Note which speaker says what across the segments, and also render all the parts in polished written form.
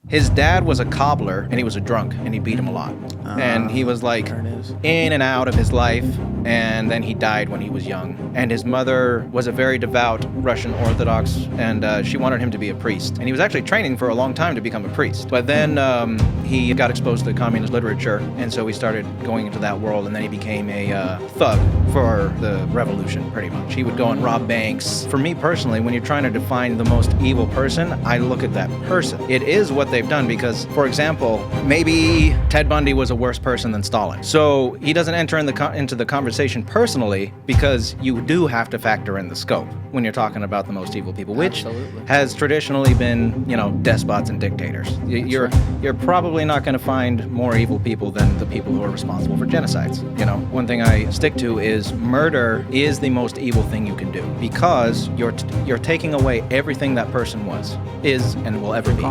Speaker 1: His dad was a cobbler, and he was a drunk, and he beat him a lot. And he was like in and out of his life, and then he died when he was young. And his mother was a very devout Russian Orthodox, and she wanted him to be a priest. And he was actually training for a long time to become a priest. But then he got exposed to communist literature, and so he started going into that world, and then he became a thug for the revolution, pretty much. He would go and rob banks. For me personally, when you're trying to define the most evil person, I look at that person. It is what they've done because, for example, maybe Ted Bundy was a worse person than Stalin. So he doesn't enter into the conversation personally because you do have to factor in the scope when you're talking about the most evil people, which has traditionally been, despots and dictators. You're probably not going to find more evil people than the people who are responsible for genocides. One thing I stick to is murder is the most evil thing you can do because you're taking away everything that person is, and will ever be.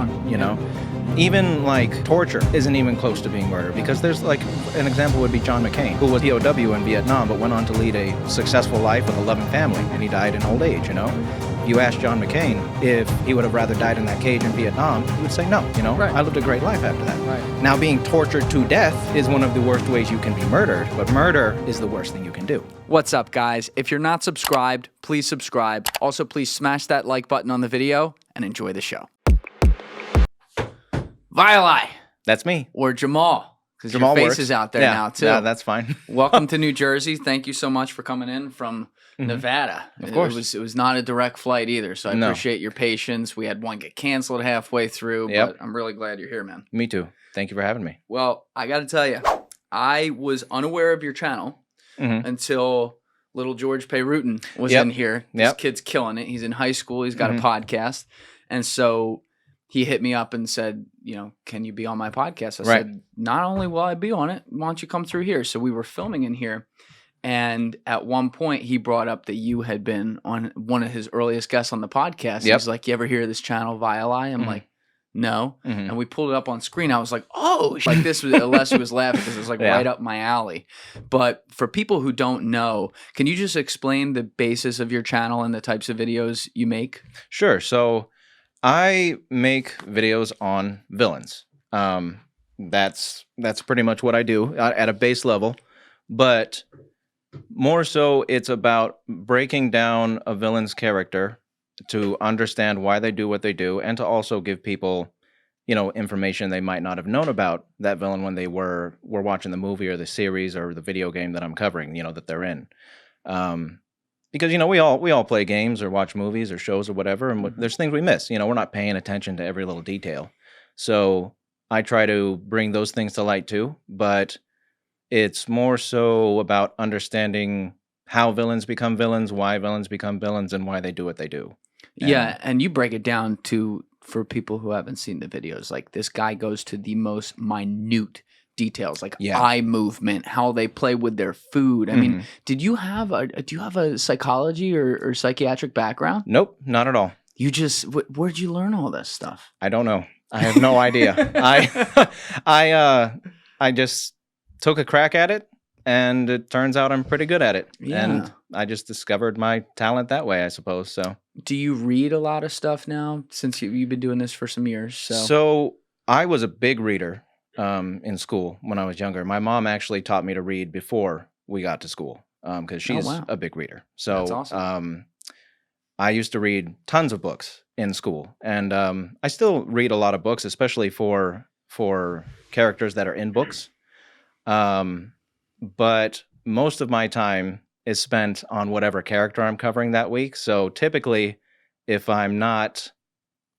Speaker 1: Even like torture isn't even close to being murder because there's like an example would be John McCain, who was POW in Vietnam but went on to lead a successful life with a loving family, and he died in old age. You ask John McCain if he would have rather died in that cage in Vietnam, he would say no.
Speaker 2: Right.
Speaker 1: I lived a great life after that.
Speaker 2: Right.
Speaker 1: Now, being tortured to death is one of the worst ways you can be murdered, but murder is the worst thing you can do.
Speaker 2: What's up, guys? If you're not subscribed, please subscribe. Also, please smash that like button on the video and enjoy the show. WWII.
Speaker 1: That's me.
Speaker 2: Or Jamal, because your
Speaker 1: Jamal
Speaker 2: face
Speaker 1: works.
Speaker 2: is out there now, too.
Speaker 1: Yeah, that's fine.
Speaker 2: Welcome to New Jersey. Thank you so much for coming in from Nevada.
Speaker 1: Of course.
Speaker 2: It was not a direct flight either, so I appreciate your patience. We had one get canceled halfway through, but I'm really glad you're here, man.
Speaker 1: Me too. Thank you for having me.
Speaker 2: Well, I got to tell you, I was unaware of your channel until little George Peryutan was in here. This kid's killing it. He's in high school. He's got a podcast. And so he hit me up and said, can you be on my podcast? I said, not only will I be on it, why don't you come through here? So we were filming in here. And at one point, he brought up that you had been on one of his earliest guests on the podcast. He was like, you ever hear of this channel, WWII? I'm like, no. And we pulled it up on screen. I was like, oh, like this was, Alessia was laughing because it was like right up my alley. But for people who don't know, can you just explain the basis of your channel and the types of videos you make?
Speaker 1: Sure. So I make videos on villains. That's pretty much what I do at a base level. But more so, it's about breaking down a villain's character to understand why they do what they do, and to also give people, information they might not have known about that villain when they were watching the movie or the series or the video game that I'm covering, that they're in. Because, we all play games or watch movies or shows or whatever, and there's things we miss. We're not paying attention to every little detail. So I try to bring those things to light too, but it's more so about understanding how villains become villains, why villains become villains, and why they do what they do.
Speaker 2: And you break it down for people who haven't seen the videos. Like, this guy goes to the most minute details, like eye movement, how they play with their food. I mean, do you have a psychology or psychiatric background?
Speaker 1: Nope, not at all.
Speaker 2: You just where'd you learn all this stuff?
Speaker 1: I don't know. I have no idea. I just took a crack at it, and it turns out I'm pretty good at it. And I just discovered my talent that way, I suppose. So,
Speaker 2: do you read a lot of stuff now since you've been doing this for some years?
Speaker 1: So I was a big reader in school when I was younger. My mom actually taught me to read before we got to school because she's a big reader. So
Speaker 2: that's awesome.
Speaker 1: I used to read tons of books in school, and I still read a lot of books, especially for characters that are in books. But most of my time is spent on whatever character I'm covering that week. So typically, if I'm not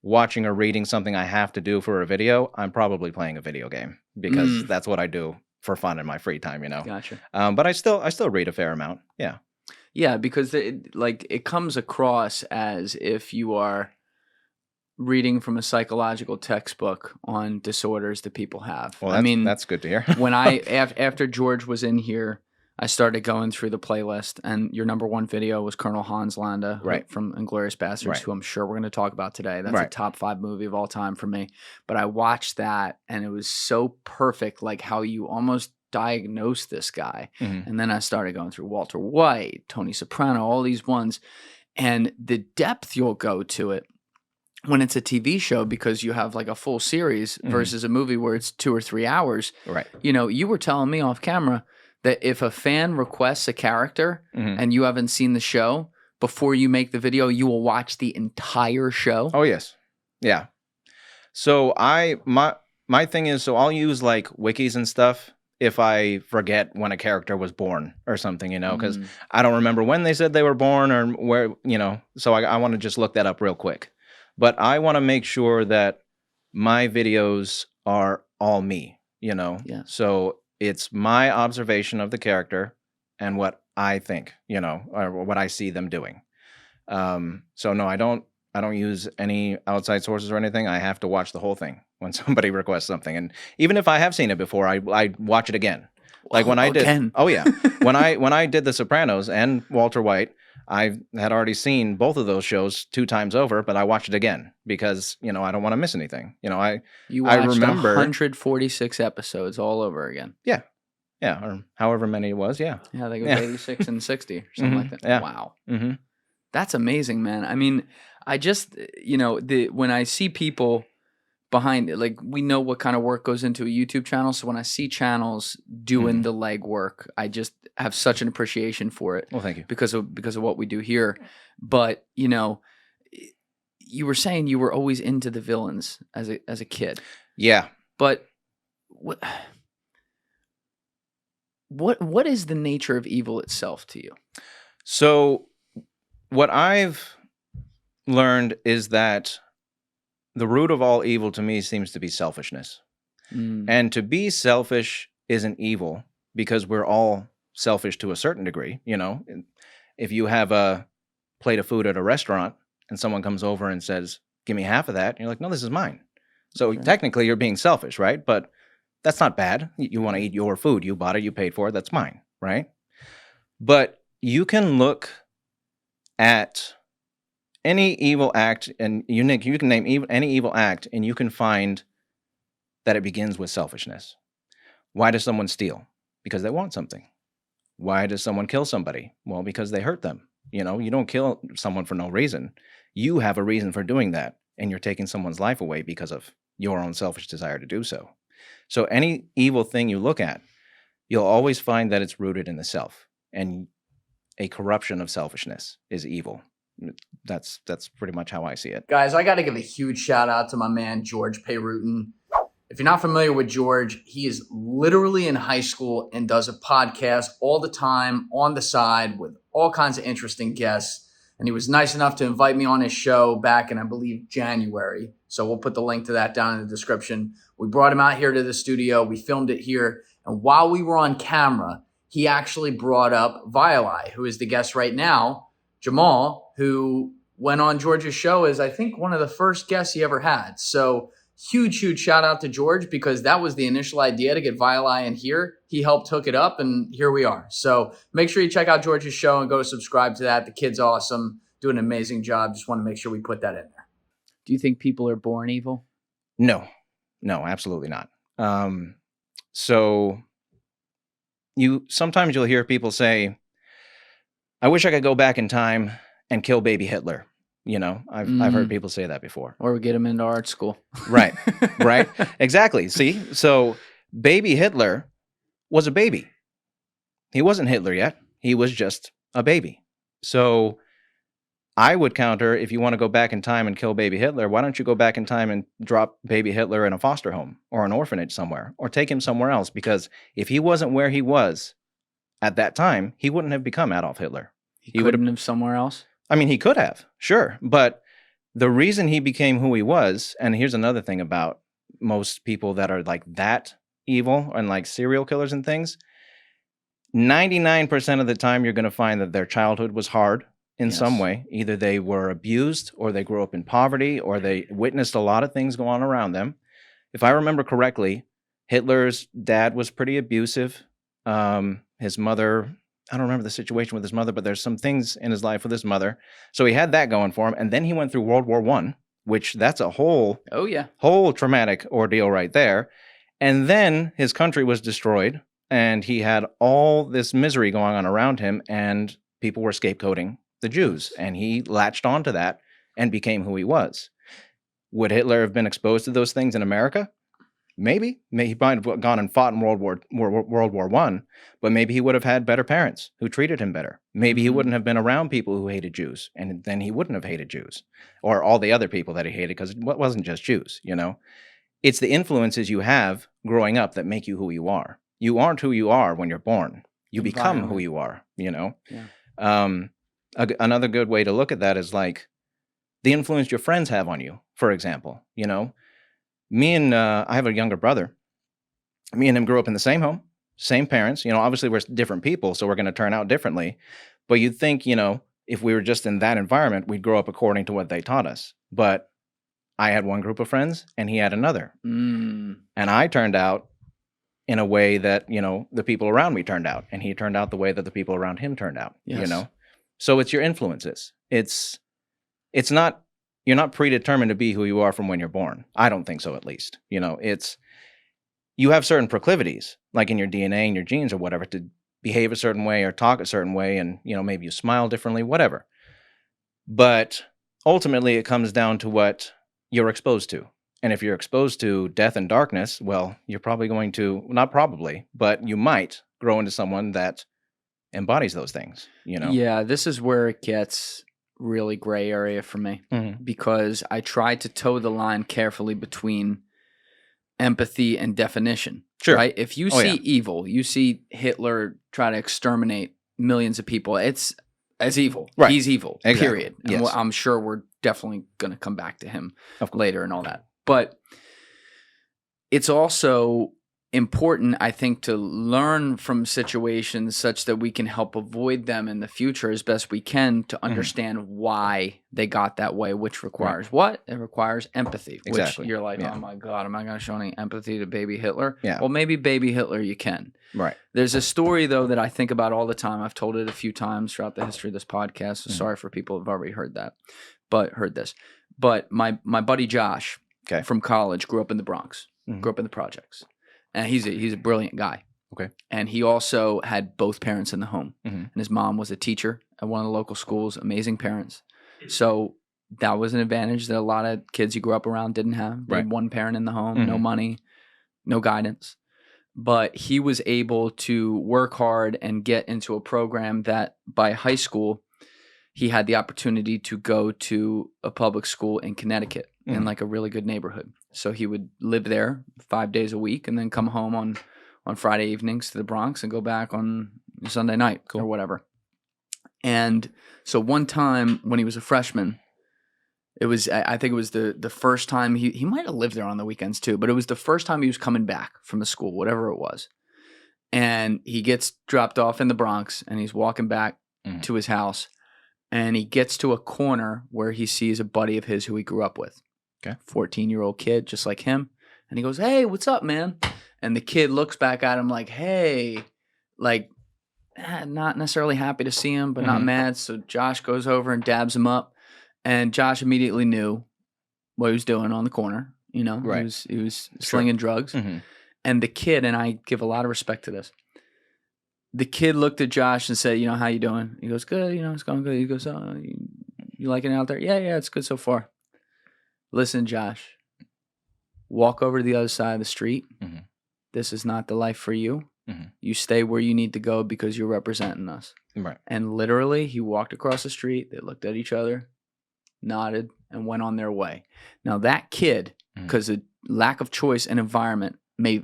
Speaker 1: watching or reading something I have to do for a video, I'm probably playing a video game because that's what I do for fun in my free time,
Speaker 2: Gotcha.
Speaker 1: But I still read a fair amount. Yeah.
Speaker 2: Yeah, because it comes across as if you are reading from a psychological textbook on disorders that people have.
Speaker 1: Well, that's good to hear.
Speaker 2: When after George was in here, I started going through the playlist, and your number one video was Colonel Hans Landa from Inglorious Bastards, who I'm sure we're going to talk about today. That's a top 5 movie of all time for me. But I watched that, and it was so perfect, like how you almost diagnosed this guy. And then I started going through Walter White, Tony Soprano, all these ones, and the depth you'll go to it. when it's a TV show, because you have like a full series versus a movie where it's 2 or 3 hours.
Speaker 1: Right.
Speaker 2: You know, you were telling me off camera that if a fan requests a character and you haven't seen the show, before you make the video, you will watch the entire show.
Speaker 1: Oh, yes. Yeah. So my thing is, so I'll use like wikis and stuff if I forget when a character was born or something, you know, because I don't remember when they said they were born or where, you know, so I want to just look that up real quick. But I want to make sure that my videos are all me, you know?
Speaker 2: Yeah.
Speaker 1: So it's my observation of the character and what I think, you know, or what I see them doing. So no, I don't use any outside sources or anything. I have to watch the whole thing when somebody requests something. And even if I have seen it before, I watch it again. Like when I did, oh yeah, when I did The Sopranos and Walter White, I had already seen both of those shows 2 times over, but I watched it again because, you know, I don't want to miss anything. You know, I remember
Speaker 2: 146 episodes all over again.
Speaker 1: Yeah. Yeah. Or however many it was. Yeah.
Speaker 2: Yeah. I think it was 86 and 60 or something like that.
Speaker 1: Yeah.
Speaker 2: Wow. That's amazing, man. I mean, I just, you know, when I see people behind it, like we know what kind of work goes into a YouTube channel. So when I see channels doing the legwork, I just have such an appreciation for it.
Speaker 1: Well, thank you.
Speaker 2: Because of what we do here. But, you know, you were saying you were always into the villains as a kid.
Speaker 1: Yeah.
Speaker 2: But what is the nature of evil itself to you?
Speaker 1: So what I've learned is that the root of all evil to me seems to be selfishness. And to be selfish isn't evil because we're all selfish to a certain degree. You know, if you have a plate of food at a restaurant and someone comes over and says, give me half of that, and you're like, no, this is mine. So technically you're being selfish, right? But that's not bad. You want to eat your food. You bought it, you paid for it, that's mine, right? But you can look at any evil act, and you can name any evil act, and you can find that it begins with selfishness. Why does someone steal? Because they want something. Why does someone kill somebody? Well, because they hurt them. You know, you don't kill someone for no reason. You have a reason for doing that, and you're taking someone's life away because of your own selfish desire to do so. So any evil thing you look at, you'll always find that it's rooted in the self, and a corruption of selfishness is evil. That's pretty much how I see it.
Speaker 2: Guys, I got to give a huge shout out to my man, George Peryutan. If you're not familiar with George, he is literally in high school and does a podcast all the time on the side with all kinds of interesting guests. And he was nice enough to invite me on his show back in, I believe, January. So we'll put the link to that down in the description. We brought him out here to the studio. We filmed it here. And while we were on camera, he actually brought up WWII, who is the guest right now, Jamal, who went on George's show as, I think, one of the first guests he ever had. So huge shout out to George, because that was the initial idea to get WWII in here. He helped hook it up, and here we are. So make sure you check out George's show and go subscribe to that. The kid's awesome, doing an amazing job. Just want to make sure we put that in there. Do you think people are born evil?
Speaker 1: No, absolutely not. So sometimes you'll hear people say, I wish I could go back in time and kill baby Hitler. You know, I've heard people say that before.
Speaker 2: Or get him into art school.
Speaker 1: Right. Exactly. See, so baby Hitler was a baby. He wasn't Hitler yet. He was just a baby. So I would counter, if you want to go back in time and kill baby Hitler, why don't you go back in time and drop baby Hitler in a foster home or an orphanage somewhere, or take him somewhere else? Because if he wasn't where he was at that time, he wouldn't have become Adolf Hitler.
Speaker 2: He would have lived somewhere else?
Speaker 1: I mean, he could have, sure. But the reason he became who he was, and here's another thing about most people that are like that evil and like serial killers and things, 99% of the time you're going to find that their childhood was hard in some way. Either they were abused, or they grew up in poverty, or they witnessed a lot of things go on around them. If I remember correctly, Hitler's dad was pretty abusive. His mother, I don't remember the situation with his mother, but there's some things in his life with his mother. So he had that going for him. And then he went through World War I, which that's a whole traumatic ordeal right there. And then his country was destroyed, and he had all this misery going on around him, and people were scapegoating the Jews, and he latched onto that and became who he was. Would Hitler have been exposed to those things in America? Maybe. He might have gone and fought in World War I, but maybe he would have had better parents who treated him better. Maybe he wouldn't have been around people who hated Jews, and then he wouldn't have hated Jews or all the other people that he hated, because it wasn't just Jews, you know? It's the influences you have growing up that make you who you are. You aren't who you are when you're born. You become who you are, you know? Yeah. Another good way to look at that is like the influence your friends have on you, for example, you know? I have a younger brother. Me and him grew up in the same home, same parents. You know, obviously we're different people, so we're going to turn out differently. But you'd think, you know, if we were just in that environment, we'd grow up according to what they taught us. But I had one group of friends and he had another. And I turned out in a way that, you know, the people around me turned out. And he turned out the way that the people around him turned out, you know? So it's your influences. It's not... You're not predetermined to be who you are from when you're born. I don't think so, at least. You know, you have certain proclivities, like in your DNA and your genes or whatever, to behave a certain way or talk a certain way, and, you know, maybe you smile differently, whatever. But ultimately, it comes down to what you're exposed to. And if you're exposed to death and darkness, well, you're probably going to, not probably, but you might grow into someone that embodies those things, you know?
Speaker 2: Yeah, this is where it gets really gray area for me, because I try to toe the line carefully between empathy and definition.
Speaker 1: Sure.
Speaker 2: Right? If you see evil, you see Hitler try to exterminate millions of people, it's as evil. Right. He's evil, exactly. Period. Yes. And I'm sure we're definitely going to come back to him later and all that. But it's also important, I think, to learn from situations such that we can help avoid them in the future as best we can, to understand why they got that way, which requires what? It requires empathy. Exactly. Which you're like, oh my God, am I going to show any empathy to baby Hitler? Yeah. Well, maybe baby Hitler you can. Right. There's a story, though, that I think about all the time. I've told it a few times throughout the history of this podcast. So sorry for people who've already heard this. But my buddy Josh from college grew up in the Bronx, grew up in the projects. And he's a brilliant guy. Okay. And he also had both parents in the home. And his mom was a teacher at one of the local schools, amazing parents. So that was an advantage that a lot of kids he grew up around didn't have. They had one parent in the home, no money, no guidance. But he was able to work hard and get into a program that by high school, he had the opportunity to go to a public school in Connecticut in like a really good neighborhood. So he would live there 5 days a week and then come home on Friday evenings to the Bronx and go back on Sunday night or whatever. And so one time when he was a freshman, I think it was the first time he might have lived there on the weekends too, but it was the first time he was coming back from the school, whatever it was. And he gets dropped off in the Bronx and he's walking back to his house. And he gets to a corner where he sees a buddy of his who he grew up with. Okay. 14-year-old kid, just like him. And he goes, hey, what's up, man? And the kid looks back at him like, hey, like, not necessarily happy to see him, but not mad. So Josh goes over and dabs him up. And Josh immediately knew what he was doing on the corner. You know, he was slinging drugs. And the kid, and I give a lot of respect to this, the kid looked at Josh and said, you know, how you doing? He goes, good, you know, it's going good. He goes, oh, you liking it out there? Yeah, it's good so far. Listen, Josh, walk over to the other side of the street. This is not the life for you. You stay where you need to go because you're representing us. Right. And literally, he walked across the street. They looked at each other, nodded, and went on their way. Now, that kid, because of lack of choice and environment,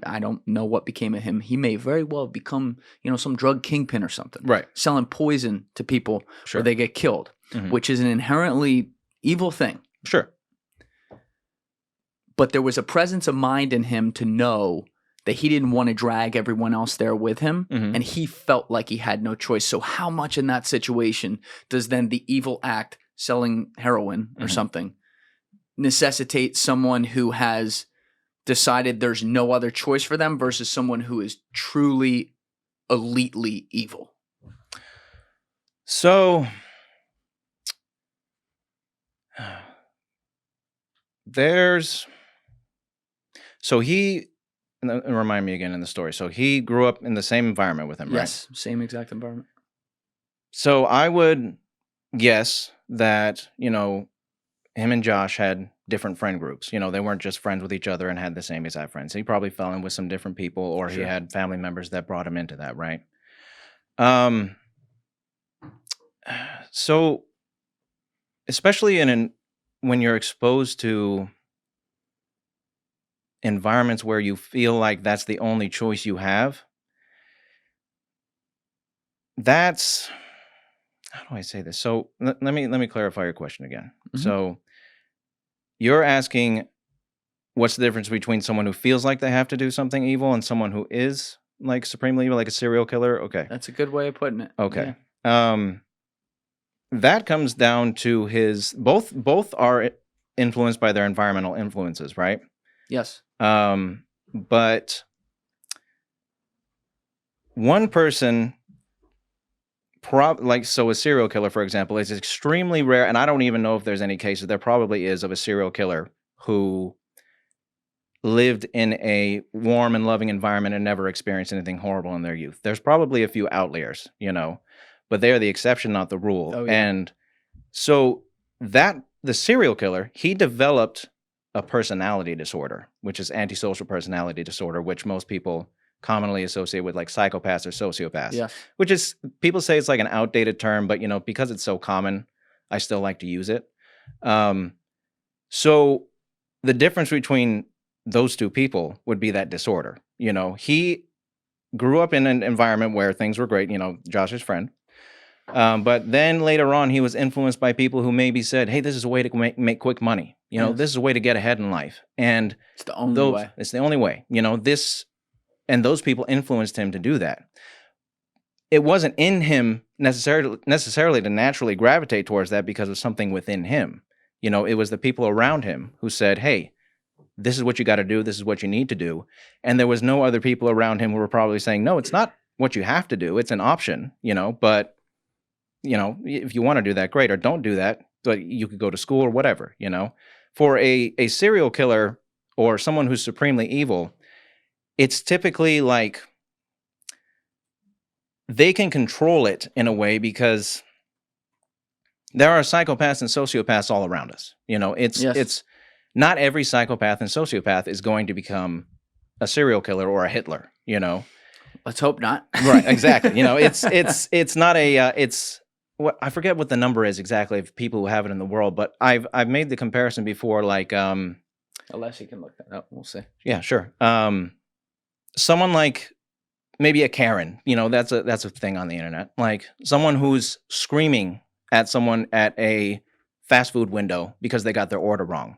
Speaker 2: I don't know what became of him. He may very well have become, you know, some drug kingpin or something. Right. Selling poison to people where they get killed, which is an inherently evil thing. Sure. But there was a presence of mind in him to know that he didn't want to drag everyone else there with him, and he felt like he had no choice. So how much in that situation does then the evil act, selling heroin or something, necessitate someone who has decided there's no other choice for them versus someone who is truly elitely evil?
Speaker 1: So and remind me again in the story. So he grew up in the same environment with him, right?
Speaker 2: Yes, same exact environment.
Speaker 1: So I would guess that, you know, him and Josh had different friend groups. They weren't just friends with each other and had the same exact friends. He probably fell in with some different people, or he had family members that brought him into that, right? So, especially when you're exposed to environments where you feel like that's the only choice you have, that's, how do I say this? So let me clarify your question again. Mm-hmm. So you're asking, what's the difference between someone who feels like they have to do something evil and someone who is like supremely evil, like a serial killer? Okay.
Speaker 2: That's a good way of putting it.
Speaker 1: Okay. Yeah. That comes down to both are influenced by their environmental influences, right?
Speaker 2: Yes.
Speaker 1: But one person, so a serial killer, for example, is extremely rare, and I don't even know if there's any cases. There probably is, of a serial killer who lived in a warm and loving environment and never experienced anything horrible in their youth. There's probably a few outliers, but they are the exception, not the rule. Oh, yeah. And so the serial killer, he developed a personality disorder, which is antisocial personality disorder, which most people commonly associate with like psychopaths or sociopaths. Yeah. Which is, people say it's like an outdated term, but because it's so common, I still like to use it. So the difference between those two people would be that disorder. He grew up in an environment where things were great, Josh's friend. But then later on, he was influenced by people who maybe said, hey, this is a way to make quick money. Yes. This is a way to get ahead in life. And
Speaker 2: it's the only way.
Speaker 1: It's the only way. And those people influenced him to do that. It wasn't in him necessarily to naturally gravitate towards that because of something within him. It was the people around him who said, hey, this is what you got to do. This is what you need to do. And there was no other people around him who were probably saying, no, it's not what you have to do. It's an option, but if you want to do that, great, or don't do that, but you could go to school or whatever, For a serial killer or someone who's supremely evil, it's typically like they can control it in a way because there are psychopaths and sociopaths all around us. It's not every psychopath and sociopath is going to become a serial killer or a Hitler,
Speaker 2: Let's hope not.
Speaker 1: Right, exactly. It's not I forget what the number is exactly of people who have it in the world, but I've made the comparison before, like
Speaker 2: unless you can look that up, we'll see.
Speaker 1: Yeah, sure. Someone like maybe a Karen, that's a thing on the internet. Like someone who's screaming at someone at a fast food window because they got their order wrong.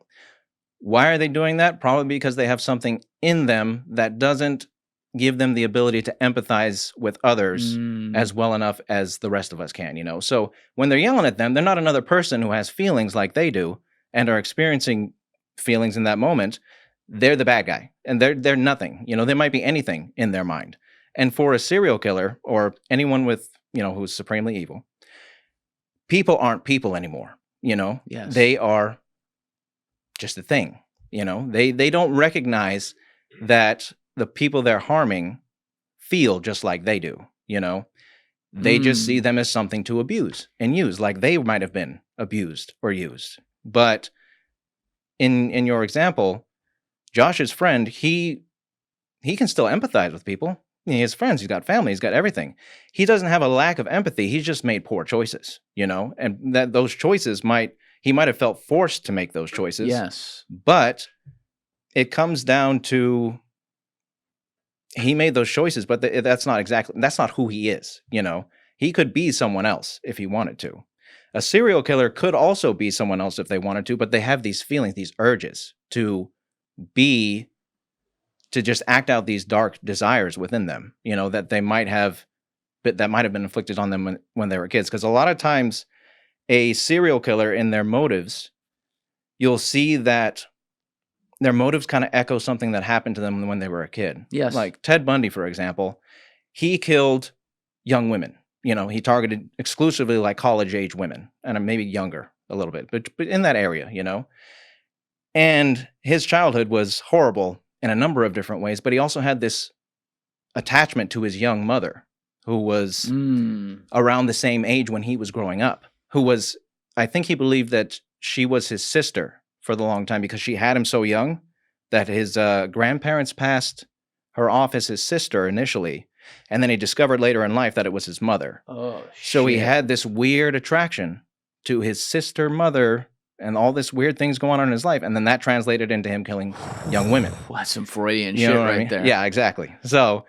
Speaker 1: Why are they doing that? Probably because they have something in them that doesn't give them the ability to empathize with others as well enough as the rest of us can, So when they're yelling at them, they're not another person who has feelings like they do and are experiencing feelings in that moment. They're the bad guy, and they're nothing. There might be anything in their mind. And for a serial killer or anyone with, who's supremely evil, people aren't people anymore.
Speaker 2: Yes.
Speaker 1: They are just a thing. They don't recognize that the people they're harming feel just like they do, They just see them as something to abuse and use, like they might have been abused or used. But in your example, Josh's friend, he can still empathize with people. He has friends, he's got family, he's got everything. He doesn't have a lack of empathy. He's just made poor choices, and that those choices he might have felt forced to make those choices.
Speaker 2: Yes.
Speaker 1: But it comes down to, he made those choices, but that's not who he is. He could be someone else if he wanted to. A serial killer could also be someone else if they wanted to, but they have these feelings, these urges to just act out these dark desires within them, that might have been inflicted on them when they were kids. Because a lot of times a serial killer, in their motives, you'll see that their motives kind of echo something that happened to them when they were a kid.
Speaker 2: Yes.
Speaker 1: Like Ted Bundy, for example, he killed young women. He targeted exclusively like college-age women, and maybe younger a little bit, but in that area, And his childhood was horrible in a number of different ways, but he also had this attachment to his young mother, who was around the same age when he was growing up, I think he believed that she was his sister for the long time because she had him so young that his grandparents passed her off as his sister initially, and then he discovered later in life that it was his mother.
Speaker 2: Oh,
Speaker 1: so
Speaker 2: shit.
Speaker 1: he had this weird attraction to his sister mother and all this weird things going on in his life, and then that translated into him killing young women.
Speaker 2: That's some Freudian
Speaker 1: You
Speaker 2: shit
Speaker 1: know what
Speaker 2: right
Speaker 1: I mean?
Speaker 2: there.
Speaker 1: Yeah, exactly. So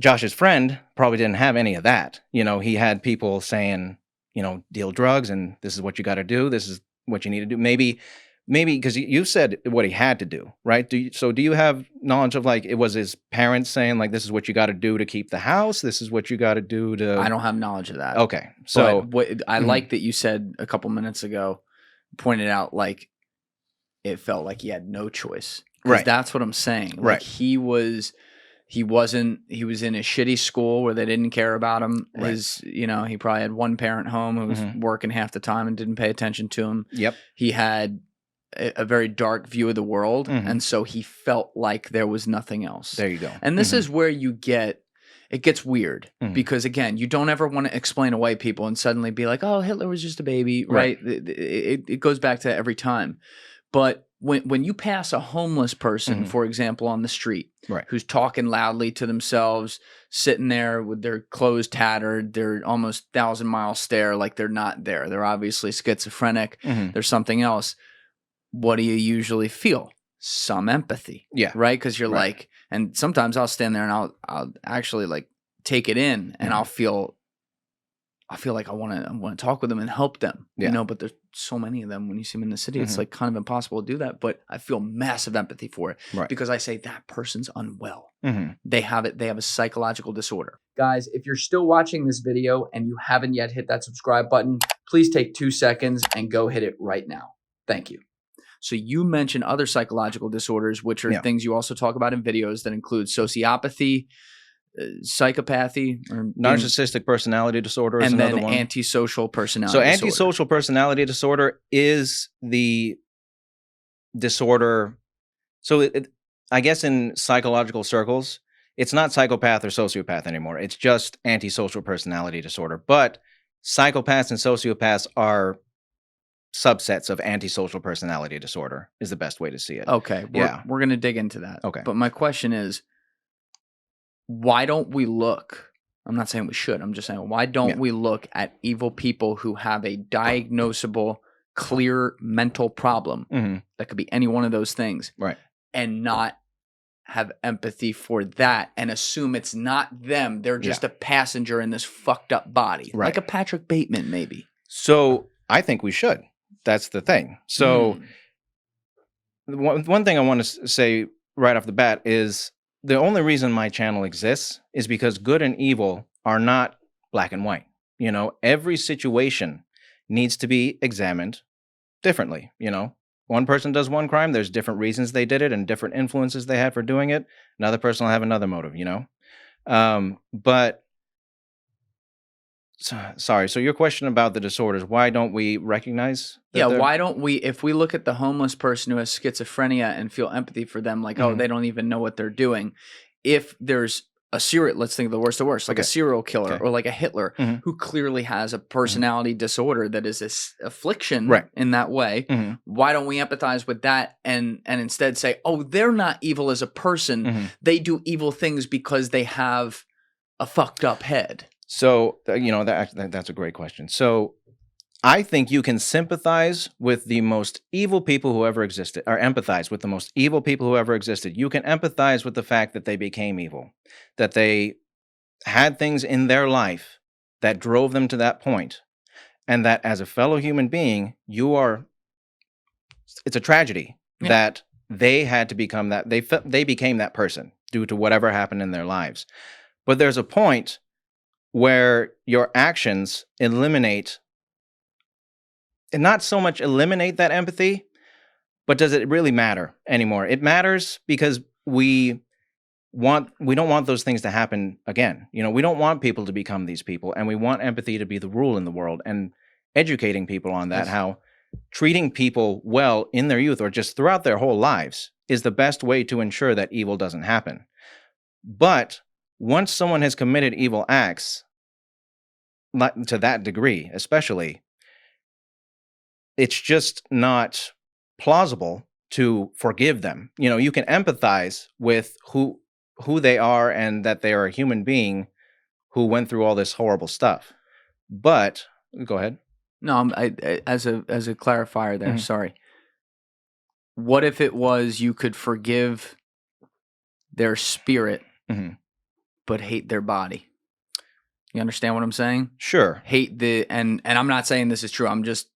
Speaker 1: Josh's friend probably didn't have any of that. You know, he had people saying, you know, deal drugs and this is what you got to do. This is what you need to do. Maybe because you said what he had to do, right? Do you have knowledge of like it was his parents saying like this is what you got to do to keep the house? This is what you got to do to.
Speaker 2: I don't have knowledge of that.
Speaker 1: Okay, so
Speaker 2: but I like that you said a couple minutes ago, pointed out like it felt like he had no choice.
Speaker 1: Right.
Speaker 2: That's what I'm saying. Like,
Speaker 1: right.
Speaker 2: He was in a shitty school where they didn't care about him.
Speaker 1: Right.
Speaker 2: He probably had one parent home who was working half the time and didn't pay attention to him.
Speaker 1: Yep.
Speaker 2: He had a very dark view of the world. And so he felt like there was nothing else.
Speaker 1: There you go.
Speaker 2: And this is where it gets weird because again, you don't ever want to explain away people and suddenly be like, oh, Hitler was just a baby, right? It goes back to every time. But when you pass a homeless person, for example, on the street, who's talking loudly to themselves, sitting there with their clothes tattered, their almost 1,000-mile stare, like they're not there. They're obviously schizophrenic. There's something else. What do you usually feel? Some empathy. Yeah. Right? Because you're like, and sometimes I'll stand there and I'll actually like take it in and I'll feel like I want to talk with them and help them, you know, but there's so many of them when you see them in the city, it's like kind of impossible to do that. But I feel massive empathy for it because I say that person's unwell. They have a psychological disorder. Guys, if you're still watching this video and you haven't yet hit that subscribe button, please take 2 seconds and go hit it right now. Thank you. So you mentioned other psychological disorders, which are things you also talk about in videos that include sociopathy, psychopathy, or
Speaker 1: narcissistic personality disorder is another one.
Speaker 2: Antisocial personality disorder.
Speaker 1: So antisocial personality disorder is the disorder. So I guess in psychological circles, it's not psychopath or sociopath anymore. It's just antisocial personality disorder. But psychopaths and sociopaths are subsets of antisocial personality disorder is the best way to see it.
Speaker 2: Okay. We're going to dig into that.
Speaker 1: Okay.
Speaker 2: But my question is, why don't we look? I'm not saying we should. I'm just saying, why don't we look at evil people who have a diagnosable, clear mental problem that could be any one of those things, and not have empathy for that and assume it's not them. They're just a passenger in this fucked up body, like a Patrick Bateman, maybe.
Speaker 1: So I think we should. That's the thing. So one thing I want to say right off the bat is the only reason my channel exists is because good and evil are not black and white. You know, every situation needs to be examined differently. You know, one person does one crime, there's different reasons they did it and different influences they had for doing it. Another person will have another motive, you know? Sorry. So your question about the disorders, why don't we recognize?
Speaker 2: Why don't we, if we look at the homeless person who has schizophrenia and feel empathy for them, like, oh, they don't even know what they're doing. If there's a serial, let's think of the worst of worst, like a serial killer or like a Hitler who clearly has a personality disorder that is this affliction in that way. Why don't we empathize with that and instead say, oh, they're not evil as a person. They do evil things because they have a fucked up head.
Speaker 1: So, you know, that's a great question. So I think you can sympathize with the most evil people who ever existed, or empathize with the most evil people who ever existed. You can empathize with the fact that they became evil, that they had things in their life that drove them to that point, and that as a fellow human being, it's a tragedy that they had to become that, they became that person due to whatever happened in their lives. But there's a point where your actions eliminate, and not so much eliminate that empathy, but does it really matter anymore? It matters because we don't want those things to happen again. You know, we don't want people to become these people, and we want empathy to be the rule in the world, and educating people on that, how treating people well in their youth or just throughout their whole lives is the best way to ensure that evil doesn't happen. But once someone has committed evil acts, to that degree especially, it's just not plausible to forgive them. You know, you can empathize with who they are and that they are a human being who went through all this horrible stuff. But go ahead.
Speaker 2: No, as a clarifier there. Sorry. What if it was you could forgive their spirit, but hate their body? You understand what I'm saying?
Speaker 1: Sure.
Speaker 2: Hate and I'm not saying this is true. I'm just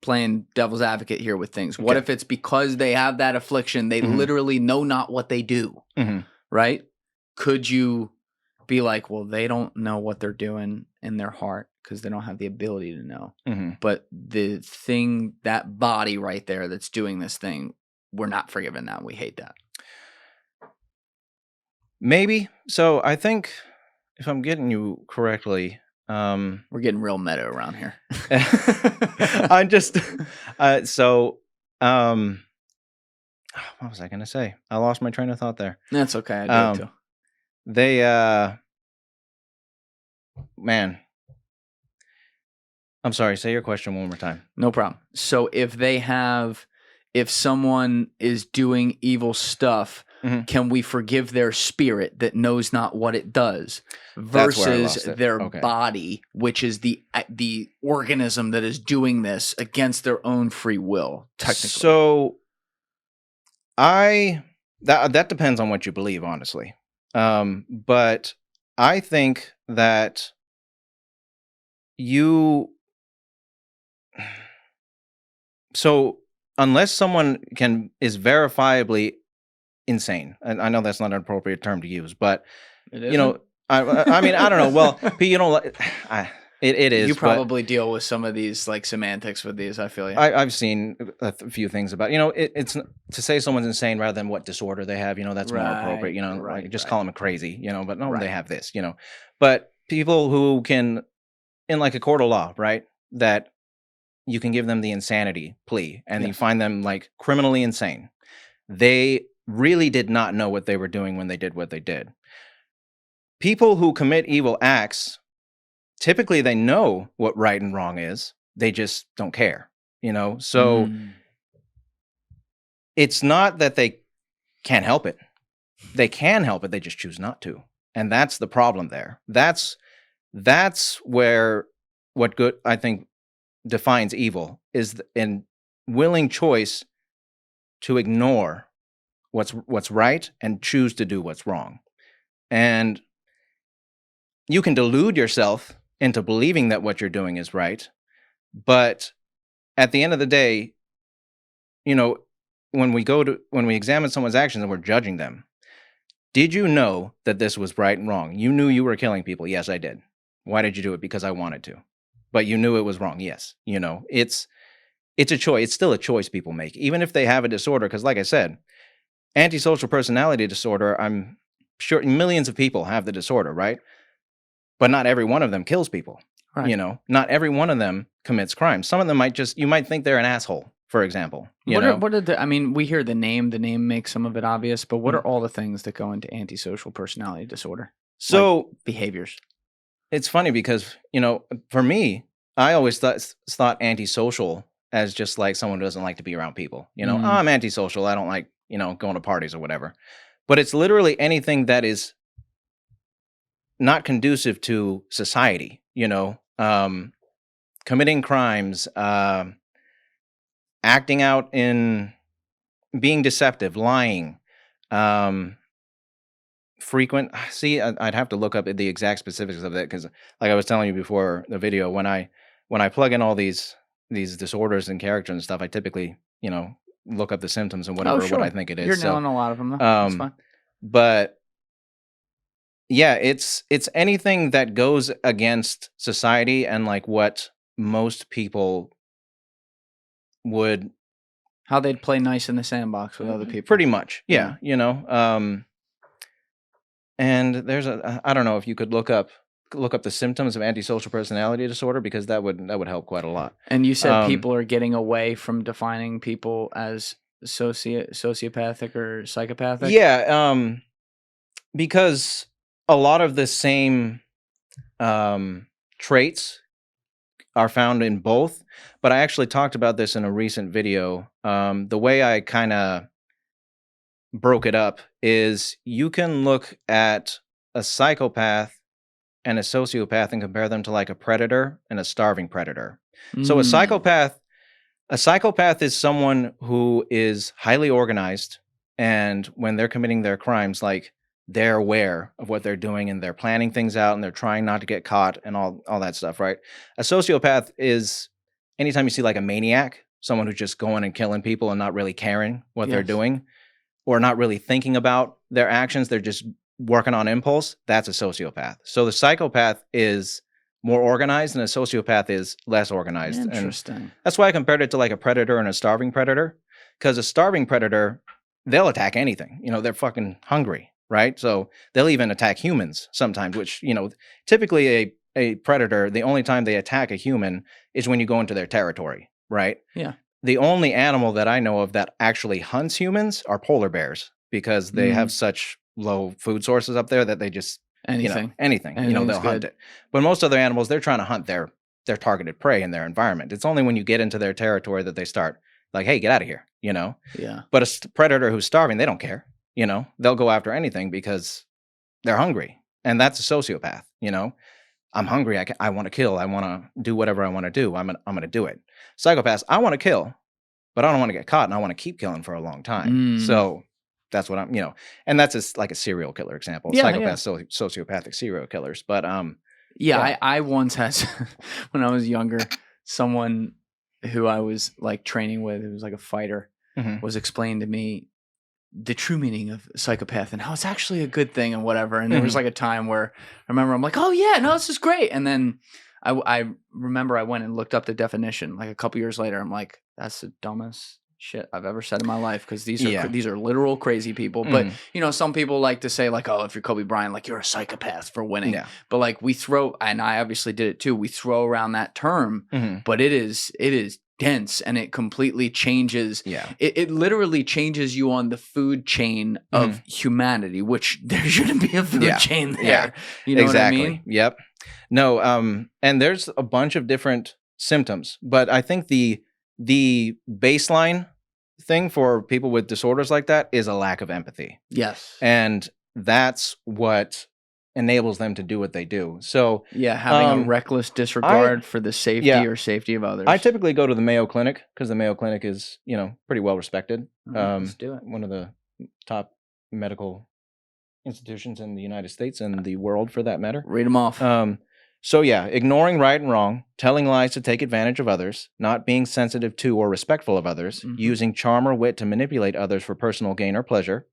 Speaker 2: playing devil's advocate here with things. What if it's because they have that affliction, they literally know not what they do, right? Could you be like, well, they don't know what they're doing in their heart because they don't have the ability to know. But the thing, that body right there that's doing this thing, we're not forgiving that. We hate that.
Speaker 1: Maybe. So I think if I'm getting you correctly,
Speaker 2: we're getting real meta around here.
Speaker 1: I'm just, what was I going to say? I lost my train of thought there.
Speaker 2: That's okay. I do too.
Speaker 1: Man, I'm sorry. Say your question one more time.
Speaker 2: No problem. So if someone is doing evil stuff, can we forgive their spirit that knows not what it does versus their body, which is the organism that is doing this against their own free will, technically?
Speaker 1: So that depends on what you believe, honestly. But I think that unless someone is verifiably insane, and I know that's not an appropriate term to use, but I mean, I don't know. Well, you know, it is.
Speaker 2: You probably deal with some of these like semantics with these. I feel you.
Speaker 1: I've seen a few things about, you know, it's to say someone's insane rather than what disorder they have. You know, that's more appropriate. You know, just call them crazy. You know, but no, they have this. You know, but people who can, in like a court of law, right, that you can give them the insanity plea and you find them like criminally insane. They really did not know what they were doing when they did what they did. People who commit evil acts, typically they know what right and wrong is. They just don't care, you know? So it's not that they can't help it. They can help it. They just choose not to. And that's the problem there. That's where what good, I think, defines evil is in willing choice to ignore what's right and choose to do what's wrong. And you can delude yourself into believing that what you're doing is right, but at the end of the day, you know, when we examine someone's actions and we're judging them, did you know that this was right and wrong? You knew you were killing people. Yes, I did. Why did you do it? Because I wanted to. But you knew it was wrong. Yes. You know, it's a choice. It's still a choice people make, even if they have a disorder. Because like I said, antisocial personality disorder, I'm sure millions of people have the disorder, right? But not every one of them kills people. Right. You know, not every one of them commits crimes. Some of them you might think they're an asshole, for example.
Speaker 2: I mean, we hear the name makes some of it obvious, but what are all the things that go into antisocial personality disorder?
Speaker 1: So
Speaker 2: like behaviors.
Speaker 1: It's funny because, you know, for me, I always thought antisocial as just like someone who doesn't like to be around people. You know, I'm antisocial. I don't like, you know, going to parties or whatever. But it's literally anything that is not conducive to society, you know, committing crimes, acting out in being deceptive, lying, frequent. See, I'd have to look up the exact specifics of that because, like I was telling you before the video, when I plug in all these disorders and characters and stuff, I typically, you know, look up the symptoms and whatever what I think it is.
Speaker 2: You're nailing a lot of them, though. That's fine.
Speaker 1: But yeah, it's anything that goes against society and like what most people would,
Speaker 2: how they'd play nice in the sandbox with other people.
Speaker 1: Pretty much, yeah. You know. And there's I don't know if you could look up the symptoms of antisocial personality disorder because that would help quite a lot.
Speaker 2: And you said people are getting away from defining people as sociopathic or psychopathic?
Speaker 1: Yeah, because a lot of the same traits are found in both, but I actually talked about this in a recent video. The way I kind of broke it up is you can look at a psychopath and a sociopath and compare them to like a predator and a starving predator. So a psychopath is someone who is highly organized, and when they're committing their crimes, like they're aware of what they're doing and they're planning things out and they're trying not to get caught and all that stuff, right? A sociopath is anytime you see like a maniac, someone who's just going and killing people and not really caring what they're doing or not really thinking about their actions, they're just working on impulse, that's a sociopath. So the psychopath is more organized and a sociopath is less organized.
Speaker 2: Interesting.
Speaker 1: And that's why I compared it to like a predator and a starving predator, because a starving predator, they'll attack anything. You know, they're fucking hungry, right? So they'll even attack humans sometimes, which, you know, typically a predator, the only time they attack a human is when you go into their territory, right?
Speaker 2: Yeah.
Speaker 1: The only animal that I know of that actually hunts humans are polar bears, because they have such low food sources up there that they just anything, you know, they'll hunt it. But most other animals, they're trying to hunt their targeted prey in their environment. It's only when you get into their territory that they start like, hey, get out of here, you know?
Speaker 2: Yeah.
Speaker 1: But a predator who's starving, they don't care, you know? They'll go after anything because they're hungry. And that's a sociopath, you know? I'm hungry. I want to kill. I want to do whatever I want to do. I'm going to do it. Psychopaths, I want to kill, but I don't want to get caught, and I want to keep killing for a long time. So that's what I'm, you know, and that's just like a serial killer example. Psychopaths, sociopathic serial killers. But
Speaker 2: I once had, when I was younger, someone who I was like training with, who was like a fighter, was explaining to me the true meaning of psychopath and how it's actually a good thing and whatever. And there was like a time where I remember I'm like, oh yeah, no, this is great. And then I remember I went and looked up the definition like a couple years later. I'm like, that's the dumbest shit I've ever said in my life, because these are literal crazy people. But you know, some people like to say like, oh, if you're Kobe Bryant, like you're a psychopath for winning. But like we throw, and I obviously did it too, we throw around that term, but it is dense, and it completely changes. It literally changes you on the food chain of humanity, which there shouldn't be a food chain there. You know what I mean?
Speaker 1: Yep. No, and there's a bunch of different symptoms, but I think the baseline thing for people with disorders like that is a lack of empathy.
Speaker 2: Yes.
Speaker 1: And that's what enables them to do what they do. So
Speaker 2: having a reckless disregard for the safety or safety of others.
Speaker 1: I typically go to the Mayo Clinic because the Mayo Clinic is, you know, pretty well respected.
Speaker 2: Let's do it.
Speaker 1: One of the top medical institutions in the United States and the world, for that matter.
Speaker 2: Read them off.
Speaker 1: So ignoring right and wrong, telling lies to take advantage of others, not being sensitive to or respectful of others, using charm or wit to manipulate others for personal gain or pleasure,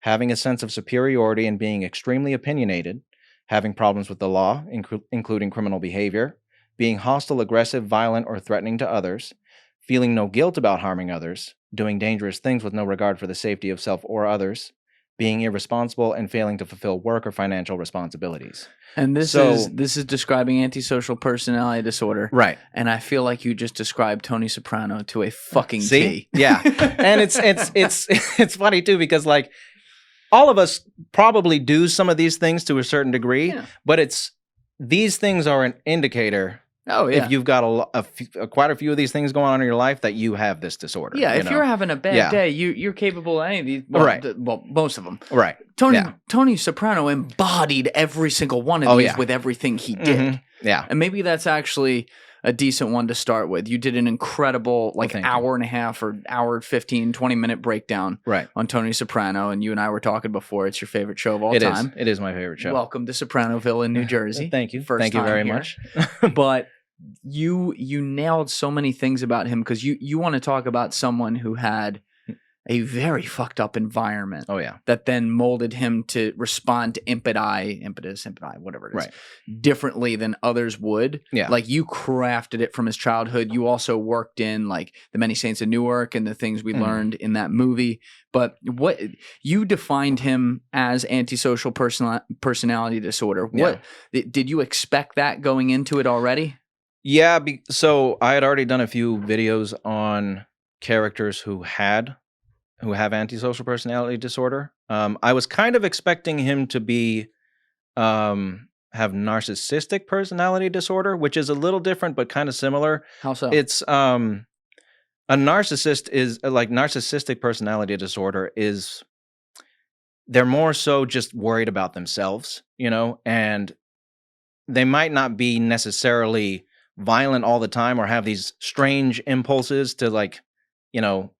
Speaker 1: having a sense of superiority and being extremely opinionated, having problems with the law, including criminal behavior, being hostile, aggressive, violent, or threatening to others, feeling no guilt about harming others, doing dangerous things with no regard for the safety of self or others, being irresponsible, and failing to fulfill work or financial responsibilities.
Speaker 2: And this is describing antisocial personality disorder.
Speaker 1: Right.
Speaker 2: And I feel like you just described Tony Soprano to a fucking
Speaker 1: T.
Speaker 2: T.
Speaker 1: Yeah. And it's funny too, because like all of us probably do some of these things to a certain degree, but these things are an indicator.
Speaker 2: Oh yeah.
Speaker 1: If you've got quite a few of these things going on in your life, that you have this disorder.
Speaker 2: Yeah. If you're having a bad day, you're capable of any of these. Well,
Speaker 1: right.
Speaker 2: Most of them.
Speaker 1: Right.
Speaker 2: Tony Soprano embodied every single one of these with everything he did.
Speaker 1: Yeah.
Speaker 2: And maybe that's actually a decent one to start with. You did an incredible hour and a half or hour 15, 20-minute breakdown on Tony Soprano, and you and I were talking before. It's your favorite show of all time.
Speaker 1: It is my favorite show.
Speaker 2: Welcome to Sopranoville in New Jersey.
Speaker 1: Thank you.
Speaker 2: Thank
Speaker 1: you very much.
Speaker 2: But you nailed so many things about him, because you want to talk about someone who had a very fucked up environment.
Speaker 1: Oh yeah.
Speaker 2: That then molded him to respond to impetus, whatever it is, differently than others would.
Speaker 1: Yeah.
Speaker 2: Like you crafted it from his childhood. You also worked in like the Many Saints of Newark and the things we learned in that movie. But what you defined him as antisocial personality disorder. What did you expect that going into it already?
Speaker 1: Yeah. So I had already done a few videos on characters who have antisocial personality disorder. I was kind of expecting him to be have have narcissistic personality disorder, which is a little different but kind of similar.
Speaker 2: How so?
Speaker 1: It's a narcissist is like narcissistic personality disorder is they're more so just worried about themselves, you know, and they might not be necessarily violent all the time or have these strange impulses to like, you know,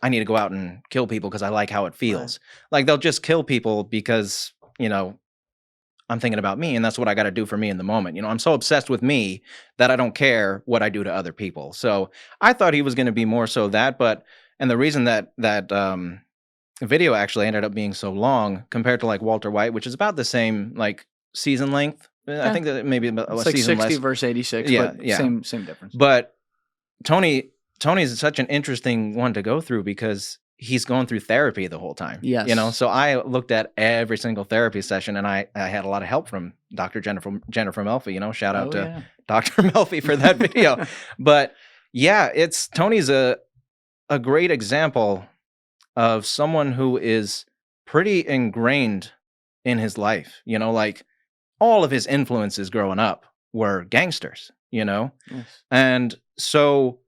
Speaker 1: I need to go out and kill people because I like how it feels. Right. Like they'll just kill people because, you know, I'm thinking about me and that's what I got to do for me in the moment. You know, I'm so obsessed with me that I don't care what I do to other people. So I thought he was going to be more so that, and the reason that video actually ended up being so long compared to like Walter White, which is about the same like season length. Yeah. I think that maybe about
Speaker 2: it's
Speaker 1: a
Speaker 2: like
Speaker 1: season
Speaker 2: 60
Speaker 1: less.
Speaker 2: versus 86.
Speaker 1: Yeah,
Speaker 2: but
Speaker 1: yeah.
Speaker 2: Same difference.
Speaker 1: But Tony's such an interesting one to go through because he's going through therapy the whole time.
Speaker 2: Yes.
Speaker 1: You know, so I looked at every single therapy session and I had a lot of help from Dr. Jennifer Melfi, you know, shout out to Dr. Melfi for that video. But yeah, Tony's a great example of someone who is pretty ingrained in his life, you know, like all of his influences growing up were gangsters, you know? Yes. And so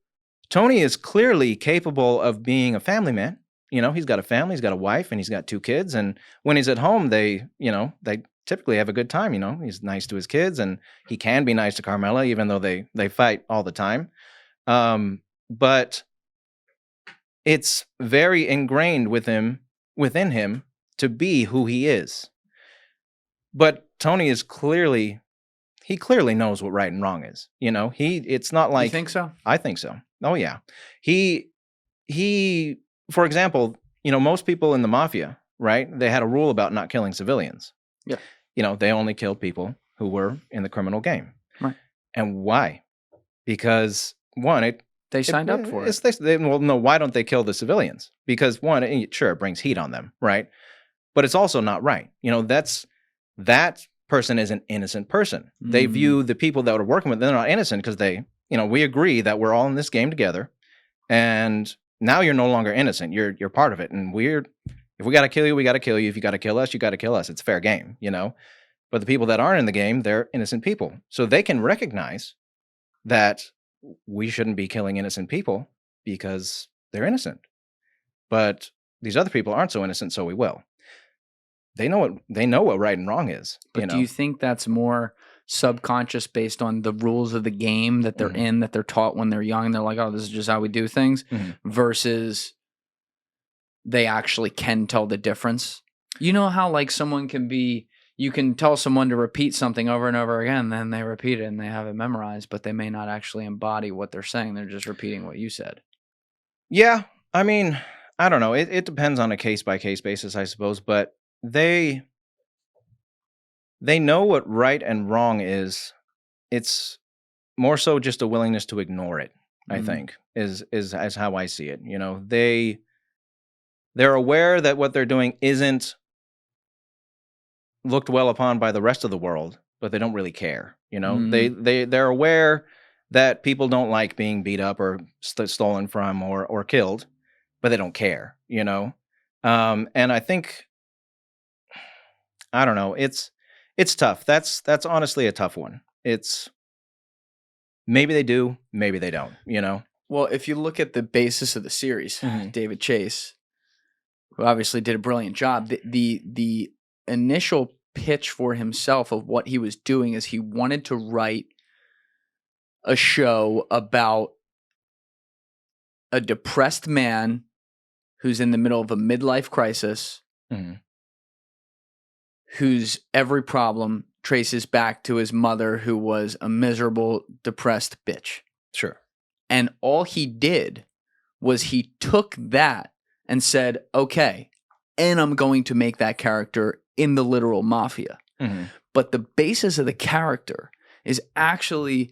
Speaker 1: Tony is clearly capable of being a family man. You know, he's got a family, he's got a wife, and he's got 2 kids. And when he's at home, they typically have a good time, you know? He's nice to his kids, and he can be nice to Carmela, even though they fight all the time. But it's very ingrained within him to be who he is. But Tony is clearly knows what right and wrong is. You know, it's not like...
Speaker 2: You think so?
Speaker 1: I think so. Oh yeah. He, for example, you know, most people in the mafia, right? They had a rule about not killing civilians.
Speaker 2: Yeah.
Speaker 1: You know, they only killed people who were in the criminal game.
Speaker 2: Right.
Speaker 1: And why? Because one,
Speaker 2: they signed up for it.
Speaker 1: Well, no, why don't they kill the civilians? Because one, sure, it brings heat on them, right? But it's also not right. You know, that person is an innocent person. Mm. They view the people that are working with them, they're not innocent because we agree that we're all in this game together. And now you're no longer innocent. You're part of it. And if we got to kill you, we got to kill you. If you got to kill us, you got to kill us. It's fair game, you know? But the people that aren't in the game, they're innocent people. So they can recognize that we shouldn't be killing innocent people because they're innocent. But these other people aren't so innocent, so we will. They know what right and wrong is.
Speaker 2: But do you think that's more subconscious based on the rules of the game that they're in, that they're taught when they're young? They're like, oh, this is just how we do things, versus they actually can tell the difference? You know how like someone can be, you can tell someone to repeat something over and over again, then they repeat it and they have it memorized, but they may not actually embody what they're saying. They're just repeating what you said.
Speaker 1: Yeah. I mean, I don't know. It depends on a case-by-case basis, I suppose, but they know what right and wrong is. It's more so just a willingness to ignore it, I think, is as how I see it. You know, they're aware that what they're doing isn't looked well upon by the rest of the world, but they don't really care. You know, they're aware that people don't like being beat up or stolen from or killed, but they don't care, you know? And I think, I don't know, it's tough. That's honestly a tough one. It's maybe they do, maybe they don't, you know?
Speaker 2: Well, if you look at the basis of the series, David Chase, who obviously did a brilliant job, the initial pitch for himself of what he was doing is he wanted to write a show about a depressed man who's in the middle of a midlife crisis, whose every problem traces back to his mother, who was a miserable, depressed bitch.
Speaker 1: Sure.
Speaker 2: And all he did was he took that and said, okay, and I'm going to make that character in the literal mafia. But the basis of the character is actually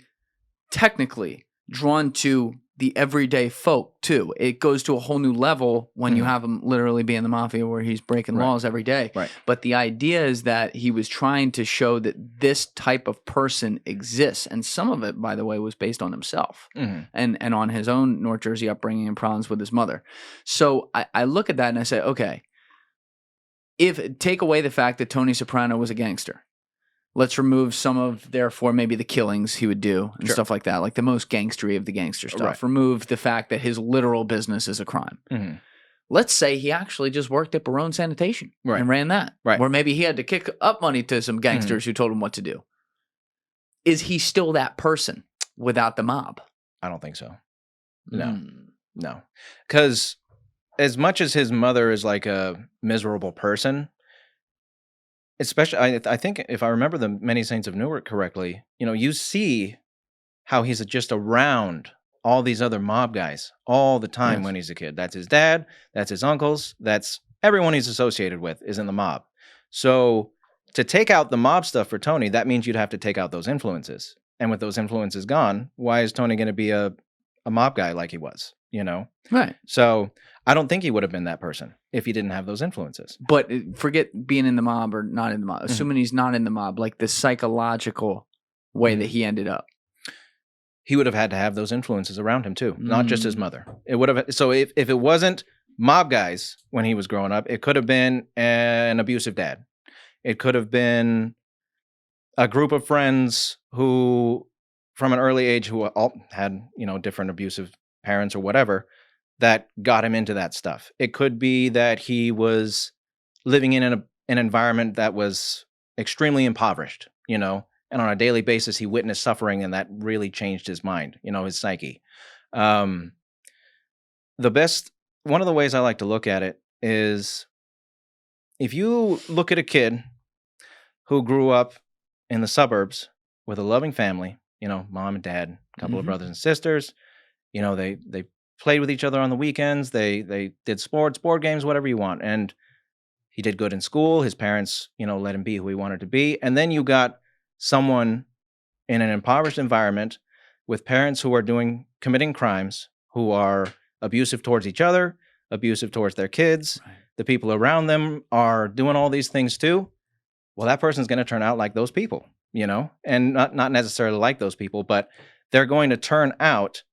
Speaker 2: technically drawn to the everyday folk too. It goes to a whole new level when you have him literally be in the mafia where he's breaking laws every day.
Speaker 1: Right.
Speaker 2: But the idea is that he was trying to show that this type of person exists. And some of it, by the way, was based on himself and on his own North Jersey upbringing and problems with his mother. So I look at that and I say, okay, take away the fact that Tony Soprano was a gangster. Let's remove some of, therefore, maybe the killings he would do and stuff like that, like the most gangstery of the gangster stuff. Right. Remove the fact that his literal business is a crime. Mm-hmm. Let's say he actually just worked at Barone Sanitation and ran that. Right. Or maybe he had to kick up money to some gangsters who told him what to do. Is he still that person without the mob?
Speaker 1: I don't think so. No. No. Because as much as his mother is like a miserable person, especially, I think if I remember the Many Saints of Newark correctly, you see how he's just around all these other mob guys all the time when he's a kid. That's his dad, that's his uncles, that's everyone he's associated with is in the mob. So to take out the mob stuff for Tony, that means you'd have to take out those influences. And with those influences gone, why is Tony going to be a mob guy like he was,
Speaker 2: Right.
Speaker 1: So I don't think he would have been that person if he didn't have those influences.
Speaker 2: But forget being in the mob or not in the mob. Assuming he's not in the mob, like the psychological way that he ended up.
Speaker 1: He would have had to have those influences around him too, not just his mother. It would have. So if it wasn't mob guys when he was growing up, it could have been an abusive dad. It could have been a group of friends who, from an early age, who all had different abusive parents or whatever, that got him into that stuff. It could be that he was living in an environment that was extremely impoverished, and on a daily basis, he witnessed suffering, and that really changed his mind, his psyche. One of the ways I like to look at it is if you look at a kid who grew up in the suburbs with a loving family, mom and dad, a couple of brothers and sisters, they played with each other on the weekends, they did sports, board games, whatever you want, and he did good in school. His parents, let him be who he wanted to be. And then you got someone in an impoverished environment with parents who are committing crimes, who are abusive towards each other, abusive towards their kids. Right. The people around them are doing all these things too. Well, that person's going to turn out like those people, and not necessarily like those people, but they're going to turn out.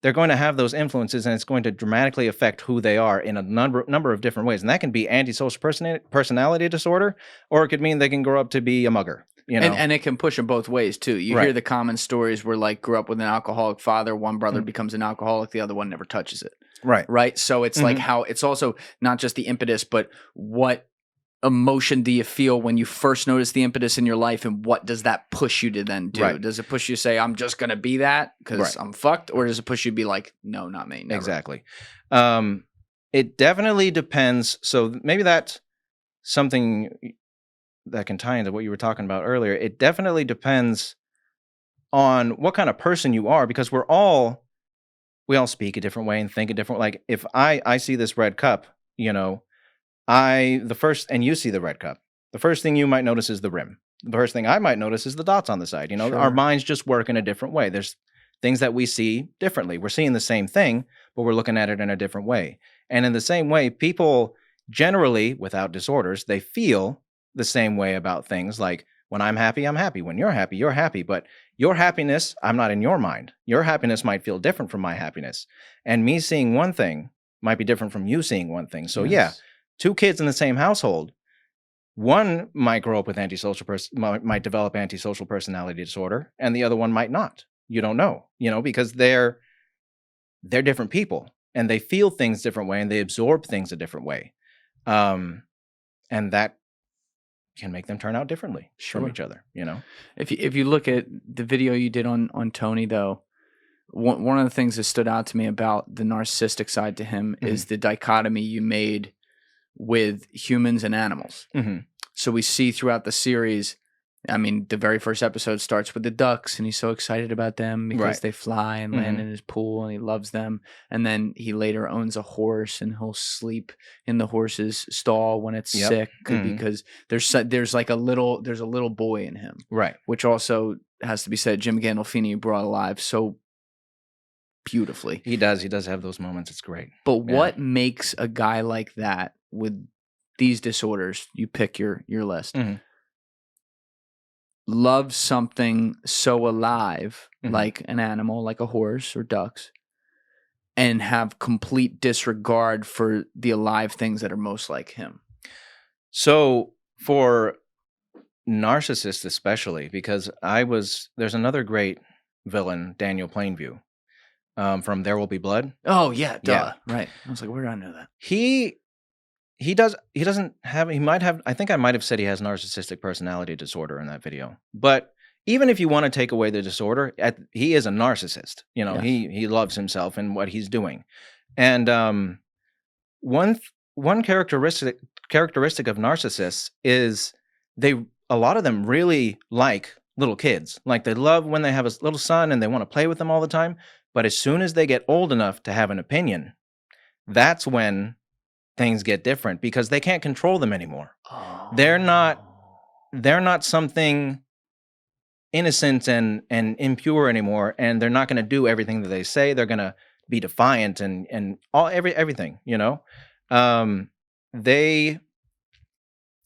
Speaker 1: They're going to have those influences, and it's going to dramatically affect who they are in a number of different ways. And that can be antisocial personality disorder, or it could mean they can grow up to be a mugger.
Speaker 2: And it can push them both ways too. You hear the common stories where grew up with an alcoholic father, one brother becomes an alcoholic, the other one never touches it. Right. So it's like how it's also not just the impetus, but what emotion do you feel when you first notice the impetus in your life, and what does that push you to then do? Right. Does it push you to say, I'm just going to be that because I'm fucked? Or does it push you to be like, no, not me. Never.
Speaker 1: Exactly. It definitely depends. So maybe that's something that can tie into what you were talking about earlier. It definitely depends on what kind of person you are, because we all speak a different way and think a different. Like if I see this red cup, and you see the red cup, the first thing you might notice is the rim. The first thing I might notice is the dots on the side. Sure. Our minds just work in a different way. There's things that we see differently. We're seeing the same thing, but we're looking at it in a different way. And in the same way, people generally, without disorders, they feel the same way about things. Like when I'm happy, I'm happy. When you're happy. But your happiness, I'm not in your mind. Your happiness might feel different from my happiness. And me seeing one thing might be different from you seeing one thing. So yes. Two kids in the same household, one might grow up with might develop antisocial personality disorder, and the other one might not. You don't know, because they're different people, and they feel things different way, and they absorb things a different way, and that can make them turn out differently from each other.
Speaker 2: If you look at the video you did on Tony, though, one of the things that stood out to me about the narcissistic side to him is the dichotomy you made with humans and animals. So we see throughout the series, the very first episode starts with the ducks, and he's so excited about them because they fly and land in his pool, and he loves them. And then he later owns a horse, and he'll sleep in the horse's stall when it's sick because there's a little boy in him, right? Which also has to be said, Jim Gandolfini brought alive so beautifully.
Speaker 1: He does have those moments. It's great.
Speaker 2: But what makes a guy like that with these disorders, you pick your list, love something so alive, like an animal, like a horse or ducks, and have complete disregard for the alive things that are most like him?
Speaker 1: So for narcissists especially, because there's another great villain, Daniel Plainview, from There Will Be Blood.
Speaker 2: Oh yeah, duh. Yeah. Right. I was like, where did I know that?
Speaker 1: He might have, I think I might have said he has narcissistic personality disorder in that video. But even if you want to take away the disorder, he is a narcissist. Yes. He loves himself and what he's doing. And one characteristic of narcissists is a lot of them really like little kids. Like they love when they have a little son and they want to play with them all the time. But as soon as they get old enough to have an opinion, that's when things get different, because they can't control them anymore. Oh. They're not something innocent and impure anymore, and they're not going to do everything that they say. They're going to be defiant and everything, They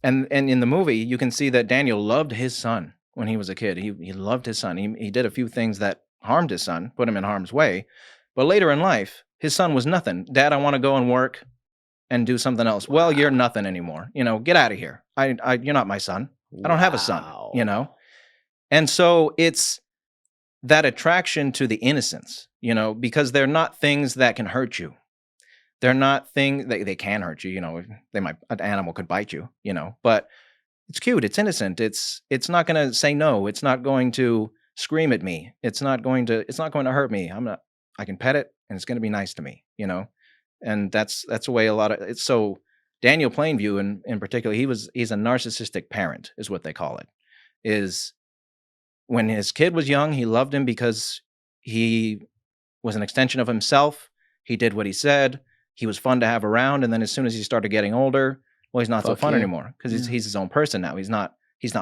Speaker 1: and in the movie you can see that Daniel loved his son when he was a kid. He loved his son. He did a few things that harmed his son, put him in harm's way, but later in life his son was nothing. Dad, I want to go and work and do something else. Wow. Well, you're nothing anymore. Get out of here. You're not my son. I don't have a son, And so it's that attraction to the innocence, because they're not things that can hurt you. They're not things they can hurt you, an animal could bite you, but it's cute. It's innocent. It's not going to say no. It's not going to scream at me. It's not going to hurt me. I can pet it and it's going to be nice to me, And that's the way a lot of it's. So Daniel Plainview in particular, he's a narcissistic parent, is what they call it. Is when his kid was young, he loved him because he was an extension of himself. He did what he said. He was fun to have around. And then as soon as he started getting older, well, he's not so fun anymore, because he's his own person now. He's not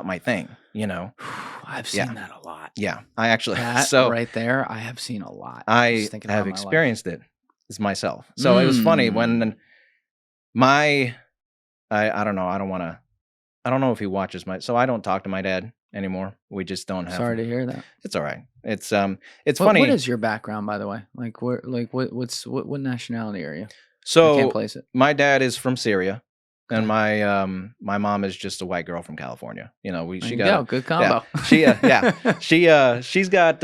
Speaker 1: my thing,
Speaker 2: I've seen that a lot.
Speaker 1: Yeah, I actually
Speaker 2: right there. I have seen a lot.
Speaker 1: I have experienced it. Is myself. So it was funny when I don't know. I don't know if he watches so I don't talk to my dad anymore. We just don't have.
Speaker 2: Sorry to hear that.
Speaker 1: It's all right. It's funny.
Speaker 2: What is your background, by the way? Like what nationality are you?
Speaker 1: So
Speaker 2: I can't place it.
Speaker 1: My dad is from Syria, and my mom is just a white girl from California.
Speaker 2: Good combo.
Speaker 1: Yeah, she's got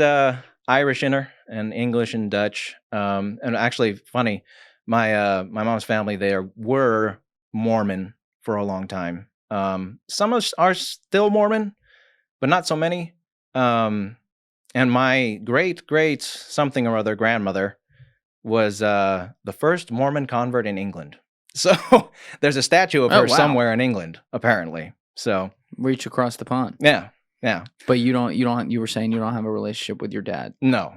Speaker 1: Irish in her and English and Dutch. And actually, funny, my mom's family there were Mormon for a long time. Some are still Mormon, but not so many. And my great something or other grandmother was the first Mormon convert in England. So there's a statue of her somewhere in England, apparently. So
Speaker 2: reach across the pond.
Speaker 1: Yeah.
Speaker 2: But you were saying you don't have a relationship with your dad.
Speaker 1: No.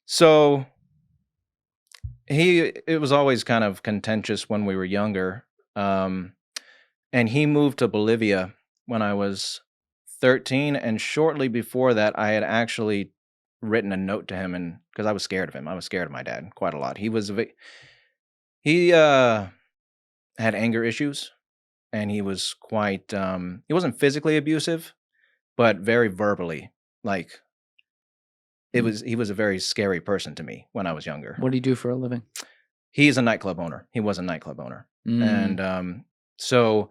Speaker 1: So it was always kind of contentious when we were younger. And he moved to Bolivia when I was 13. And shortly before that, I had actually written a note to him, and because I was scared of him. I was scared of my dad quite a lot. He had anger issues, and he was quite, he wasn't physically abusive, but very verbally. Like, he was a very scary person to me when I was younger.
Speaker 2: What do you do for a living?
Speaker 1: He's a nightclub owner. He was a nightclub owner. And so,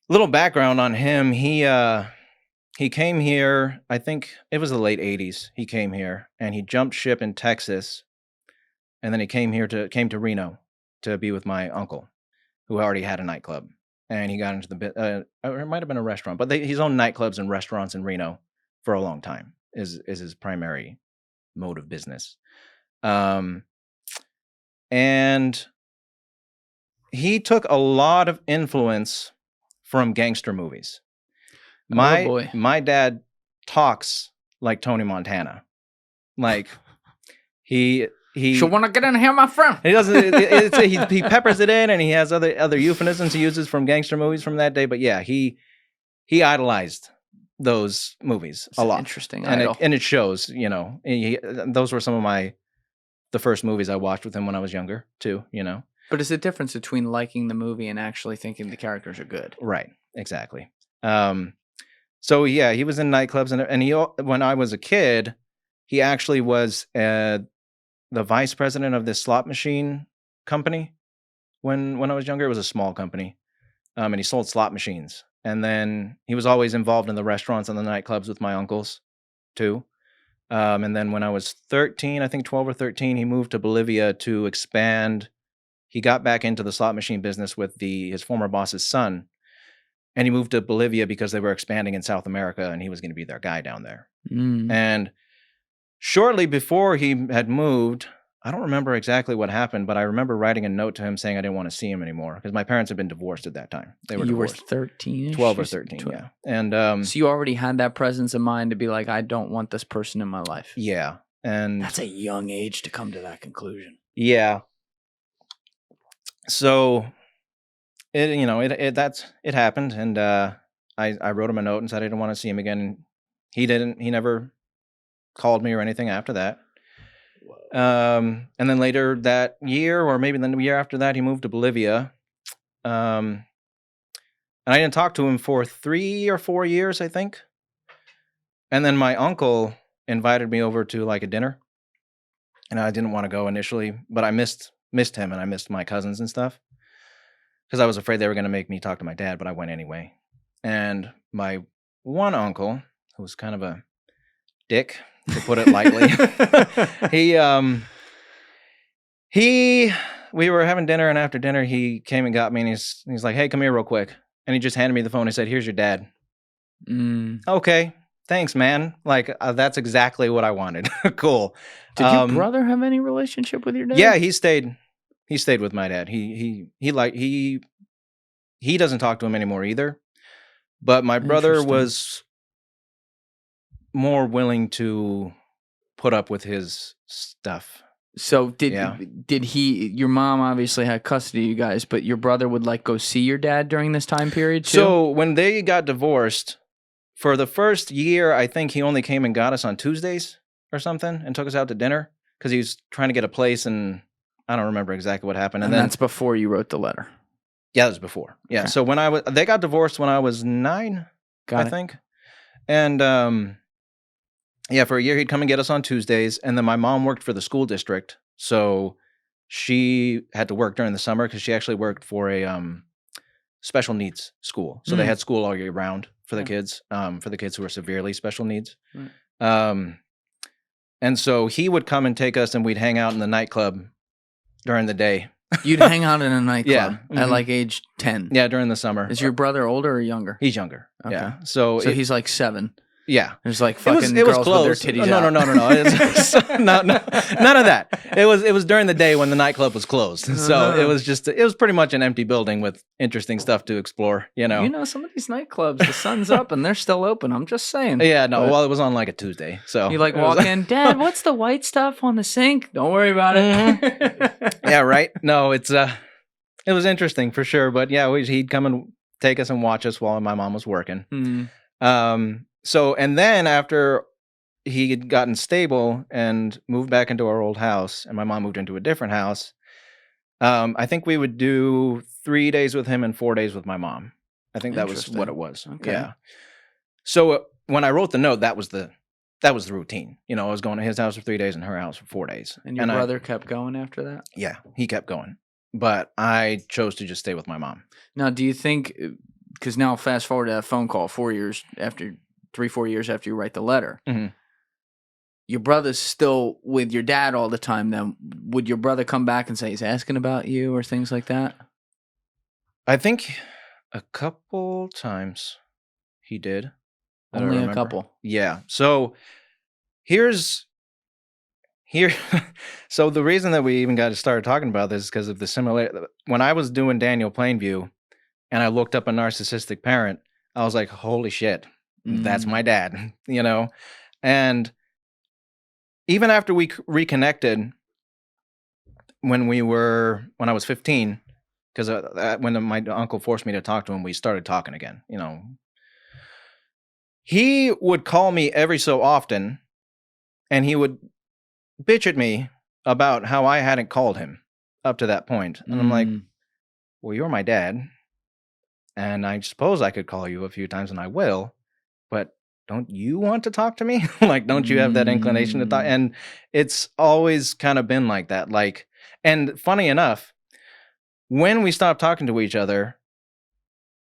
Speaker 1: little background on him. He came here, I think it was the late 80s. He came here, and he jumped ship in Texas, and then he came to Reno to be with my uncle, who already had a nightclub. And he got into it might have been a restaurant, but he's owned nightclubs and restaurants in Reno for a long time. Is his primary mode of business. And he took a lot of influence from gangster movies. My dad talks like Tony Montana. Like he
Speaker 2: So want to get in here, my friend?
Speaker 1: He doesn't. He peppers it in, and he has other euphemisms he uses from gangster movies from that day. But yeah, he idolized those movies a lot.
Speaker 2: Interesting,
Speaker 1: and it shows. Those were some of the first movies I watched with him when I was younger too.
Speaker 2: But there's a difference between liking the movie and actually thinking the characters are good.
Speaker 1: Right. Exactly. So yeah, he was in nightclubs, and he, when I was a kid, he actually was the vice president of this slot machine company. When I was younger, it was a small company, and he sold slot machines. And then he was always involved in the restaurants and the nightclubs with my uncles, too. And then when I was 13, I think 12 or 13, he moved to Bolivia to expand. He got back into the slot machine business with his former boss's son. And he moved to Bolivia because they were expanding in South America, and he was going to be their guy down there. And shortly before he had moved, I don't remember exactly what happened, but I remember writing a note to him saying I didn't want to see him anymore because my parents had been divorced at that time. They were divorced.
Speaker 2: You were 13?
Speaker 1: 12 or 13, 12. Yeah. And
Speaker 2: so you already had that presence of mind to be like, I don't want this person in my life.
Speaker 1: Yeah. And
Speaker 2: that's a young age to come to that conclusion.
Speaker 1: Yeah. So it happened, and I wrote him a note and said I didn't want to see him again. He never called me or anything after that. And then later that year, or maybe the year after that, he moved to Bolivia. And I didn't talk to him for 3 or 4 years, I think. And then my uncle invited me over to like a dinner, and I didn't want to go initially, but I missed him, and I missed my cousins and stuff because I was afraid they were going to make me talk to my dad, but I went anyway. And my one uncle, who was kind of a dick, to put it lightly, we were having dinner, and after dinner, he came and got me, and he's like, "Hey, come here real quick." And he just handed me the phone. He said, "Here's your dad." Okay, thanks, man. Like, that's exactly what I wanted. Cool.
Speaker 2: Did your brother have any relationship with your dad?
Speaker 1: Yeah, he stayed with my dad. He doesn't talk to him anymore either. But my brother was more willing to put up with his stuff.
Speaker 2: So did he? Your mom obviously had custody of you guys, but your brother would like go see your dad during this time period too?
Speaker 1: So when they got divorced, for the first year, I think he only came and got us on Tuesdays or something and took us out to dinner because he was trying to get a place, and I don't remember exactly what happened.
Speaker 2: And then that's before you wrote the letter.
Speaker 1: Yeah, that was before. Yeah. Okay. So they got divorced when I was 9, I think. And for a year he'd come and get us on Tuesdays, and then my mom worked for the school district, so she had to work during the summer because she actually worked for a special needs school. So they had school all year round for the kids who were severely special needs. And so he would come and take us, and we'd hang out in the nightclub during the day.
Speaker 2: You'd hang out in a nightclub at like age 10?
Speaker 1: Yeah, during the summer.
Speaker 2: Is your brother older or younger?
Speaker 1: He's younger. Okay. Yeah. So
Speaker 2: he's like 7.
Speaker 1: Yeah.
Speaker 2: There's like fucking girls with their titties out.
Speaker 1: No. No, none of that. It was during the day when the nightclub was closed. So it was pretty much an empty building with interesting stuff to explore,
Speaker 2: some of these nightclubs, the sun's up and they're still open. I'm just saying.
Speaker 1: Yeah, no, well, it was on like a Tuesday. So
Speaker 2: you like walk in, Dad, what's the white stuff on the sink? Don't worry about it.
Speaker 1: Yeah, right. No, it was interesting for sure. But yeah, he'd come and take us and watch us while my mom was working. So, and then after he had gotten stable and moved back into our old house, and my mom moved into a different house, I think we would do 3 days with him and 4 days with my mom. I think that was what it was. Okay. Yeah. So when I wrote the note, that was the routine. I was going to his house for 3 days and her house for 4 days.
Speaker 2: And your brother kept going after that?
Speaker 1: Yeah, he kept going. But I chose to just stay with my mom.
Speaker 2: Now, do you think, because now fast forward to that phone call 4 years after... 3-4 years after you write the letter, your brother's still with your dad all the time. Then would your brother come back and say he's asking about you or things like that?
Speaker 1: I think a couple times he did.
Speaker 2: Only a couple.
Speaker 1: Yeah. So so the reason that we even got started talking about this is because of the similarity. When I was doing Daniel Plainview and I looked up a narcissistic parent, I was like, holy shit. That's my dad, and even after we reconnected when I was 15, because when my uncle forced me to talk to him, we started talking again, he would call me every so often and he would bitch at me about how I hadn't called him up to that point. And I'm like, well, you're my dad, and I suppose I could call you a few times, and I will. But don't you want to talk to me? Like, don't you have that inclination to talk? And it's always kind of been like that. Like, and funny enough, when we stopped talking to each other,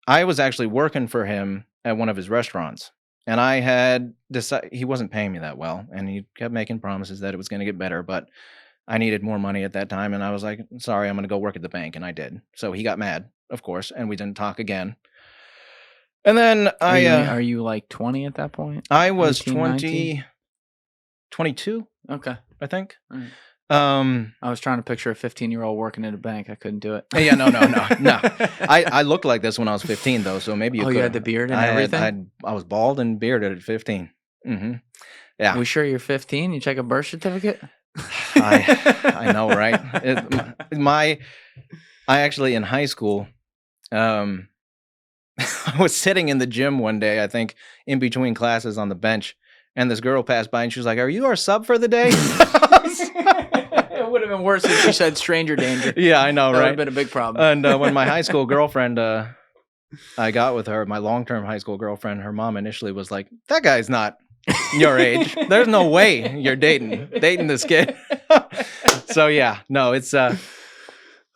Speaker 1: I was actually working for him at one of his restaurants. And I had decided he wasn't paying me that well. And he kept making promises that it was going to get better. But I needed more money at that time. And I was like, sorry, I'm going to go work at the bank. And I did. So he got mad, of course. And we didn't talk again. And then
Speaker 2: Are you like 20 at that point?
Speaker 1: I was
Speaker 2: 18, 19?
Speaker 1: 22.
Speaker 2: Okay.
Speaker 1: I think.
Speaker 2: Right. I was trying to picture a 15-year-old working at a bank. I couldn't do it.
Speaker 1: Yeah, no. I looked like this when I was 15, though, so maybe you could.
Speaker 2: You had the beard and everything?
Speaker 1: I was bald and bearded at 15. Mm-hmm. Yeah.
Speaker 2: Are we sure you're 15? You check a birth certificate?
Speaker 1: I know, right? I actually, in high school, I was sitting in the gym one day, I think, in between classes on the bench, and this girl passed by, and she was like, "Are you our sub for the day?"
Speaker 2: It would have been worse if she said stranger danger.
Speaker 1: Yeah, I know,
Speaker 2: that
Speaker 1: right?
Speaker 2: That would have been a big problem.
Speaker 1: And when my high school girlfriend, I got with her, my long-term high school girlfriend, her mom initially was like, "That guy's not your age. There's no way you're dating this kid." So yeah, no, it's
Speaker 2: oh,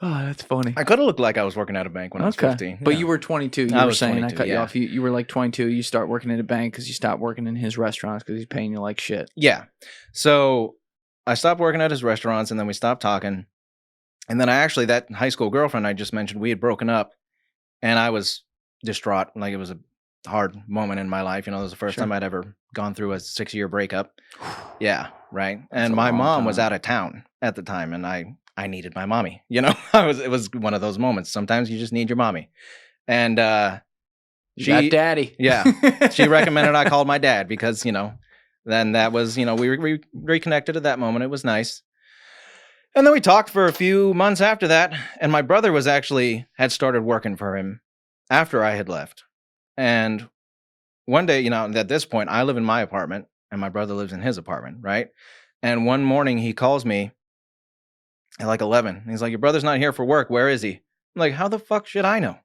Speaker 2: that's funny.
Speaker 1: I could have looked like I was working at a bank when I was 15.
Speaker 2: But
Speaker 1: yeah.
Speaker 2: you were 22. You were saying 22, I cut you off. You were like 22. You start working at a bank because you stopped working in his restaurants because he's paying you like shit.
Speaker 1: Yeah. So I stopped working at his restaurants, and then we stopped talking. And then that high school girlfriend I just mentioned, we had broken up, and I was distraught. Like, it was a hard moment in my life. You know, it was the first time I'd ever gone through a 6-year breakup. Yeah, right. And my mom was out of town at the time, and I needed my mommy. You know, it was one of those moments. Sometimes you just need your mommy. And
Speaker 2: she got daddy.
Speaker 1: Yeah. She recommended I called my dad because, you know, then that was, you know, we reconnected at that moment. It was nice. And then we talked for a few months after that. And my brother had started working for him after I had left. And one day, you know, at this point, I live in my apartment and my brother lives in his apartment, right? And one morning he calls me at like 11. He's like, "Your brother's not here for work. Where is he?" I'm like, "How the fuck should I know?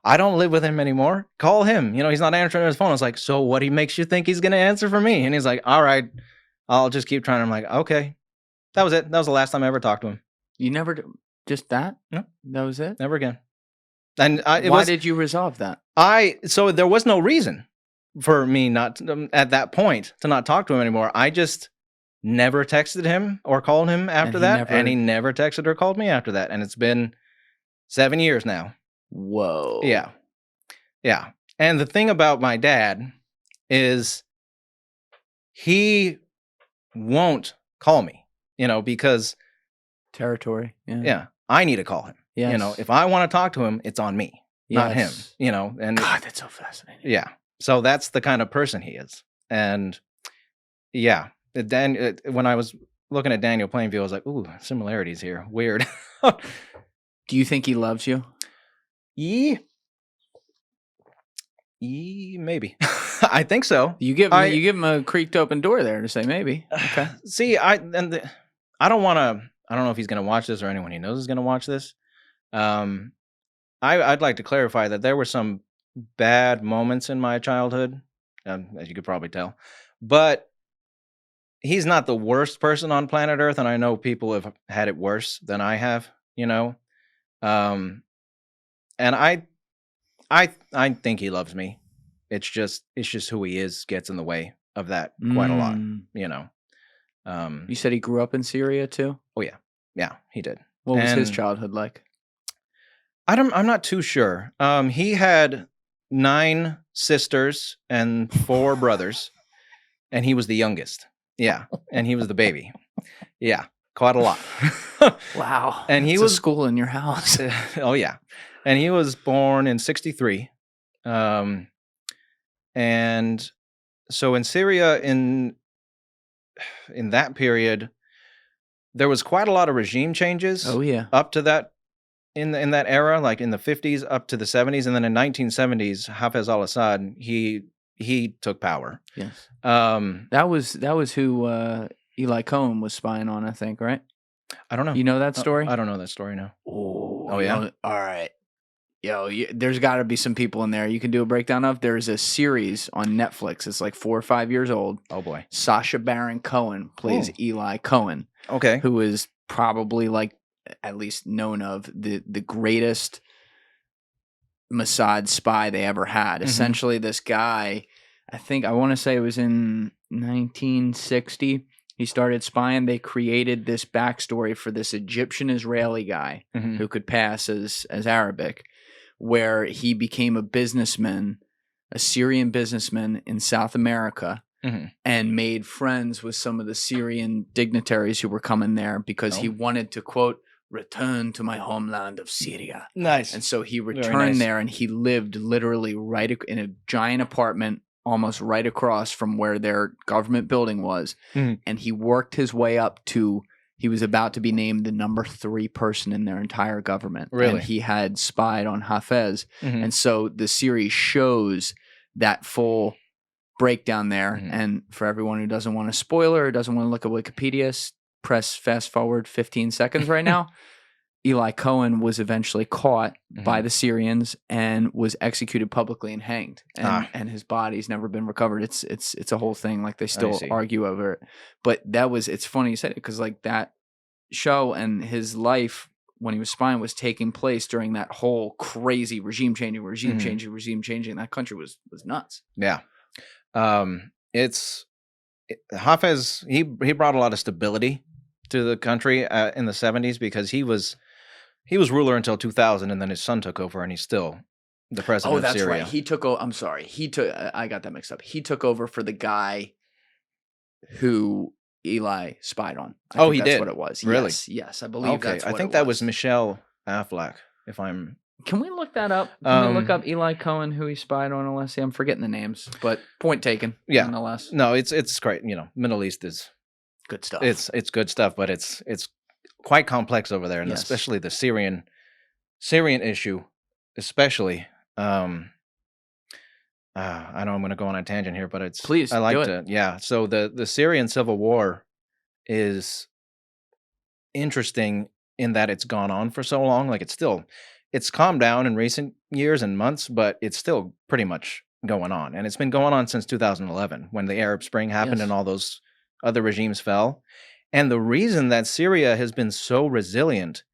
Speaker 1: I don't live with him anymore. Call him. You know, he's not answering his phone." I was like, "So what makes you think he's going to answer for me?" And he's like, "All right, I'll just keep trying." I'm like, "Okay." That was it. That was the last time I ever talked to him.
Speaker 2: You never, just that?
Speaker 1: No.
Speaker 2: That was it?
Speaker 1: Never again. And
Speaker 2: why did you resolve that?
Speaker 1: So there was no reason for me not at that point to not talk to him anymore. I just never texted him or called him after that. And he never texted or called me after that. And it's been 7 years now.
Speaker 2: Whoa.
Speaker 1: Yeah. Yeah. And the thing about my dad is he won't call me, you know, because
Speaker 2: territory.
Speaker 1: Yeah. I need to call him.
Speaker 2: Yes.
Speaker 1: You know, if I want to talk to him, it's on me, not him, you know. And
Speaker 2: God, that's so fascinating.
Speaker 1: Yeah. So that's the kind of person he is. And yeah, when I was looking at Daniel Plainview, I was like, ooh, similarities here. Weird.
Speaker 2: Do you think he loves you?
Speaker 1: Maybe. I think so.
Speaker 2: You give him a creaked open door there to say maybe. Okay.
Speaker 1: See, I don't know if he's going to watch this or anyone he knows is going to watch this. I'd like to clarify that there were some bad moments in my childhood, as you could probably tell, but he's not the worst person on planet Earth, and I know people have had it worse than I have, you know. And I think he loves me. It's just who he is gets in the way of that quite a lot, you know.
Speaker 2: You said he grew up in Syria too?
Speaker 1: Oh yeah. Yeah, he did.
Speaker 2: What was his childhood like?
Speaker 1: I'm not too sure. He had 9 sisters and 4 brothers, and he was the youngest. Yeah, and he was the baby. Yeah, quite a lot.
Speaker 2: Wow.
Speaker 1: And he was
Speaker 2: school in your house.
Speaker 1: Oh yeah, and he was born in 1963. And so in Syria, in that period, there was quite a lot of regime changes.
Speaker 2: Oh yeah,
Speaker 1: up to that. In that era, like in the 50s up to the 70s, and then in 1970s, Hafez al-Assad, he took power.
Speaker 2: Yes. That was who Eli Cohen was spying on, I think, right?
Speaker 1: I don't know.
Speaker 2: You know that story?
Speaker 1: I don't know that story, no.
Speaker 2: Oh yeah? All right. Yo, there's got to be some people in there you can do a breakdown of. There's a series on Netflix. It's like 4 or 5 years old.
Speaker 1: Oh boy.
Speaker 2: Sacha Baron Cohen plays Eli Cohen.
Speaker 1: Okay.
Speaker 2: Who is probably like, at least known of the greatest Mossad spy they ever had. Essentially, this guy, I want to say it was in 1960, he started spying. They created this backstory for this Egyptian-Israeli guy who could pass as Arabic, where he became a businessman, a Syrian businessman in South America, and made friends with some of the Syrian dignitaries who were coming there because he wanted to, quote, return to my homeland of Syria.
Speaker 1: Nice.
Speaker 2: And so he returned there, and he lived literally right in a giant apartment almost right across from where their government building was. And he worked his way up to, he was about to be named the number 3 person in their entire government.
Speaker 1: Really?
Speaker 2: And he had spied on Hafez. And so the series shows that full breakdown there. And for everyone who doesn't want a spoiler or doesn't want to look at Wikipedia, press fast forward 15 seconds right now. Eli Cohen was eventually caught by the Syrians and was executed publicly and hanged. And his body's never been recovered. It's a whole thing. Like, they still argue over it. But it's funny you said it, because like that show and his life when he was spying was taking place during that whole crazy regime changing. That country was nuts.
Speaker 1: Yeah. Hafez, he brought a lot of stability to the country in the 70s, because he was ruler until 2000, and then his son took over, and he's still the president of Syria.
Speaker 2: Oh, that's right. He took over. I'm sorry. I got that mixed up. He took over for the guy who Eli spied on.
Speaker 1: He did?
Speaker 2: That's what it was.
Speaker 1: Really?
Speaker 2: Yes, I believe that's what
Speaker 1: I think
Speaker 2: it
Speaker 1: that was Michelle Affleck, if I'm...
Speaker 2: Can we look that up? Can we look up Eli Cohen, who he spied on, Alessia? I'm forgetting the names, but point taken, nonetheless.
Speaker 1: No, it's great. Middle East is...
Speaker 2: good stuff.
Speaker 1: It's good stuff, but it's quite complex over there, and especially the Syrian issue, especially. I know I'm going to go on a tangent here, but
Speaker 2: please.
Speaker 1: I like to. Yeah. So the Syrian civil war is interesting in that it's gone on for so long. Like, it's calmed down in recent years and months, but it's still pretty much going on, and it's been going on since 2011 when the Arab Spring happened and all those other regimes fell. And the reason that Syria has been so resilient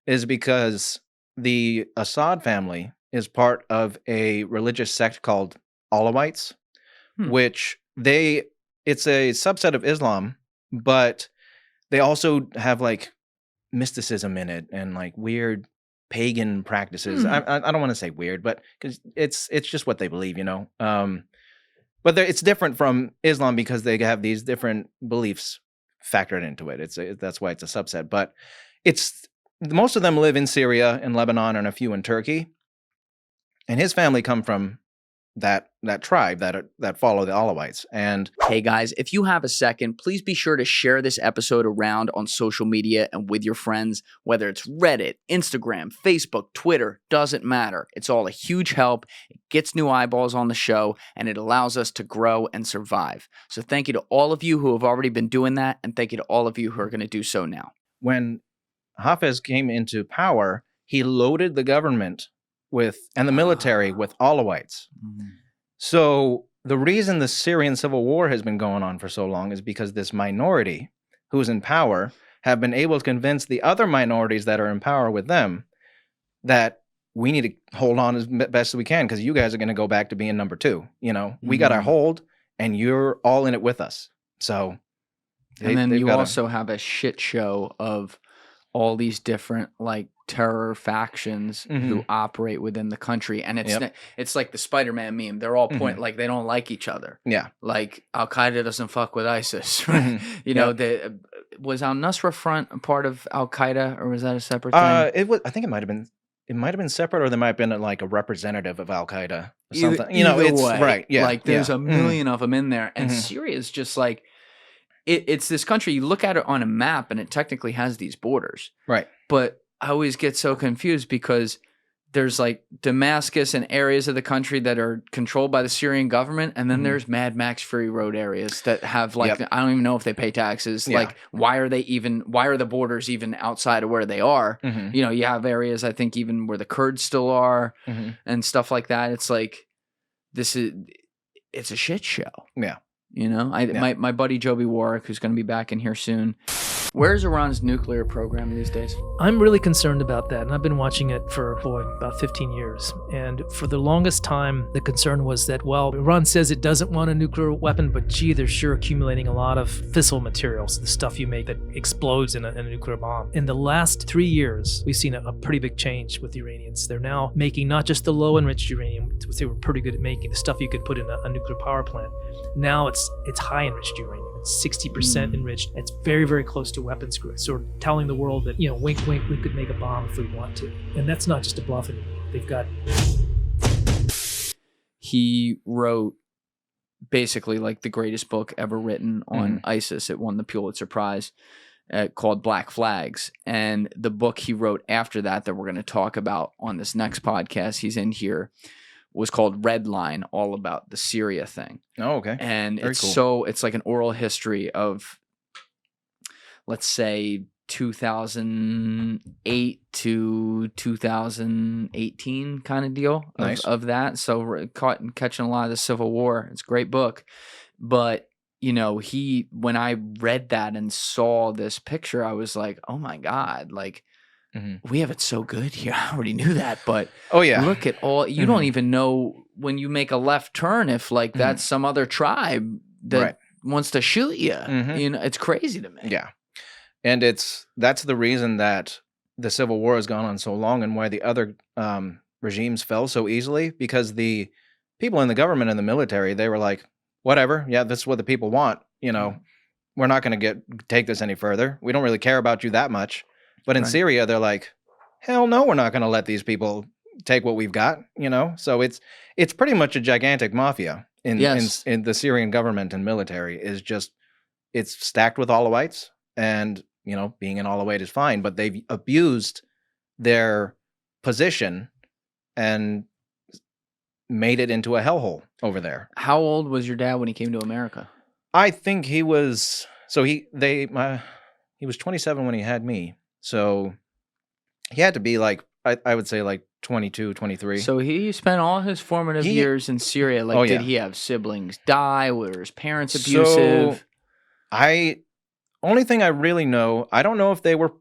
Speaker 1: is because the Assad family is part of a religious sect called Alawites, which it's a subset of Islam, but they also have like mysticism in it and like weird pagan practices. I don't want to say weird, but because it's just what they believe, But it's different from Islam because they have these different beliefs factored into it. That's why it's a subset. But most of them live in Syria, in Lebanon, and a few in Turkey. And his family come from that tribe that follow the Alawites. And
Speaker 2: hey guys, if you have a second, please be sure to share this episode around on social media and with your friends, whether it's Reddit, Instagram, Facebook, Twitter, doesn't matter. It's all a huge help. It gets new eyeballs on the show, and it allows us to grow and survive. So thank you to all of you who have already been doing that, and thank you to all of you who are going to do so now.
Speaker 1: When Hafez came into power, he loaded the government and the military with Alawites. So the reason the Syrian civil war has been going on for so long is because this minority who's in power have been able to convince the other minorities that are in power with them that we need to hold on as best as we can, because you guys are going to go back to being number 2. We got our hold, and you're all in it with us. So,
Speaker 2: and then you also have a shit show of all these different like terror factions who operate within the country, and it's like the Spider-Man meme. They're all like they don't like each other. Yeah, like Al Qaeda doesn't fuck with ISIS. Right? Was Al Nusra Front a part of Al Qaeda, or was that a separate thing?
Speaker 1: It was. I think it might have been. It might have been separate, or there might have been like a representative of Al Qaeda or something.
Speaker 2: It's way. Right. Yeah, like there's a million of them in there, and Syria is just like. It's this country, you look at it on a map and it technically has these borders. Right. But I always get so confused because there's like Damascus and areas of the country that are controlled by the Syrian government. And then there's Mad Max Fury Road areas that have like, I don't even know if they pay taxes. Yeah. Like, why are the borders even outside of where they are? You have areas, I think, even where the Kurds still are and stuff like that. It's like, it's a shit show. Yeah. My buddy Joby Warrick, who's going to be back in here soon, Where's Iran's nuclear program these days?
Speaker 3: I'm really concerned about that, and I've been watching it for, about 15 years. And for the longest time, the concern was that, well, Iran says it doesn't want a nuclear weapon, but gee, they're sure accumulating a lot of fissile materials, the stuff you make that explodes in a nuclear bomb. In the last 3 years, we've seen a pretty big change with the Iranians. They're now making not just the low-enriched uranium, which they were pretty good at making, the stuff you could put in a nuclear power plant. Now it's high-enriched uranium. It's 60% enriched. It's very, very close to weapons grade. Sort of telling the world that, wink, wink, we could make a bomb if we want to. And that's not just a bluff anymore. They've got...
Speaker 2: He wrote basically like the greatest book ever written on ISIS. It won the Pulitzer Prize, called Black Flags. And the book he wrote after that we're going to talk about on this next podcast, he's in here, was called Red Line, all about the Syria thing.
Speaker 1: Oh, okay.
Speaker 2: And
Speaker 1: Very
Speaker 2: it's
Speaker 1: cool.
Speaker 2: it's like an oral history of, let's say, 2008 to 2018 kind of deal
Speaker 1: Nice.
Speaker 2: of that. So we're catching a lot of the Civil War. It's a great book. But, when I read that and saw this picture, I was like, oh my God, like, we have it so good here. I already knew that, but look at all, you don't even know when you make a left turn if like that's some other tribe that wants to shoot you. It's crazy to me.
Speaker 1: Yeah. And that's the reason that the Civil War has gone on so long and why the other regimes fell so easily, because the people in the government and the military, they were like, whatever. Yeah, this is what the people want. We're not going to take this any further. We don't really care about you that much. But in Syria, they're like, hell no, we're not going to let these people take what we've got, So it's pretty much a gigantic mafia in the Syrian government and military. Is just, it's stacked with Alawites, and, being an Alawite is fine, but they've abused their position and made it into a hellhole over there.
Speaker 2: How old was your dad when he came to America?
Speaker 1: I think he was, he was 27 when he had me. So he had to be like, I would say like 22, 23.
Speaker 2: So he spent all his formative years in Syria. Like, did he have siblings die? Were his parents abusive?
Speaker 1: So only thing I really know, I don't know if they were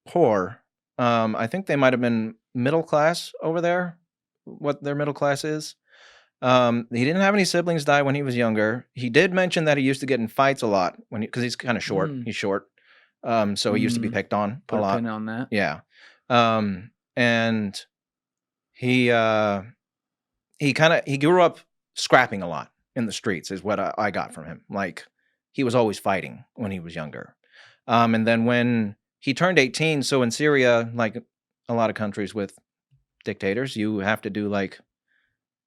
Speaker 1: poor. I think they might have been middle class over there, what their middle class is. He didn't have any siblings die when he was younger. He did mention that he used to get in fights a lot because he's kind of short. He's short. So he used to be picked on a lot.
Speaker 2: Put a pin on that.
Speaker 1: Yeah. And he grew up scrapping a lot in the streets is what I got from him. Like, he was always fighting when he was younger. And then when he turned 18, so in Syria, like a lot of countries with dictators, you have to do like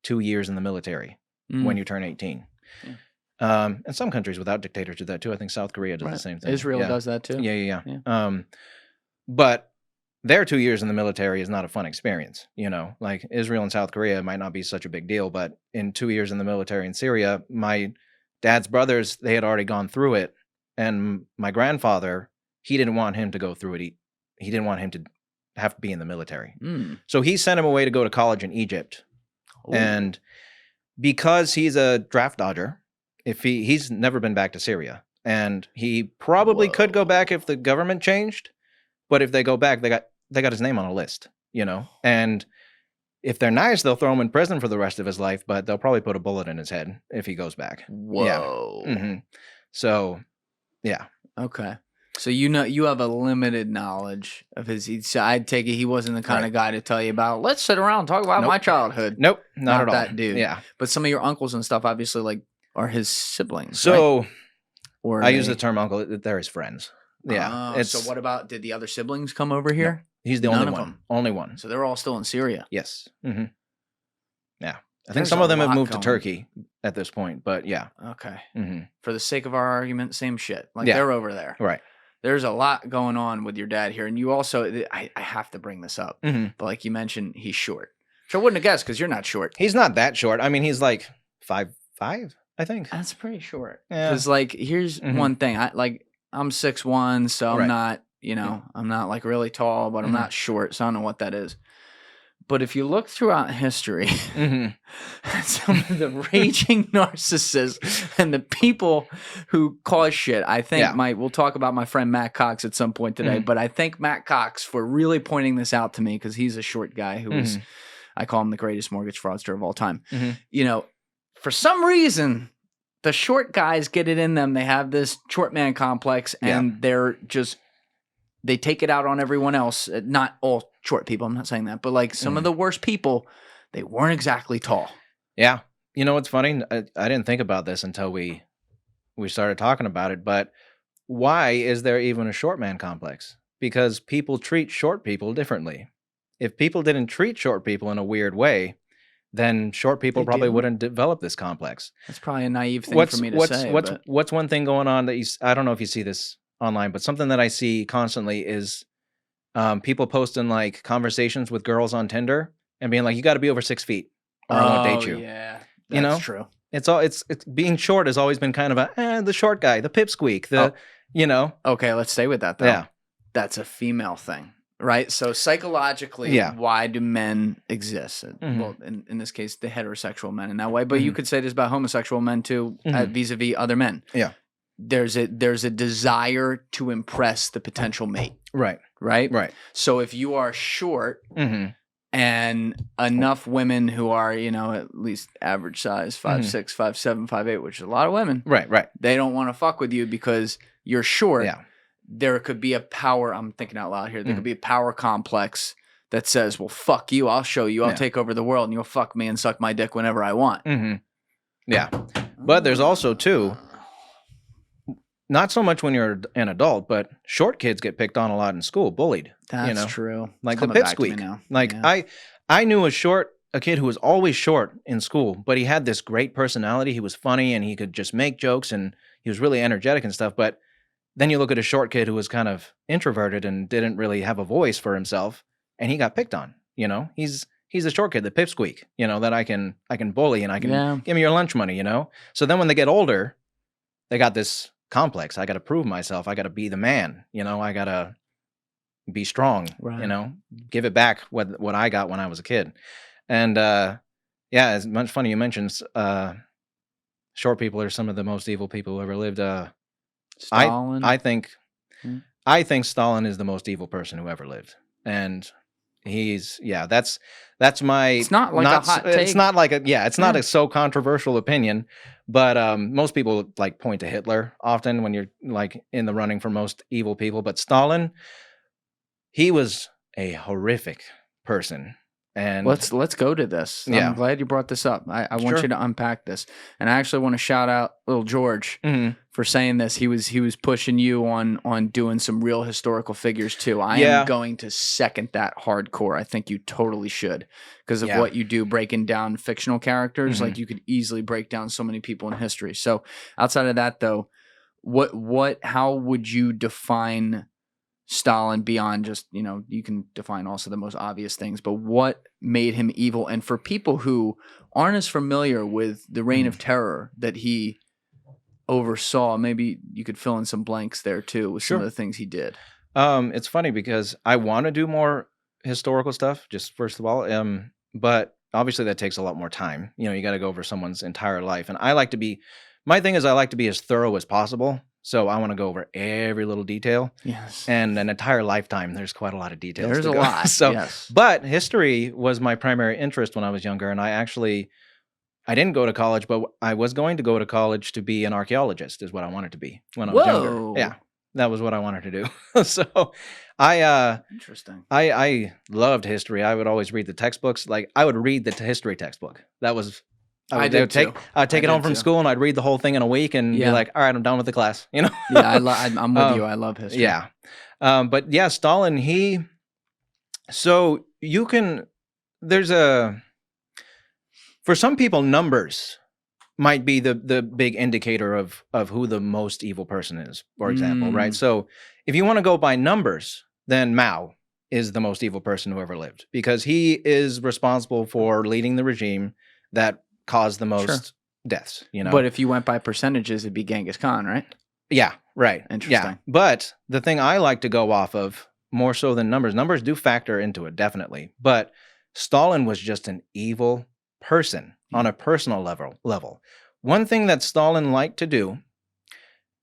Speaker 1: 2 years in the military when you turn 18. Yeah. And some countries without dictators do that too. I think South Korea does the same thing.
Speaker 2: Israel does that too.
Speaker 1: Yeah. But their 2 years in the military is not a fun experience. Like Israel and South Korea might not be such a big deal, but in 2 years in the military in Syria, my dad's brothers, they had already gone through it. And my grandfather, he didn't want him to go through it. He didn't want him to have to be in the military. So he sent him away to go to college in Egypt. Ooh. And because he's a draft dodger, he's never been back to Syria, and he probably could go back if the government changed, but if they go back, they got his name on a list, and if they're nice, they'll throw him in prison for the rest of his life, but they'll probably put a bullet in his head if he goes back.
Speaker 2: Whoa.
Speaker 1: Yeah. So, yeah.
Speaker 2: Okay. So you have a limited knowledge of his. I take it he wasn't the kind of guy to tell you about, let's sit around and talk about my childhood.
Speaker 1: Nope, not at all.
Speaker 2: That dude.
Speaker 1: Yeah.
Speaker 2: But some of your uncles and stuff obviously like are his siblings.
Speaker 1: So
Speaker 2: right? Or
Speaker 1: I use the term uncle. They're his friends. Yeah.
Speaker 2: So what about, did the other siblings come over here?
Speaker 1: No, he's the only one. Only one.
Speaker 2: So they're all still in Syria.
Speaker 1: Yes. Mm-hmm. Yeah. I think some of them have moved to Turkey at this point, but yeah.
Speaker 2: Okay.
Speaker 1: Mm-hmm.
Speaker 2: For the sake of our argument, same shit. Like they're over there.
Speaker 1: Right.
Speaker 2: There's a lot going on with your dad here. And you also, I have to bring this up, but like you mentioned, he's short. So I wouldn't have guessed because you're not short.
Speaker 1: He's not that short. I mean, he's like 5'5", I think.
Speaker 2: That's pretty short.
Speaker 1: Yeah.
Speaker 2: Because like, here's one thing. I'm 6'1", so I'm not, I'm not like really tall, but I'm not short. So I don't know what that is. But if you look throughout history, some of the raging narcissists and the people who cause shit. I think we'll talk about my friend Matt Cox at some point today, but I thank Matt Cox for really pointing this out to me because he's a short guy who is, I call him the greatest mortgage fraudster of all time. You know, for some reason, the short guys get it in them. They have this short man complex and they take it out on everyone else. Not all short people, I'm not saying that, but like some of the worst people, they weren't exactly tall.
Speaker 1: Yeah. You know what's funny? I didn't think about this until we started talking about it, but why is there even a short man complex? Because people treat short people differently. If people didn't treat short people in a weird way, then short people probably wouldn't develop this complex.
Speaker 2: That's probably a naive thing for me to say.
Speaker 1: What's one thing going on that I don't know if you see this online, but something that I see constantly is people posting like conversations with girls on Tinder and being like, you got to be over 6 feet or I won't date you.
Speaker 2: Yeah,
Speaker 1: that's
Speaker 2: true.
Speaker 1: It's being short has always been kind of the short guy, the pipsqueak,
Speaker 2: Okay, let's stay with that though. Yeah. That's a female thing, right? So psychologically, why do men exist? Well, in this case, the heterosexual men in that way, but you could say this about homosexual men too, vis-a-vis other men.
Speaker 1: Yeah.
Speaker 2: There's a desire to impress the potential mate.
Speaker 1: Right.
Speaker 2: So if you are short and enough women who are, at least average size, 5'6", 5'7", 5'8", which is a lot of women.
Speaker 1: Right.
Speaker 2: They don't want to fuck with you because you're short. Yeah. There could be a power, I'm thinking out loud here, there could be a power complex that says, well, fuck you, I'll show you, I'll take over the world and you'll fuck me and suck my dick whenever I want.
Speaker 1: Yeah. But there's also too, not so much when you're an adult, but short kids get picked on a lot in school, bullied.
Speaker 2: That's true.
Speaker 1: Like the pipsqueak. Like I knew a kid who was always short in school, but he had this great personality. He was funny and he could just make jokes and he was really energetic and stuff. But then you look at a short kid who was kind of introverted and didn't really have a voice for himself, and he got picked on. He's a short kid, the pipsqueak. That I can bully and I can give me your lunch money. So then when they get older, they got this complex. I got to prove myself. I got to be the man. I got to be strong. Right. Give it back what I got when I was a kid. And as much funny you mentioned, short people are some of the most evil people who ever lived.
Speaker 2: Stalin.
Speaker 1: I think Stalin is the most evil person who ever lived, and that's my.
Speaker 2: It's not like a hot take.
Speaker 1: It's not like it's not a so controversial opinion, but most people like point to Hitler often when you're like in the running for most evil people. But Stalin, he was a horrific person. And
Speaker 2: let's go to this. I'm glad you brought this up. I want you to unpack this, and I actually want to shout out little George for saying this. He was pushing you on doing some real historical figures too. I am going to second that hardcore. I think you totally should because of what you do, breaking down fictional characters. Like you could easily break down so many people in history. So outside of that, though, how would you define Stalin beyond just, you can define also the most obvious things, but what made him evil? And for people who aren't as familiar with the reign of terror that he oversaw, maybe you could fill in some blanks there too with some of the things he did.
Speaker 1: It's funny because I want to do more historical stuff, just first of all, but obviously that takes a lot more time. You got to go over someone's entire life. And my thing is I like to be as thorough as possible. So I want to go over every little detail.
Speaker 2: Yes.
Speaker 1: And an entire lifetime, there's quite a lot of details.
Speaker 2: There's a lot.
Speaker 1: But history was my primary interest when I was younger. And I didn't go to college, but I was going to go to college to be an archaeologist is what I wanted to be when I was younger. Yeah. That was what I wanted to do. So
Speaker 2: interesting.
Speaker 1: I loved history. I would always read the textbooks. Like I would read the history textbook. That was I'd take it home from school and I'd read the whole thing in a week and be like, all right, I'm done with the class.
Speaker 2: Yeah, I'm with you. I love history.
Speaker 1: Yeah. But yeah, Stalin, for some people, numbers might be the big indicator of who the most evil person is, for example, right? So if you want to go by numbers, then Mao is the most evil person who ever lived because he is responsible for leading the regime that caused the most deaths,
Speaker 2: But if you went by percentages, it'd be Genghis Khan, right?
Speaker 1: Yeah, right.
Speaker 2: Interesting.
Speaker 1: Yeah. But the thing I like to go off of more so than numbers do factor into it, definitely. But Stalin was just an evil person. on a personal level. One thing that Stalin liked to do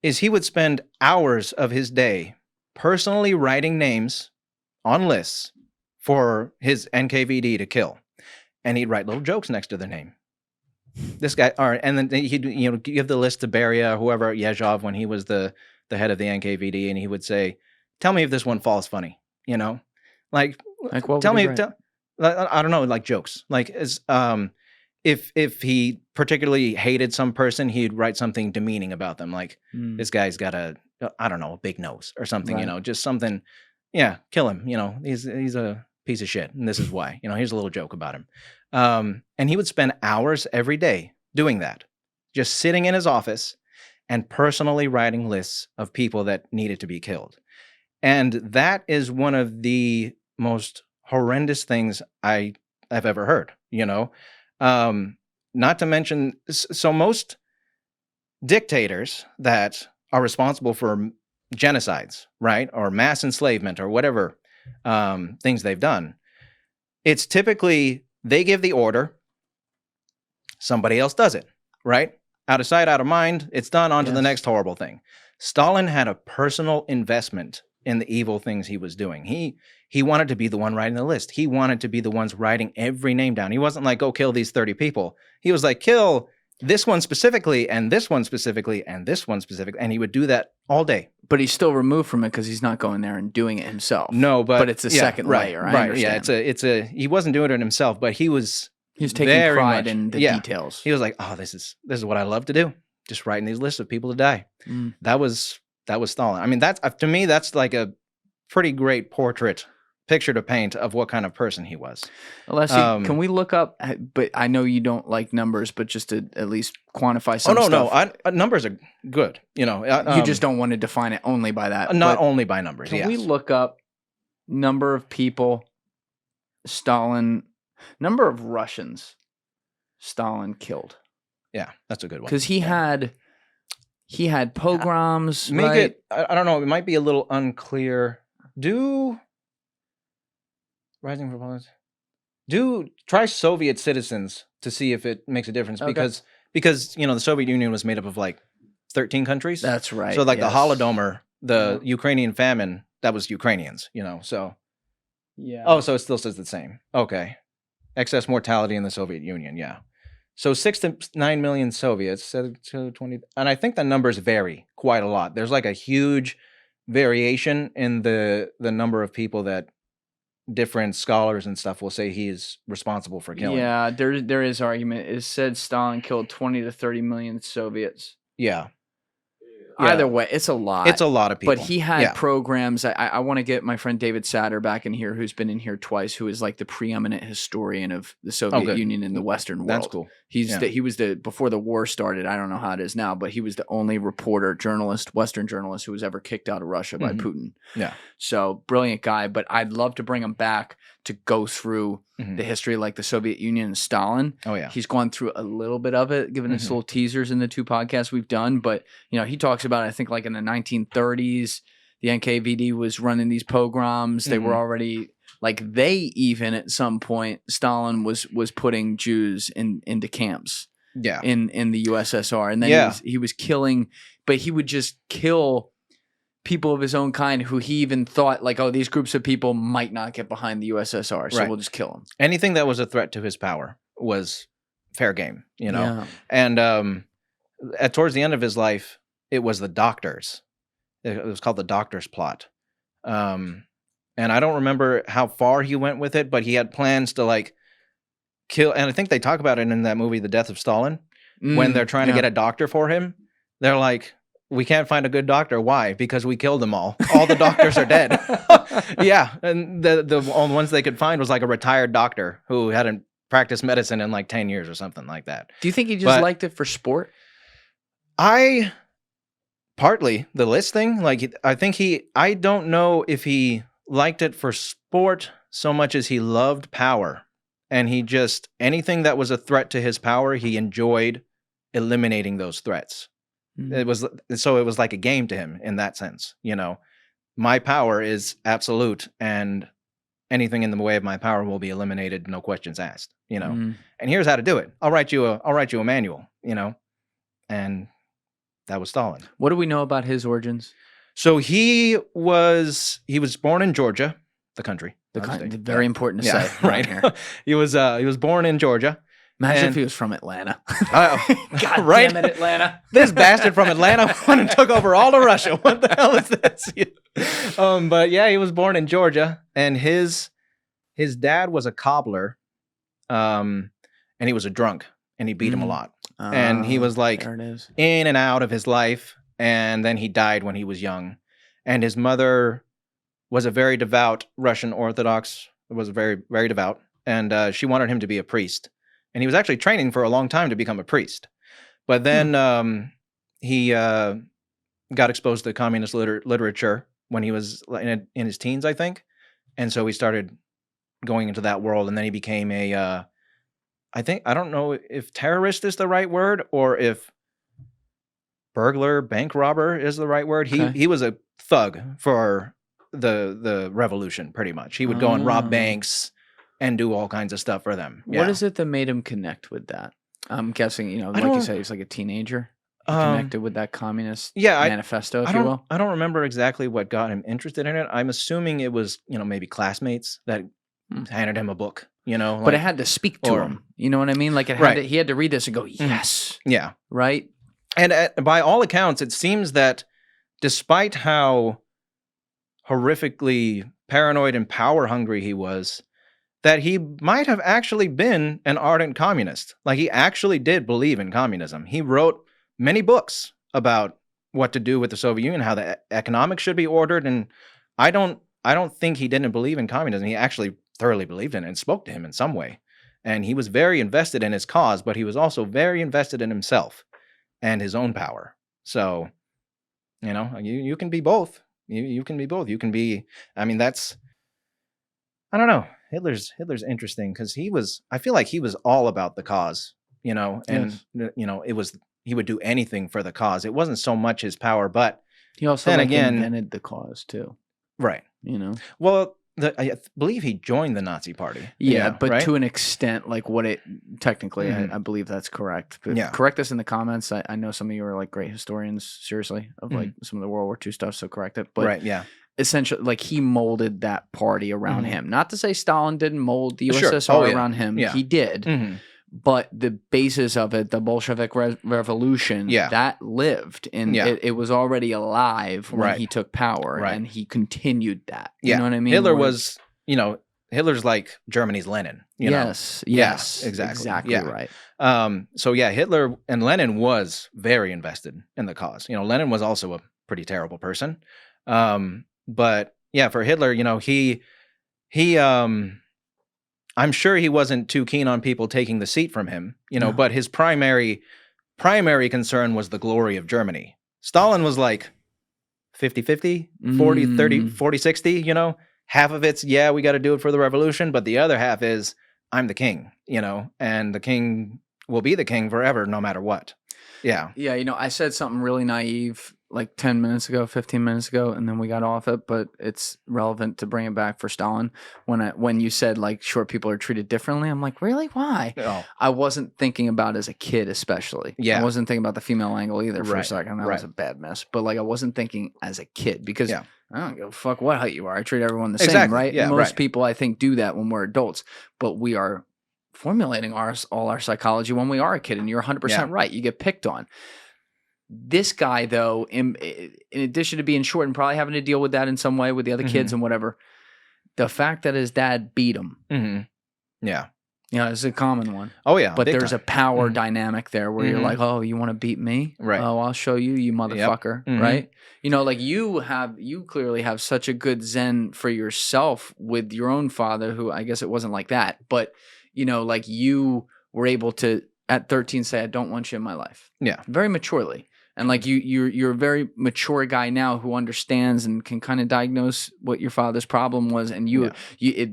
Speaker 1: is he would spend hours of his day personally writing names on lists for his NKVD to kill. And he'd write little jokes next to their name. This guy, all right, and then he'd give the list to Beria, whoever, Yezhov, when he was the head of the NKVD, and he would say, "Tell me if this one falls funny," like
Speaker 2: what
Speaker 1: tell me, I don't know, like jokes, like if he particularly hated some person, he'd write something demeaning about them, like this guy's got a big nose or something, right. Just something, kill him, he's a piece of shit, and this is why, here's a little joke about him. And he would spend hours every day doing that, just sitting in his office and personally writing lists of people that needed to be killed. And that is one of the most horrendous things I have ever heard, not to mention, so most dictators that are responsible for genocides, right, or mass enslavement or whatever things they've done, it's typically they give the order, somebody else does it, right? Out of sight, out of mind, it's done, on to the next horrible thing. Stalin had a personal investment in the evil things he was doing. He wanted to be the one writing the list. He wanted to be the ones writing every name down. He wasn't like, go kill these 30 people. He was like, kill this one specifically, and this one specifically, and this one specifically. And he would do that all day.
Speaker 2: But he's still removed from it because he's not going there and doing it himself.
Speaker 1: No, but
Speaker 2: it's a second layer. I understand.
Speaker 1: Yeah, it's a he wasn't doing it himself, but he was
Speaker 2: taking pride in the details.
Speaker 1: He was like, oh, this is what I love to do. Just writing these lists of people to die. That was Stalin. I mean, that's, to me, that's like a pretty great picture to paint of what kind of person he was.
Speaker 2: Alessi, can we look up, but I know you don't like numbers, but just to at least quantify some stuff.
Speaker 1: No, numbers are good. You
Speaker 2: just don't want to define it only by that.
Speaker 1: Not only by numbers,
Speaker 2: Can we look up number of people number of Russians Stalin killed?
Speaker 1: Yeah, that's a good one.
Speaker 2: Because he had pogroms,
Speaker 1: Make
Speaker 2: right?
Speaker 1: it, I don't know, it might be a little unclear. Rising proponents. Try Soviet citizens to see if it makes a difference, because the Soviet Union was made up of like 13 countries.
Speaker 2: That's right.
Speaker 1: So like the Holodomor, the Ukrainian famine, that was Ukrainians, so.
Speaker 2: Yeah.
Speaker 1: Oh, so it still says the same. Okay. Excess mortality in the Soviet Union, yeah. So 6 to 9 million Soviets, 20, and I think the numbers vary quite a lot. There's like a huge variation in the number of people that different scholars and stuff will say he is responsible for killing.
Speaker 2: Yeah, there is argument. It said Stalin killed 20 to 30 million Soviets.
Speaker 1: Yeah.
Speaker 2: Either way, it's a lot.
Speaker 1: It's a lot of people.
Speaker 2: But he had programs. I want to get my friend David Satter back in here, who's been in here twice, who is like the preeminent historian of the Soviet Union in the Western world.
Speaker 1: That's cool.
Speaker 2: He was before the war started, I don't know how it is now, but he was the only Western journalist who was ever kicked out of Russia by Putin.
Speaker 1: Yeah.
Speaker 2: So brilliant guy, but I'd love to bring him back to go through the history like the Soviet Union and Stalin.
Speaker 1: Oh yeah.
Speaker 2: He's gone through a little bit of it, given us little teasers in the 2 podcasts we've done, but he talks about, I think, like in the 1930s, the NKVD was running these pogroms. They were already even at some point, Stalin was putting Jews into camps.
Speaker 1: Yeah.
Speaker 2: In the USSR, and then he was killing, but he would just kill people of his own kind who he even thought like, oh, these groups of people might not get behind the USSR, so we'll just kill them.
Speaker 1: Anything that was a threat to his power was fair game,
Speaker 2: Yeah.
Speaker 1: And towards the end of his life, it was the doctors. It was called the doctor's plot. And I don't remember how far he went with it, but he had plans to like kill. And I think they talk about it in that movie, The Death of Stalin, when they're trying to get a doctor for him. They're like, we can't find a good doctor. Why? Because we killed them all. All the doctors are dead. Yeah. And the only ones they could find was like a retired doctor who hadn't practiced medicine in like 10 years or something like that.
Speaker 2: Do you think he just liked it for sport?
Speaker 1: Partly the list thing. Like, I don't know if he liked it for sport so much as he loved power. And he just, anything that was a threat to his power, he enjoyed eliminating those threats. It was like a game to him in that sense. My power is absolute, and anything in the way of my power will be eliminated, no questions asked, and here's how to do it. I'll write you a manual, and that was Stalin.
Speaker 2: What do we know about his origins?
Speaker 1: So he was born in Georgia, the country.
Speaker 2: Very important to say
Speaker 1: right here. He was born in Georgia.
Speaker 2: Imagine if he was from Atlanta.
Speaker 1: God
Speaker 2: damn it, Atlanta.
Speaker 1: This bastard from Atlanta went and took over all of Russia. What the hell is this? But yeah, he was born in Georgia, and his dad was a cobbler, and he was a drunk, and he beat him a lot. And he was like in and out of his life, and then he died when he was young. And his mother was a very devout Russian Orthodox, was very, very devout, and she wanted him to be a priest. And he was actually training for a long time to become a priest. But then he got exposed to communist literature when he was in his teens, I think. And so he started going into that world. And then he became I don't know if terrorist is the right word or if burglar, bank robber is the right word. He was a thug for the revolution, pretty much. He would go and rob banks and do all kinds of stuff for them.
Speaker 2: What is it that made him connect with that? I'm guessing, like you said, he was like a teenager. Connected with that communist manifesto, if you will.
Speaker 1: I don't remember exactly what got him interested in it. I'm assuming it was, maybe classmates that handed him a book,
Speaker 2: But it had to speak to him. You know what I mean? Like he had to read this and go, yes.
Speaker 1: Yeah.
Speaker 2: Right?
Speaker 1: And by all accounts, it seems that despite how horrifically paranoid and power hungry he was, that he might have actually been an ardent communist. Like he actually did believe in communism. He wrote many books about what to do with the Soviet Union, how the economics should be ordered. And I don't think he didn't believe in communism. He actually thoroughly believed in it and spoke to him in some way. And he was very invested in his cause, but he was also very invested in himself and his own power. So, you can be both. You can be both. You can be, I don't know. Hitler's interesting because I feel like he was all about the cause, and he would do anything for the cause. It wasn't so much his power, but
Speaker 2: he also invented the cause too.
Speaker 1: Right. Well, I believe he joined the Nazi party.
Speaker 2: Yeah, but to an extent, like what it technically, I believe that's correct. But correct us in the comments. I know some of you are like great historians, seriously, of like some of the World War II stuff. So correct it. But essentially, like he molded that party around him. Not to say Stalin didn't mold the USSR around him. Yeah. He did. But the basis of it, the Bolshevik revolution, that lived. And it was already alive when he took power. And he continued that. You know what I mean?
Speaker 1: Hitler was, Hitler's like Germany's Lenin.
Speaker 2: Yes, exactly right.
Speaker 1: So Hitler and Lenin was very invested in the cause. Lenin was also a pretty terrible person. But for Hitler, he I'm sure he wasn't too keen on people taking the seat from him, but his primary concern was the glory of Germany. Stalin was like 50-50, 40-30, 40-60, half of it's, we got to do it for the revolution, but the other half is I'm the king, and the king will be the king forever, no matter what. Yeah.
Speaker 2: Yeah. I said something really naive like 10 minutes ago, 15 minutes ago, and then we got off it, but it's relevant to bring it back for Stalin. When you said like short people are treated differently, I'm like, really? Why?
Speaker 1: Oh.
Speaker 2: I wasn't thinking about as a kid, especially.
Speaker 1: Yeah.
Speaker 2: I wasn't thinking about the female angle either for a second. That was a bad mess. But like I wasn't thinking as a kid because I don't give a fuck what height you are. I treat everyone the same, right?
Speaker 1: Yeah,
Speaker 2: most people I think do that when we're adults, but we are formulating all our psychology when we are a kid, and you're 100% right. You get picked on. This guy, though, in addition to being short and probably having to deal with that in some way with the other kids and whatever, the fact that his dad beat him.
Speaker 1: Yeah.
Speaker 2: It's a common one.
Speaker 1: Oh, yeah.
Speaker 2: But there's a power dynamic there where you're like, oh, you want to beat me?
Speaker 1: Right.
Speaker 2: Oh, I'll show you, you motherfucker. Right? Like you clearly have such a good zen for yourself with your own father, who I guess it wasn't like that. But, like you were able to, at 13, say, I don't want you in my life.
Speaker 1: Yeah.
Speaker 2: Very maturely. And like you're a very mature guy now who understands and can kind of diagnose what your father's problem was. And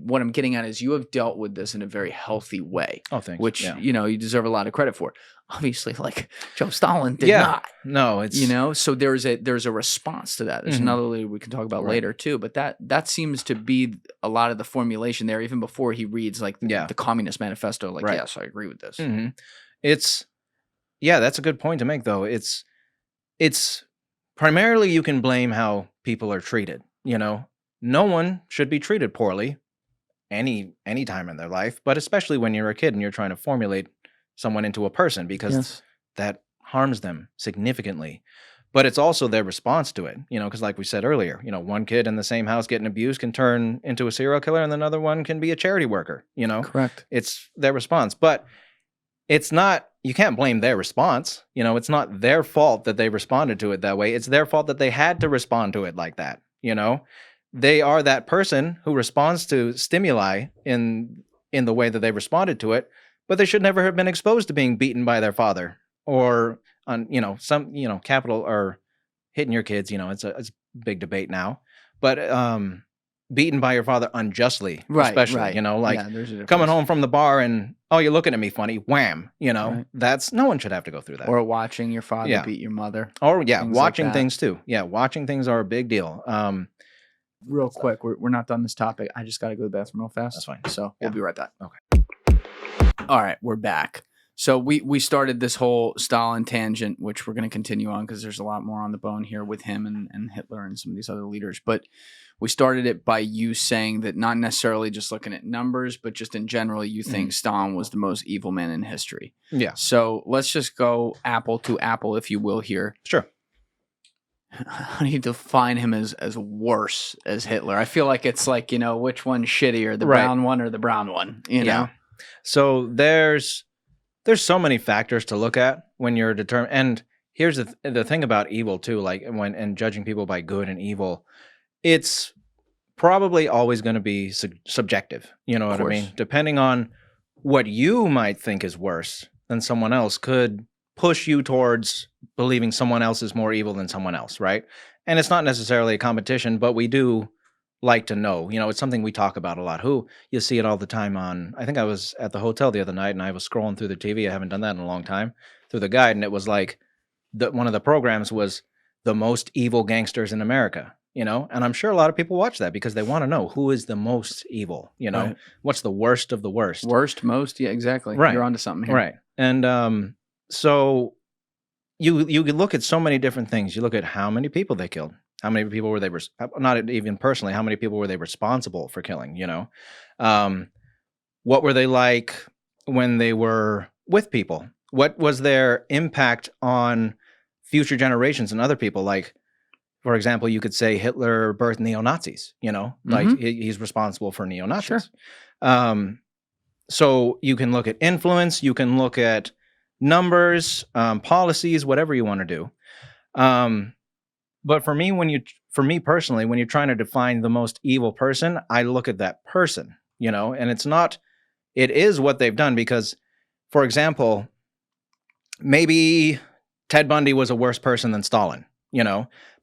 Speaker 2: what I'm getting at is you have dealt with this in a very healthy way.
Speaker 1: Oh, thanks.
Speaker 2: Which, you deserve a lot of credit for. Obviously, like Joe Stalin did not.
Speaker 1: No, it's
Speaker 2: so there's a response to that. There's another leader we can talk about later too, but that seems to be a lot of the formulation there, even before he reads like the Communist Manifesto. Like, yes, I agree with this.
Speaker 1: It's that's a good point to make, though. It's primarily you can blame how people are treated. No one should be treated poorly any time in their life, but especially when you're a kid and you're trying to formulate someone into a person, because that harms them significantly. But it's also their response to it, because like we said earlier, one kid in the same house getting abused can turn into a serial killer, and another one can be a charity worker,
Speaker 2: Correct.
Speaker 1: It's their response. But it's not, you can't blame their response. It's not their fault that they responded to it that way. It's their fault that they had to respond to it like that. They are that person who responds to stimuli in the way that they responded to it, but they should never have been exposed to being beaten by their father or on, some, capital or hitting your kids. It's a big debate now, but beaten by your father unjustly, especially, coming home from the bar and, oh, you're looking at me funny, wham, that's, no one should have to go through that.
Speaker 2: Or watching your father beat your mother.
Speaker 1: Or watching things too. Yeah, watching things are a big deal.
Speaker 2: Real quick, we're not done this topic. I just got to go to the bathroom real fast. That's
Speaker 1: fine.
Speaker 2: So we'll be right back.
Speaker 1: Okay.
Speaker 2: All right, we're back. So we started this whole Stalin tangent, which we're going to continue on because there's a lot more on the bone here with him and Hitler and some of these other leaders. But we started it by you saying that not necessarily just looking at numbers, but just in general, you think Stalin was the most evil man in history.
Speaker 1: Yeah.
Speaker 2: So let's just go apple to apple, if you will, here.
Speaker 1: Sure.
Speaker 2: How do you define him as worse as Hitler? I feel like it's like, which one's shittier, the brown one or the brown one, know?
Speaker 1: So there's so many factors to look at when you're determined. And here's the thing about evil too, like and judging people by good and evil, it's probably always going to be subjective. You know what I mean? Depending on what you might think is worse than someone else could push you towards believing someone else is more evil than someone else, right? And it's not necessarily a competition, but we do like to know. It's something we talk about a lot. You see it all the time on, I think I was at the hotel the other night and I was scrolling through the TV. I haven't done that in a long time, through the guide, and it was like one of the programs was the most evil gangsters in America, and I'm sure a lot of people watch that because they want to know who is the most evil, what's the worst of the worst.
Speaker 2: Worst, most, yeah, exactly.
Speaker 1: Right.
Speaker 2: You're onto something here.
Speaker 1: Right. And so you look at so many different things. You look at how many people they killed. How many people were they, not even personally, how many people were they responsible for killing, What were they like when they were with people? What was their impact on future generations and other people? Like, for example, you could say Hitler birthed neo-Nazis, like he's responsible for neo-Nazis. Sure. So you can look at influence, you can look at numbers, policies, whatever you want to do. But for me personally, when you're trying to define the most evil person, I look at that person, and it is what they've done because, for example, maybe Ted Bundy was a worse person than Stalin,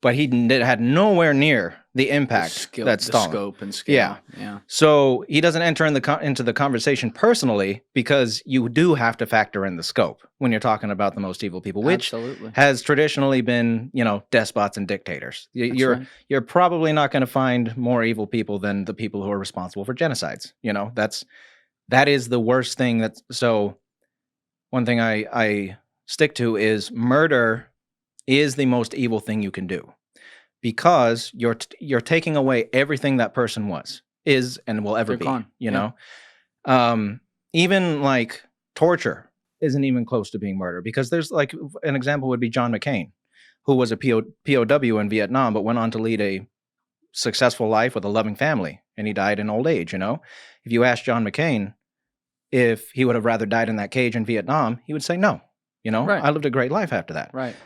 Speaker 1: but he had nowhere near the impact that Stalin.
Speaker 2: The scope and scale. Yeah.
Speaker 1: So he doesn't enter into the conversation personally because you do have to factor in the scope when you're talking about the most evil people, which has traditionally been, despots and dictators. You're probably not going to find more evil people than the people who are responsible for genocides. That is the worst thing. So one thing I stick to is murder is the most evil thing you can do. Because you're taking away everything that person is, and will ever be. Gone. Even like torture isn't even close to being murder. Because there's like an example would be John McCain, who was a POW in Vietnam, but went on to lead a successful life with a loving family, and he died in old age. If you ask John McCain if he would have rather died in that cage in Vietnam, he would say no. I lived a great life after that.
Speaker 2: Right.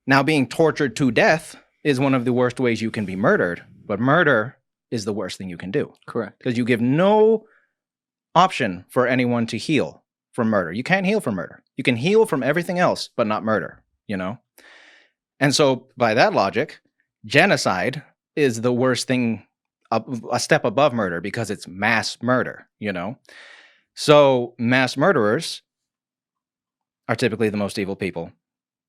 Speaker 1: Now being tortured to death is one of the worst ways you can be murdered, but murder is the worst thing you can do.
Speaker 2: Correct.
Speaker 1: Because you give no option for anyone to heal from murder. You can't heal from murder. You can heal from everything else, but not murder, And so by that logic, genocide is the worst thing, a step above murder, because it's mass murder, So mass murderers are typically the most evil people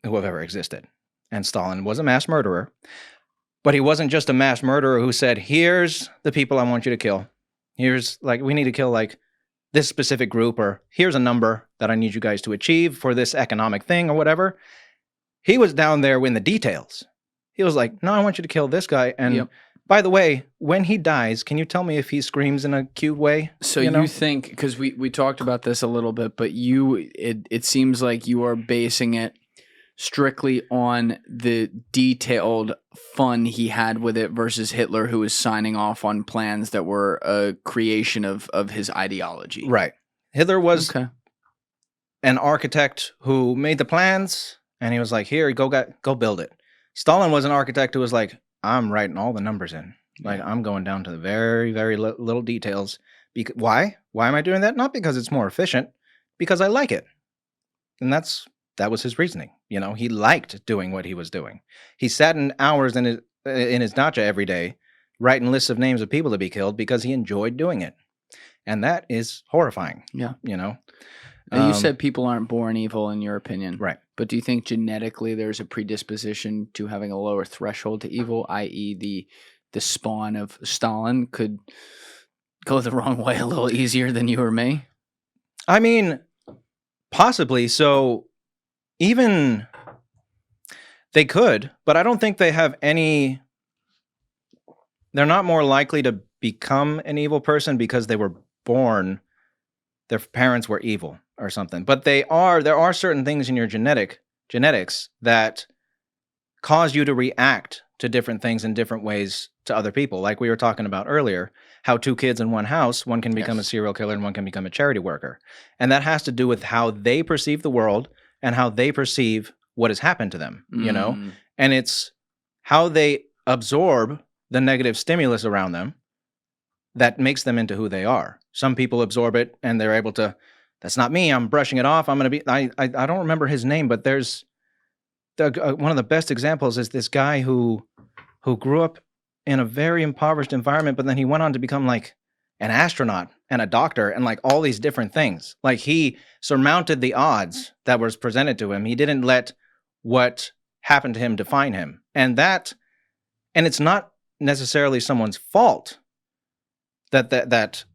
Speaker 1: who have ever existed. And Stalin was a mass murderer, but he wasn't just a mass murderer who said, here's the people I want you to kill. Here's we need to kill this specific group, or here's a number that I need you guys to achieve for this economic thing or whatever. He was down there in the details. He was like, no, I want you to kill this guy. And by the way, when he dies, can you tell me if he screams in a cute way?
Speaker 2: So you think, because we talked about this a little bit, but it seems like you are basing it strictly on the detailed fun he had with it versus Hitler, who was signing off on plans that were a creation of his ideology.
Speaker 1: Right. Hitler was an architect who made the plans, and he was like, here, go build it. Stalin was an architect who was like, I'm writing all the numbers in. I'm going down to the very, very little details. Why? Why am I doing that? Not because it's more efficient, because I like it. And that was his reasoning. He liked doing what he was doing. He sat in hours in his dacha every day, writing lists of names of people to be killed because he enjoyed doing it. And that is horrifying. Yeah.
Speaker 2: Now, you said people aren't born evil in your opinion.
Speaker 1: Right.
Speaker 2: But do you think genetically there's a predisposition to having a lower threshold to evil, i.e. the spawn of Stalin could go the wrong way a little easier than you or me?
Speaker 1: I mean, possibly. So even they could, but I don't think they have any. They're not more likely to become an evil person because they were born, their parents were evil or something. But there are certain things in your genetics that cause you to react to different things in different ways to other people. Like we were talking about earlier, how two kids in one house, one can become a serial killer and one can become a charity worker. And that has to do with how they perceive the world and how they perceive what has happened to them, And it's how they absorb the negative stimulus around them that makes them into who they are. Some people absorb it and they're able to, that's not me, I'm brushing it off. I'm going to be, I don't remember his name, but there's one of the best examples is this guy who grew up in a very impoverished environment, but then he went on to become like an astronaut and a doctor and like all these different things. Like he surmounted the odds that was presented to him. He didn't let what happened to him define him. And it's not necessarily someone's fault that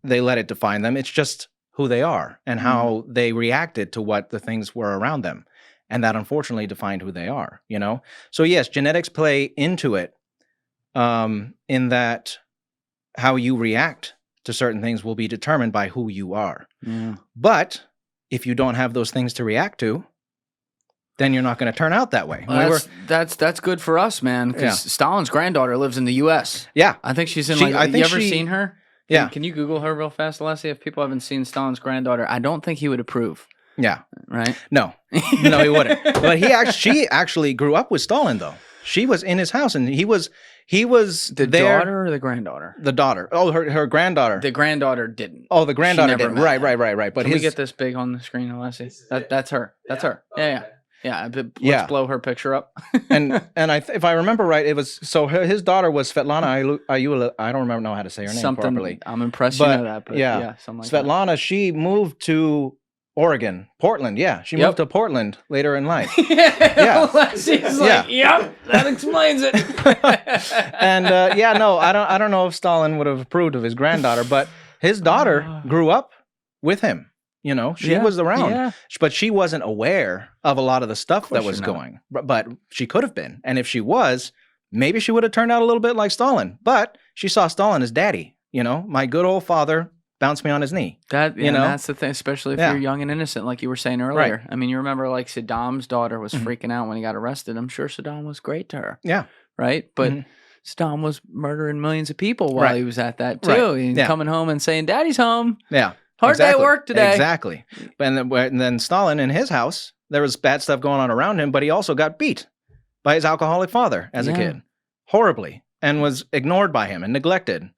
Speaker 1: they let it define them. It's just who they are and how they reacted to what the things were around them. And that unfortunately defined who they are, So yes, genetics play into it, in that how you react to certain things will be determined by who you are. Yeah. But if you don't have those things to react to, then you're not going to turn out that way.
Speaker 2: Well, that's good for us, man, because Stalin's granddaughter lives in the U.S.
Speaker 1: Yeah.
Speaker 2: I think she's in have you ever seen her?
Speaker 1: Yeah.
Speaker 2: Can you Google her real fast, Alessi? If people haven't seen Stalin's granddaughter, I don't think he would approve.
Speaker 1: Yeah.
Speaker 2: Right?
Speaker 1: No, he wouldn't. But she actually grew up with Stalin, though. She was in his house, and he was
Speaker 2: the daughter or the granddaughter?
Speaker 1: The daughter. Oh, her granddaughter.
Speaker 2: The granddaughter didn't.
Speaker 1: Oh, the granddaughter didn't. Right. But
Speaker 2: Can we get this big on the screen, Alessi? That's her. That's her. Yeah. Let's blow her picture up.
Speaker 1: and if I remember right, it was his daughter was Svetlana Ayula. I don't know how to say her name properly.
Speaker 2: I'm impressed you know that, but yeah something like
Speaker 1: Svetlana,
Speaker 2: that.
Speaker 1: She moved to Oregon, Portland. Yeah, she moved to Portland later in life.
Speaker 2: She's like, yep, that explains it.
Speaker 1: And I don't know if Stalin would have approved of his granddaughter, but his daughter grew up with him. She was around, but she wasn't aware of a lot of the stuff that was going. But she could have been, and if she was, maybe she would have turned out a little bit like Stalin. But she saw Stalin as daddy. My good old father bounced me on his knee.
Speaker 2: That's the thing, especially if you're young and innocent, like you were saying earlier. Right. I mean, you remember like Saddam's daughter was freaking out when he got arrested. I'm sure Saddam was great to her.
Speaker 1: Yeah.
Speaker 2: Right? But Saddam was murdering millions of people while he was at that, too. Right. And coming home and saying, Daddy's home.
Speaker 1: Yeah.
Speaker 2: Hard day at work today.
Speaker 1: Exactly. And then Stalin, in his house, there was bad stuff going on around him, but he also got beat by his alcoholic father as a kid. Horribly. And was ignored by him and neglected.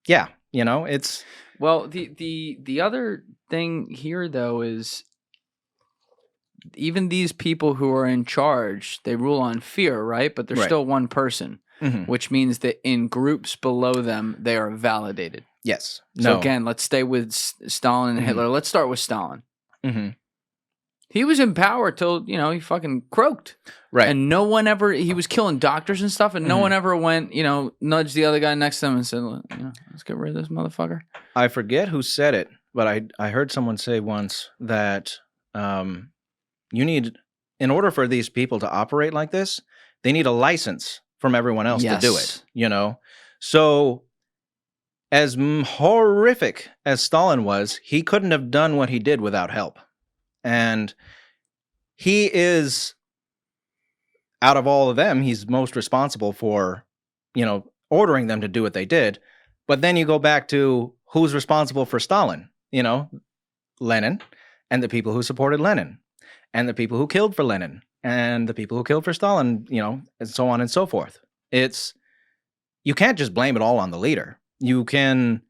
Speaker 1: Yeah. It's...
Speaker 2: Well, the other thing here, though, is even these people who are in charge, they rule on fear, right? But they're still one person, which means that in groups below them, they are validated.
Speaker 1: Yes.
Speaker 2: So again, let's stay with Stalin and Hitler. Let's start with Stalin. He was in power till, he fucking croaked.
Speaker 1: Right.
Speaker 2: And no one ever, he was killing doctors and stuff, and no one ever went, nudged the other guy next to him and said, let's get rid of this motherfucker.
Speaker 1: I forget who said it, but I heard someone say once that you need, in order for these people to operate like this, they need a license from everyone else to do it, So as horrific as Stalin was, he couldn't have done what he did without help. And he is, out of all of them, he's most responsible for, ordering them to do what they did. But then you go back to who's responsible for Stalin, Lenin, and the people who supported Lenin, and the people who killed for Lenin, and the people who killed for Stalin, and so on and so forth. You can't just blame it all on the leader. You can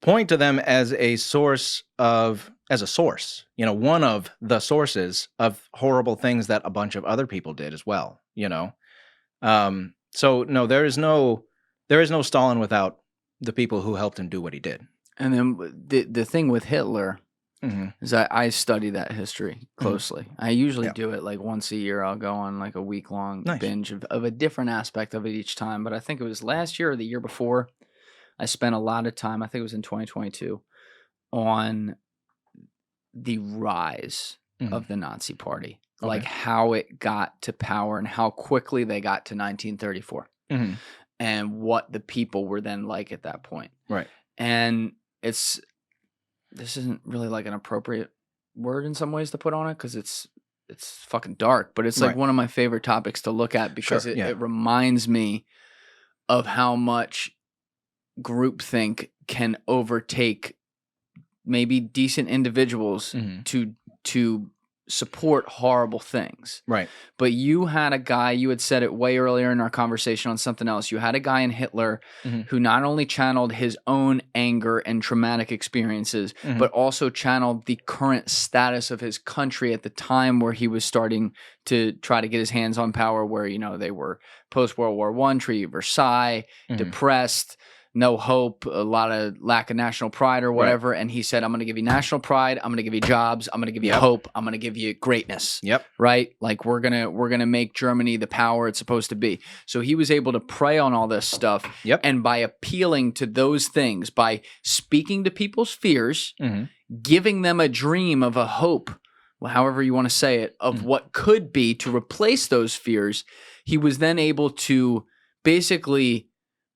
Speaker 1: point to them as a source, one of the sources of horrible things that a bunch of other people did as well, So no, there is no Stalin without the people who helped him do what he did. And
Speaker 2: then the thing with Hitler is I study that history closely. I usually do it like once a year. I'll go on like a week-long binge of a different aspect of it each time. But I think it was last year or the year before, I spent a lot of time, I think it was in 2022, on the rise of the Nazi Party, like how it got to power and how quickly they got to 1934, and what the people were then like at that point.
Speaker 1: Right.
Speaker 2: And this isn't really like an appropriate word in some ways to put on it because it's fucking dark, but it's like one of my favorite topics to look at because it reminds me of how much groupthink can overtake maybe decent individuals to support horrible things.
Speaker 1: Right.
Speaker 2: But you had a guy, you had said it way earlier in our conversation on something else. You had a guy in Hitler who not only channeled his own anger and traumatic experiences, but also channeled the current status of his country at the time where he was starting to try to get his hands on power, where, they were post-World War I, Treaty of Versailles, depressed, no hope, a lot of lack of national pride or whatever. Right. And he said, I'm going to give you national pride. I'm going to give you jobs. I'm going to give you hope. I'm going to give you greatness.
Speaker 1: Yep.
Speaker 2: Right. Like we're going to make Germany the power it's supposed to be. So he was able to prey on all this stuff.
Speaker 1: Yep.
Speaker 2: And by appealing to those things, by speaking to people's fears, giving them a dream of a hope, however you want to say it, of what could be to replace those fears, he was then able to basically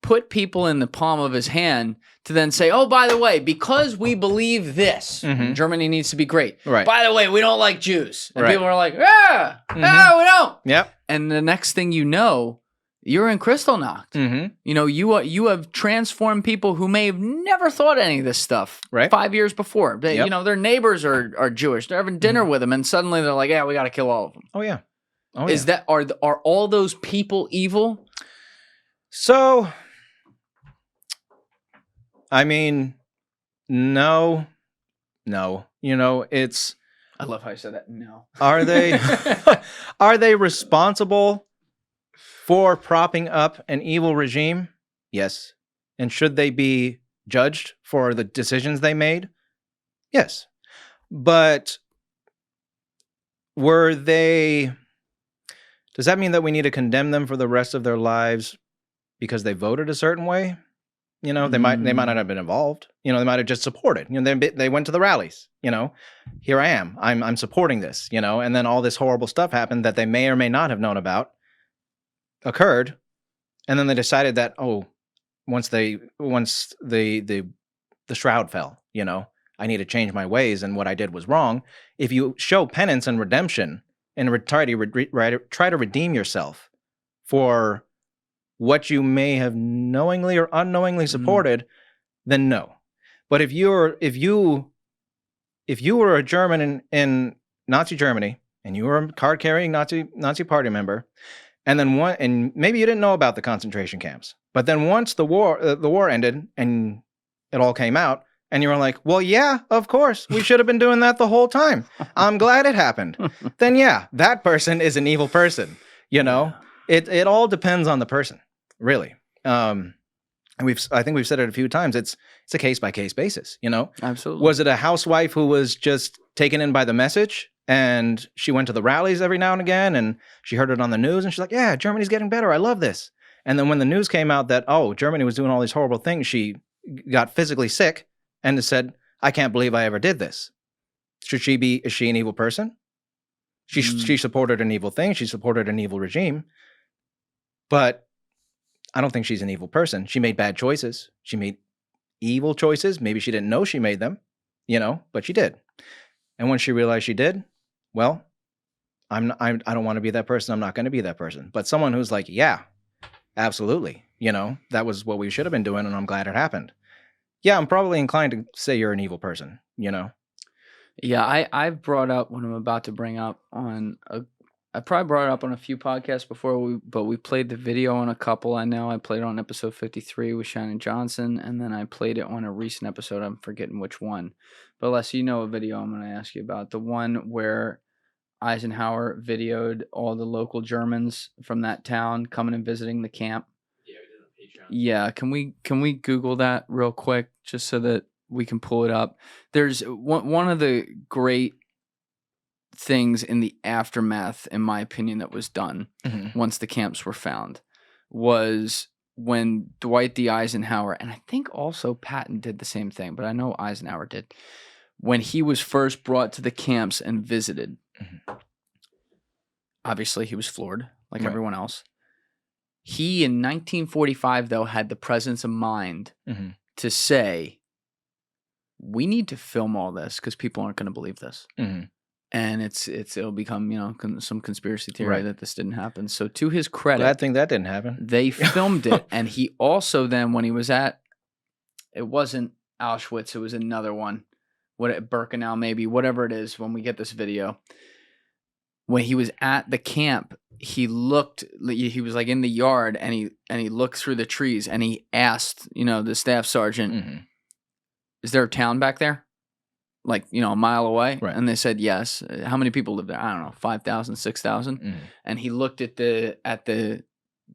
Speaker 2: put people in the palm of his hand to then say, oh, by the way, because we believe this, Germany needs to be great.
Speaker 1: Right.
Speaker 2: By the way, we don't like Jews. And people are like, we don't.
Speaker 1: Yep.
Speaker 2: And the next thing you know, you're in Kristallnacht. You have transformed people who may have never thought any of this stuff 5 years before. They, their neighbors are Jewish. They're having dinner with them, and suddenly they're like, yeah, we got to kill all of them.
Speaker 1: Oh, yeah.
Speaker 2: Are all those people evil?
Speaker 1: So, I mean, no. It's.
Speaker 2: I love how you said that. No.
Speaker 1: Are they responsible for propping up an evil regime? Yes. And should they be judged for the decisions they made? Yes. But does that mean that we need to condemn them for the rest of their lives because they voted a certain way? They might not have been involved. They might have just supported. They went to the rallies. Here I am. I'm supporting this. And then all this horrible stuff happened that they may or may not have known about occurred, and then they decided that once the shroud fell, I need to change my ways, and what I did was wrong. If you show penance and redemption and try to redeem yourself for what you may have knowingly or unknowingly supported, then no. But if you were a German in Nazi Germany and you were a card-carrying Nazi party member, and maybe you didn't know about the concentration camps, but then once the war ended and it all came out, and you were like, well, yeah, of course, we should have been doing that the whole time. I'm glad it happened. Then yeah, that person is an evil person. You know, it all depends on the person, really. And I think we've said it a few times. It's a case by case basis. You know,
Speaker 2: absolutely.
Speaker 1: Was it a housewife who was just taken in by the message, and she went to the rallies every now and again, and she heard it on the news, and she's like, yeah, Germany's getting better. I love this. And then when the news came out that, oh, Germany was doing all these horrible things, she got physically sick and said, I can't believe I ever did this. Is she an evil person? She supported an evil thing. She supported an evil regime. But I don't think she's an evil person. She made bad choices. She made evil choices. Maybe she didn't know she made them, you know, but she did. And when she realized she did, well, I don't want to be that person. I'm not going to be that person. But someone who's like, yeah, absolutely. You know, that was what we should have been doing, and I'm glad it happened. Yeah, I'm probably inclined to say you're an evil person, you know?
Speaker 2: Yeah, I've brought up what I'm about to bring up I probably brought it up on a few podcasts before, but we played the video on a couple. I know I played it on episode 53 with Shannon Johnson, and then I played it on a recent episode. I'm forgetting which one. But Les, you know a video I'm going to ask you about. The one where Eisenhower videoed all the local Germans from that town coming and visiting the camp.
Speaker 4: Yeah, we did it on Patreon.
Speaker 2: Yeah, can we Google that real quick just so that we can pull it up? There's one of the great things in the aftermath, in my opinion, that was done once the camps were found was when Dwight D. Eisenhower, and I think also Patton did the same thing, but I know Eisenhower did, when he was first brought to the camps and visited. Obviously, he was floored like everyone else. He, in 1945, though, had the presence of mind to say, we need to film all this because people aren't going to believe this. And it'll become, you know, some conspiracy theory that this didn't happen. So to his credit,
Speaker 1: Glad thing that didn't happen.
Speaker 2: They filmed it, and he also then, when he was at, it wasn't Auschwitz, it was another one, Birkenau maybe, whatever it is. When we get this video, when he was at the camp, he was like in the yard, and he looked through the trees, and he asked, you know, the staff sergeant, "Is there a town back there? Like, you know, a mile away?"
Speaker 1: Right.
Speaker 2: And they said yes. How many people live there? I don't know, 5,000, 6,000. And he looked at the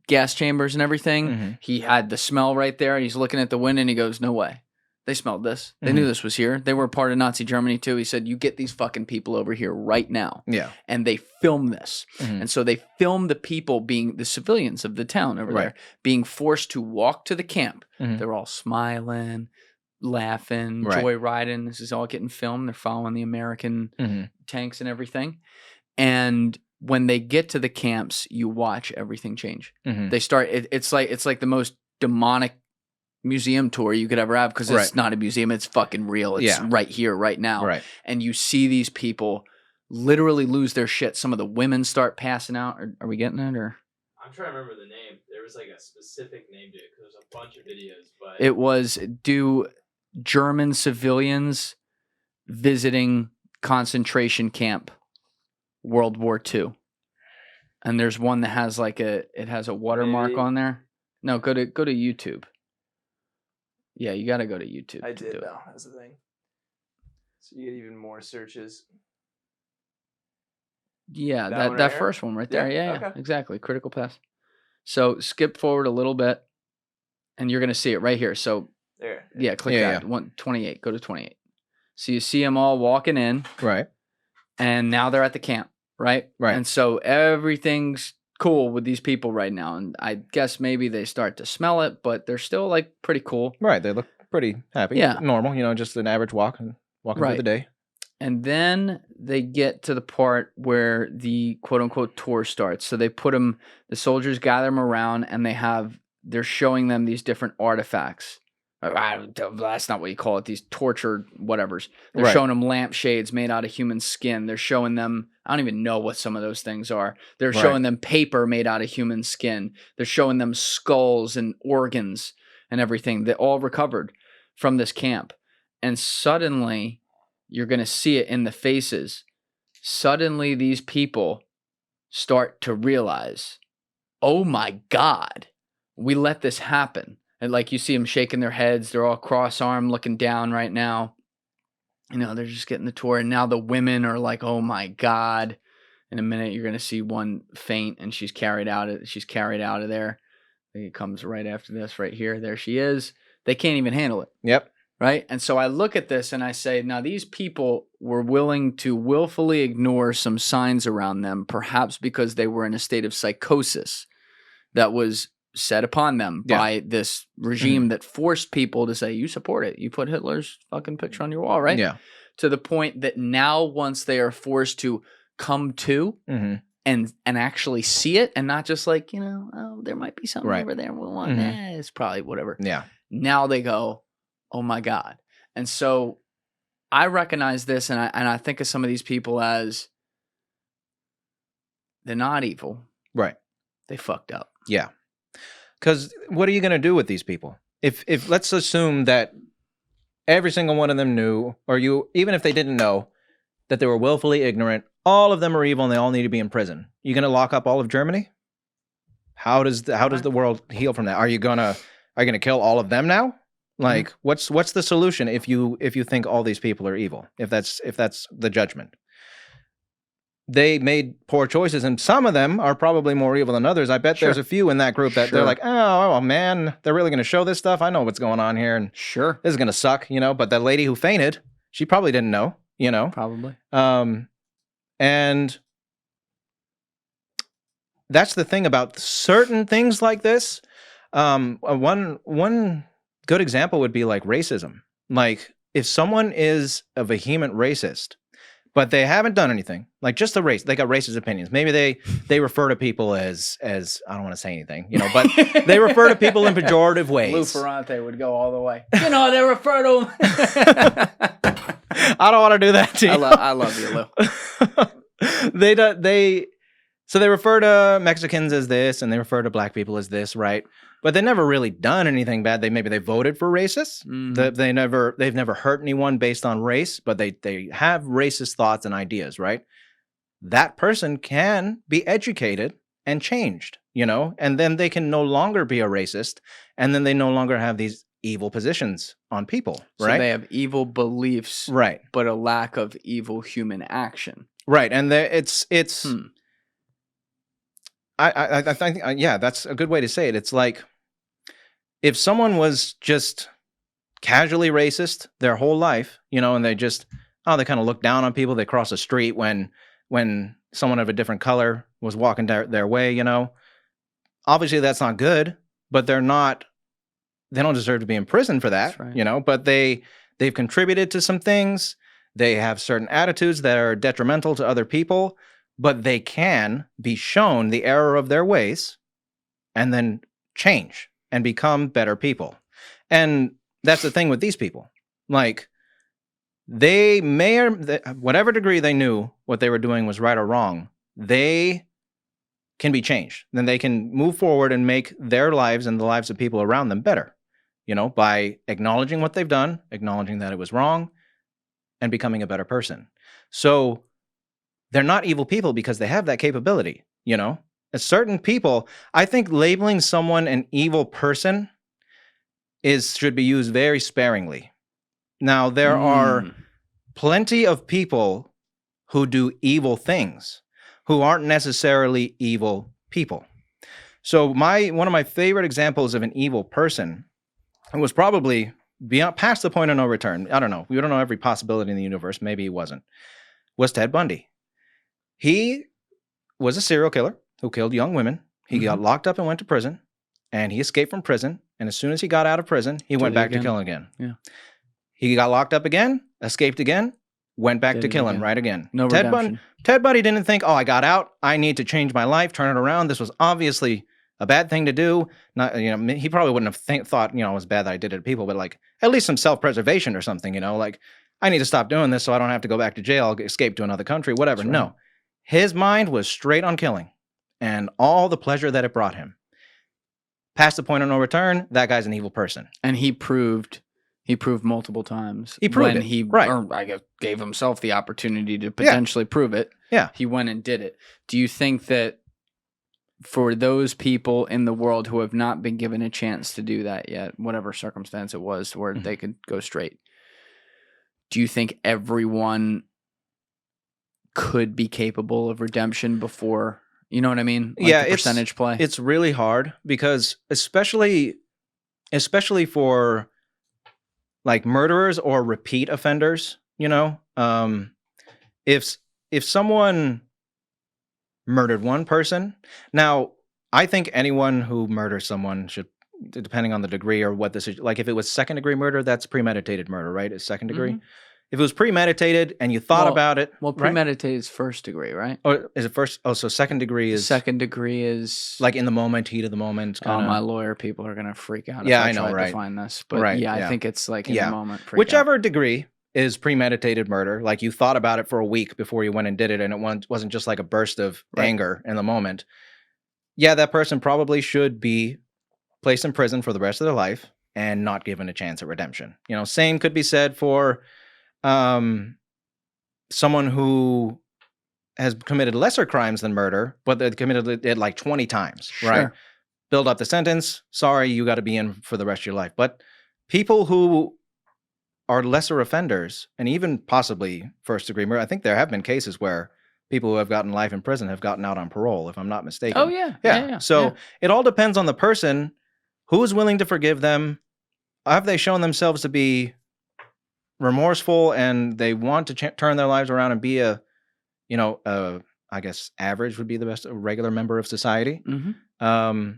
Speaker 2: gas chambers and everything. He had the smell right there, and he's looking at the window, and he goes, "No way. They smelled this. They knew this was here. They were part of Nazi Germany too." He said, "You get these fucking people over here right now."
Speaker 1: Yeah.
Speaker 2: And they filmed this. And so they filmed the people being the civilians of the town over there being forced to walk to the camp. They're all smiling, laughing, joyriding. This is all getting filmed. They're following the American tanks and everything. And when they get to the camps, you watch everything change. They start. It's like the most demonic museum tour you could ever have, because it's not a museum. It's fucking real. It's right here, right now. Right. And you see these people literally lose their shit. Some of the women start passing out. Are we getting it? Or
Speaker 4: I'm trying to remember the name. There was like a specific name to it because there's a bunch of videos, but
Speaker 2: it was do German civilians visiting concentration camp World War II. And there's one that has like it has a watermark on there. No, go to YouTube. Yeah, you got to go to YouTube.
Speaker 5: I did though. That's the thing. So you get even more searches.
Speaker 2: Yeah, that first one right there. Yeah,
Speaker 5: okay.
Speaker 2: Exactly. Critical pass. So skip forward a little bit, and you're gonna see it right here. So
Speaker 5: there.
Speaker 2: Yeah, click that. 128. Go to 28. So you see them all walking in.
Speaker 1: Right.
Speaker 2: And now they're at the camp. Right.
Speaker 1: Right.
Speaker 2: And so everything's cool with these people right now, and I guess maybe they start to smell it, but they're still like pretty cool.
Speaker 1: Right. They look pretty happy.
Speaker 2: Yeah.
Speaker 1: Normal. You know, just an average walking through the day.
Speaker 2: And then they get to the part where the quote unquote tour starts. So they put them, the soldiers gather them around, and they're showing them these different artifacts. That's not what you call it. These tortured whatevers. They're showing them lampshades made out of human skin. They're showing them, I don't even know what some of those things are. They're showing them paper made out of human skin. They're showing them skulls and organs and everything that all recovered from this camp. And suddenly, you're going to see it in the faces. Suddenly, these people start to realize, oh my God, we let this happen. And like you see them shaking their heads. They're all cross-armed looking down right now. You know, they're just getting the tour. And now the women are like, oh my God. In a minute, you're going to see one faint and she's carried out of there. I think it comes right after this right here. There she is. They can't even handle it.
Speaker 1: Yep.
Speaker 2: Right? And so I look at this and I say, now these people were willing to willfully ignore some signs around them, perhaps because they were in a state of psychosis that was set upon them by this regime that forced people to say, you support it. You put Hitler's fucking picture on your wall, right?
Speaker 1: Yeah.
Speaker 2: To the point that now once they are forced to come to and actually see it and not just like, you know, oh, there might be something over there. We'll want it's probably whatever.
Speaker 1: Yeah.
Speaker 2: Now they go, oh my God. And so I recognize this and I think of some of these people as they're not evil.
Speaker 1: Right.
Speaker 2: They fucked up.
Speaker 1: Yeah. Because what are you going to do with these people? If let's assume that every single one of them knew, or even if they didn't know, that they were willfully ignorant, all of them are evil and they all need to be in prison. You going to lock up all of Germany? How does the world heal from that? Are you going to kill all of them now? Like, what's the solution if you think all these people are evil? If that's the judgment. They made poor choices, and some of them are probably more evil than others. I bet there's a few in that group that they're like, oh man, they're really going to show this stuff. I know what's going on here, and this is going to suck, you know. But that lady who fainted, she probably didn't know, you know.
Speaker 2: Probably.
Speaker 1: And that's the thing about certain things like this. One good example would be like racism. Like if someone is a vehement racist, but they haven't done anything, like just the race, they got racist opinions. Maybe they refer to people as I don't want to say anything, you know, but they refer to people in pejorative ways.
Speaker 2: Lou Ferrante would go all the way. You know, they refer to him.
Speaker 1: I don't want to do that to you.
Speaker 2: I love you, Lou.
Speaker 1: So they refer to Mexicans as this, and they refer to black people as this, right? But they never really done anything bad. Maybe they voted for racists. They've never hurt anyone based on race, but they have racist thoughts and ideas, right? That person can be educated and changed, you know, and then they can no longer be a racist, and then they no longer have these evil positions on people, right?
Speaker 2: So they have evil beliefs,
Speaker 1: right? But
Speaker 2: a lack of evil human action,
Speaker 1: right? And it's. I think, yeah, that's a good way to say it. It's like if someone was just casually racist their whole life, you know, and they kind of look down on people. They cross the street when someone of a different color was walking their way, you know. Obviously, that's not good, but they don't deserve to be in prison for that, you know. But they've contributed to some things. They have certain attitudes that are detrimental to other people. But they can be shown the error of their ways and then change and become better people. And that's the thing with these people. Like, they whatever degree they knew what they were doing was right or wrong, they can be changed. Then they can move forward and make their lives and the lives of people around them better, you know, by acknowledging what they've done, acknowledging that it was wrong, and becoming a better person. So they're not evil people because they have that capability, you know? As certain people, I think labeling someone an evil person should be used very sparingly. Now, there are plenty of people who do evil things who aren't necessarily evil people. So one of my favorite examples of an evil person was probably past the point of no return. I don't know. We don't know every possibility in the universe. Maybe he wasn't. Was Ted Bundy. He was a serial killer who killed young women. He got locked up and went to prison, and he escaped from prison. And as soon as he got out of prison, he went back to killing again. Yeah. He got locked up again, escaped again, went back to killing right again.
Speaker 2: No redemption.
Speaker 1: Ted Bundy didn't think, oh, I got out. I need to change my life, turn it around. This was obviously a bad thing to do. Not, you know, he probably wouldn't have thought, you know, it was bad that I did it to people, but like at least some self-preservation or something, you know, like I need to stop doing this so I don't have to go back to jail, escape to another country, whatever. Right. No. His mind was straight on killing and all the pleasure that it brought him. Past the point of no return, that guy's an evil person.
Speaker 2: And he proved multiple times.
Speaker 1: He proved
Speaker 2: when
Speaker 1: it.
Speaker 2: He
Speaker 1: right.
Speaker 2: Or I guess gave himself the opportunity to potentially prove it.
Speaker 1: Yeah.
Speaker 2: He went and did it. Do you think that for those people in the world who have not been given a chance to do that yet, whatever circumstance it was where they could go straight, do you think everyone could be capable of redemption before, you know what I mean? Like the percentage play.
Speaker 1: It's really hard because especially for like murderers or repeat offenders, you know, if someone murdered one person, now I think anyone who murders someone should, depending on the degree or what this is, like if it was second degree murder, that's premeditated murder, right? It's second degree.
Speaker 2: Mm-hmm.
Speaker 1: If it was premeditated and you thought about it.
Speaker 2: Well, premeditated is first degree, right?
Speaker 1: Or is it first? Oh, so second degree is.
Speaker 2: Second degree is.
Speaker 1: Like in the moment, heat of the moment.
Speaker 2: Oh, my lawyer people are going to freak out.
Speaker 1: Yeah,
Speaker 2: if
Speaker 1: I know,
Speaker 2: try
Speaker 1: right?
Speaker 2: To find this. But I think it's like in the moment.
Speaker 1: Whichever degree is premeditated murder. Like you thought about it for a week before you went and did it, and it wasn't just like a burst of anger in the moment. Yeah, that person probably should be placed in prison for the rest of their life and not given a chance at redemption. You know, same could be said for someone who has committed lesser crimes than murder, but they committed it like 20 times, right? Build up the sentence. Sorry, you got to be in for the rest of your life. But people who are lesser offenders, and even possibly first-degree murder, I think there have been cases where people who have gotten life in prison have gotten out on parole, if I'm not mistaken.
Speaker 2: Oh, yeah.
Speaker 1: So it all depends on the person who is willing to forgive them. Have they shown themselves to be remorseful and they want to turn their lives around and be I guess average would be the best, a regular member of society.
Speaker 2: Mm-hmm.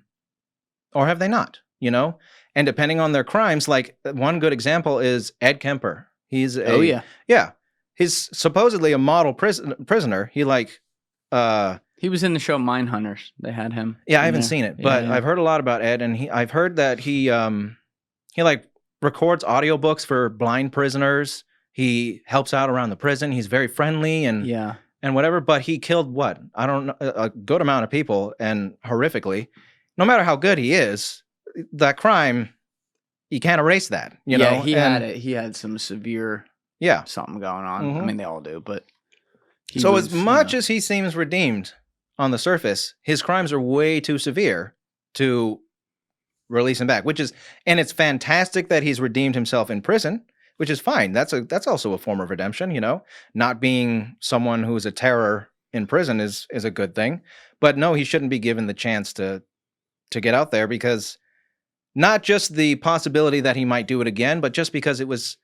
Speaker 1: Or have they not, you know? And depending on their crimes, like one good example is Ed Kemper. He's he's supposedly a model prisoner. He
Speaker 2: he was in the show Mindhunters. They had him.
Speaker 1: Yeah, I haven't seen it, but I've heard a lot about Ed, and I've heard that he like records audiobooks for blind prisoners. He helps out around the prison. He's very friendly and whatever, but he killed what? I don't know, a good amount of people, and horrifically. No matter how good he is, that crime, you can't erase that, you know?
Speaker 2: He had some severe something going on. Mm-hmm. I mean, they all do, but
Speaker 1: as much as he seems redeemed on the surface, his crimes are way too severe to release him back, and it's fantastic that he's redeemed himself in prison, which is fine. That's also a form of redemption, you know. Not being someone who's a terror in prison is a good thing. But no, he shouldn't be given the chance to get out there, because not just the possibility that he might do it again, but just because it was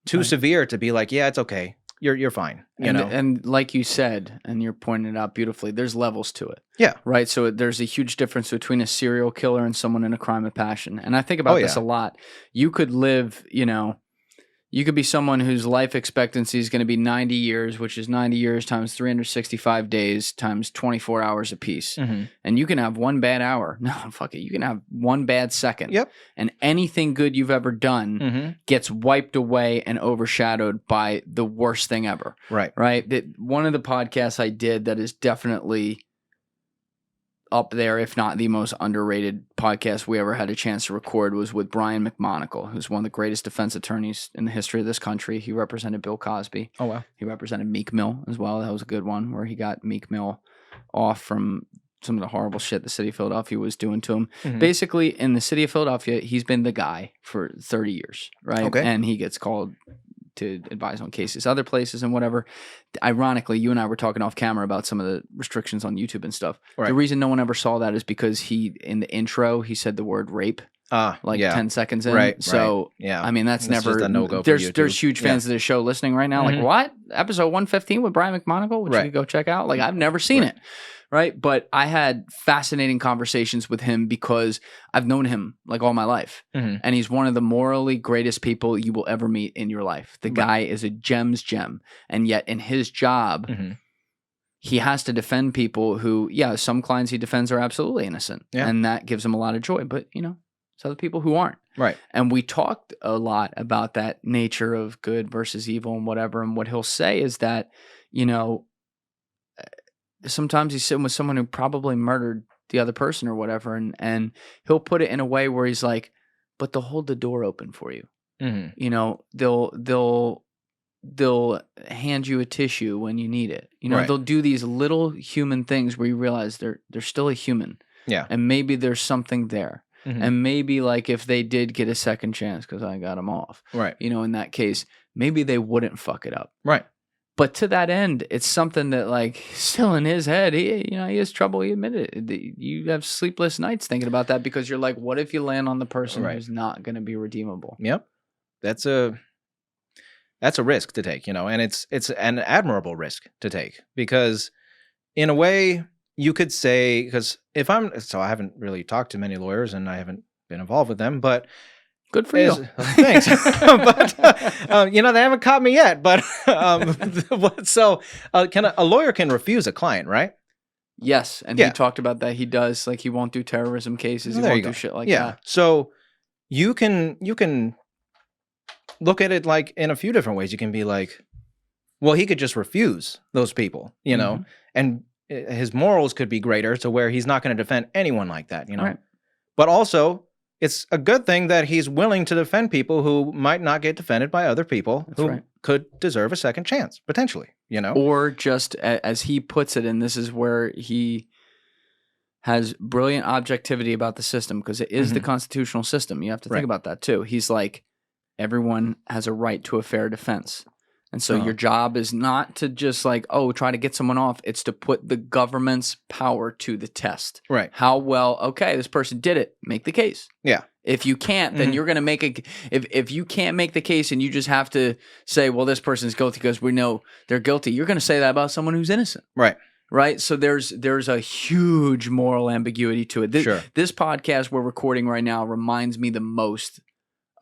Speaker 1: too severe to be like, yeah, it's okay. You're fine. You know?
Speaker 2: And like you said, and you're pointing it out beautifully, there's levels to it.
Speaker 1: Yeah.
Speaker 2: Right. So there's a huge difference between a serial killer and someone in a crime of passion. And I think about this a lot. You could live, you could be someone whose life expectancy is going to be 90 years, which is 90 years times 365 days times 24 hours apiece. Mm-hmm. And you can have one bad hour. No, fuck it. You can have one bad second.
Speaker 1: Yep.
Speaker 2: And anything good you've ever done gets wiped away and overshadowed by the worst thing ever.
Speaker 1: Right.
Speaker 2: Right. One of the podcasts I did that is definitely up there, if not the most underrated podcast we ever had a chance to record, was with Brian McMonagle, who's one of the greatest defense attorneys in the history of this country. He represented Bill Cosby.
Speaker 1: Oh, wow.
Speaker 2: He represented Meek Mill as well. That was a good one, where he got Meek Mill off from some of the horrible shit the city of Philadelphia was doing to him. Mm-hmm. Basically, in the city of Philadelphia, he's been the guy for 30 years, right?
Speaker 1: Okay.
Speaker 2: And he gets called to advise on cases other places and whatever. Ironically, you and I were talking off camera about some of the restrictions on YouTube and stuff. Right. The reason no one ever saw that is because in the intro, he said the word rape 10 seconds in.
Speaker 1: Right.
Speaker 2: So, I mean, that's never
Speaker 1: just a no-go.
Speaker 2: There's huge fans of this show listening right now. Like, what? Episode 115 with Brian McMonagle, which you could go check out. Like, I've never seen it. Right. But I had fascinating conversations with him because I've known him like all my life. Mm-hmm. And he's one of the morally greatest people you will ever meet in your life. The guy is a gem's gem. And yet in his job, he has to defend people who, some clients he defends are absolutely innocent. Yeah. And that gives him a lot of joy. But, it's other people who aren't.
Speaker 1: Right.
Speaker 2: And we talked a lot about that nature of good versus evil and whatever. And what he'll say is that, sometimes he's sitting with someone who probably murdered the other person or whatever, and he'll put it in a way where he's like, but they'll hold the door open for you. Mm-hmm. They'll they'll hand you a tissue when you need it. You know,
Speaker 1: Right.
Speaker 2: they'll do these little human things where you realize they're still a human.
Speaker 1: Yeah.
Speaker 2: And maybe there's something there.
Speaker 1: Mhm.
Speaker 2: And maybe like if they did get a second chance because I got them off,
Speaker 1: Right.
Speaker 2: you know, in that case, maybe they wouldn't fuck it up.
Speaker 1: Right.
Speaker 2: But to that end, it's something that like still in his head, he has trouble. He admitted it. You have sleepless nights thinking about that because you're like, what if you land on the person
Speaker 1: Right.
Speaker 2: who's not going to be redeemable?
Speaker 1: Yep. That's a risk to take, you know, and it's an admirable risk to take because in a way you could say, because I haven't really talked to many lawyers and I haven't been involved with them, but
Speaker 2: good for you.
Speaker 1: Thanks. But, you know, they haven't caught me yet, but so a lawyer can refuse a client, right?
Speaker 2: Yes. And he talked about that. He does, like, he won't do terrorism cases. He won't do shit like that.
Speaker 1: So you can look at it like in a few different ways. You can be like, well, he could just refuse those people, you know, and his morals could be greater to where he's not going to defend anyone like that, you know.
Speaker 2: Right.
Speaker 1: But also, it's a good thing that he's willing to defend people who might not get defended by other people who could deserve a second chance, potentially, you know.
Speaker 2: Or just, as he puts it, and this is where he has brilliant objectivity about the system, because it is the constitutional system. You have to think about that, too. He's like, everyone has a right to a fair defense. And so your job is not to just like, try to get someone off. It's to put the government's power to the test.
Speaker 1: Right.
Speaker 2: How well, okay, this person did it. Make the case.
Speaker 1: Yeah.
Speaker 2: If you can't, then you're going to make if you can't make the case and you just have to say, well, this person's guilty because we know they're guilty, you're going to say that about someone who's innocent. Right. Right. So there's a huge moral ambiguity to it. This podcast we're recording right now reminds me the most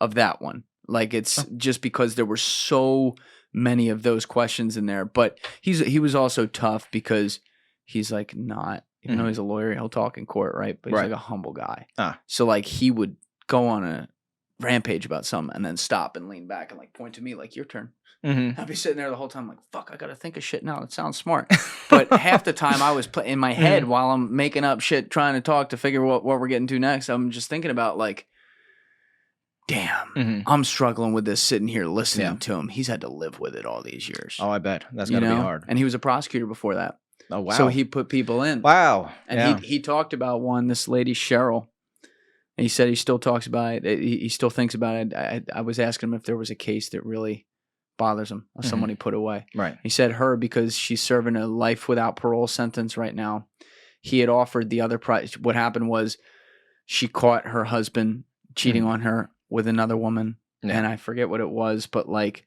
Speaker 2: of that one. Like it's just because there were so many of those questions in there, but he was also tough because he's like not, even though he's a lawyer, he'll talk in court, right? But he's like a humble guy. So like he would go on a rampage about something and then stop and lean back and like point to me like, your turn. I'd be sitting there the whole time like, fuck, I gotta think of shit now that sounds smart. But half the time I was in my head while I'm making up shit trying to talk to figure what we're getting to next, I'm just thinking about like, damn, I'm struggling with this sitting here listening to him. He's had to live with it all these years.
Speaker 1: Oh, I bet. That's got to be hard.
Speaker 2: And he was a prosecutor before that.
Speaker 1: Oh, wow.
Speaker 2: So he put people in.
Speaker 1: Wow.
Speaker 2: And he talked about one, this lady, Cheryl. And he said he still talks about it. He still thinks about it. I was asking him if there was a case that really bothers him or someone he put away. Right. He said her because she's serving a life without parole sentence right now. He had offered the other price. What happened was she caught her husband cheating on her with another woman, and I forget what it was, but like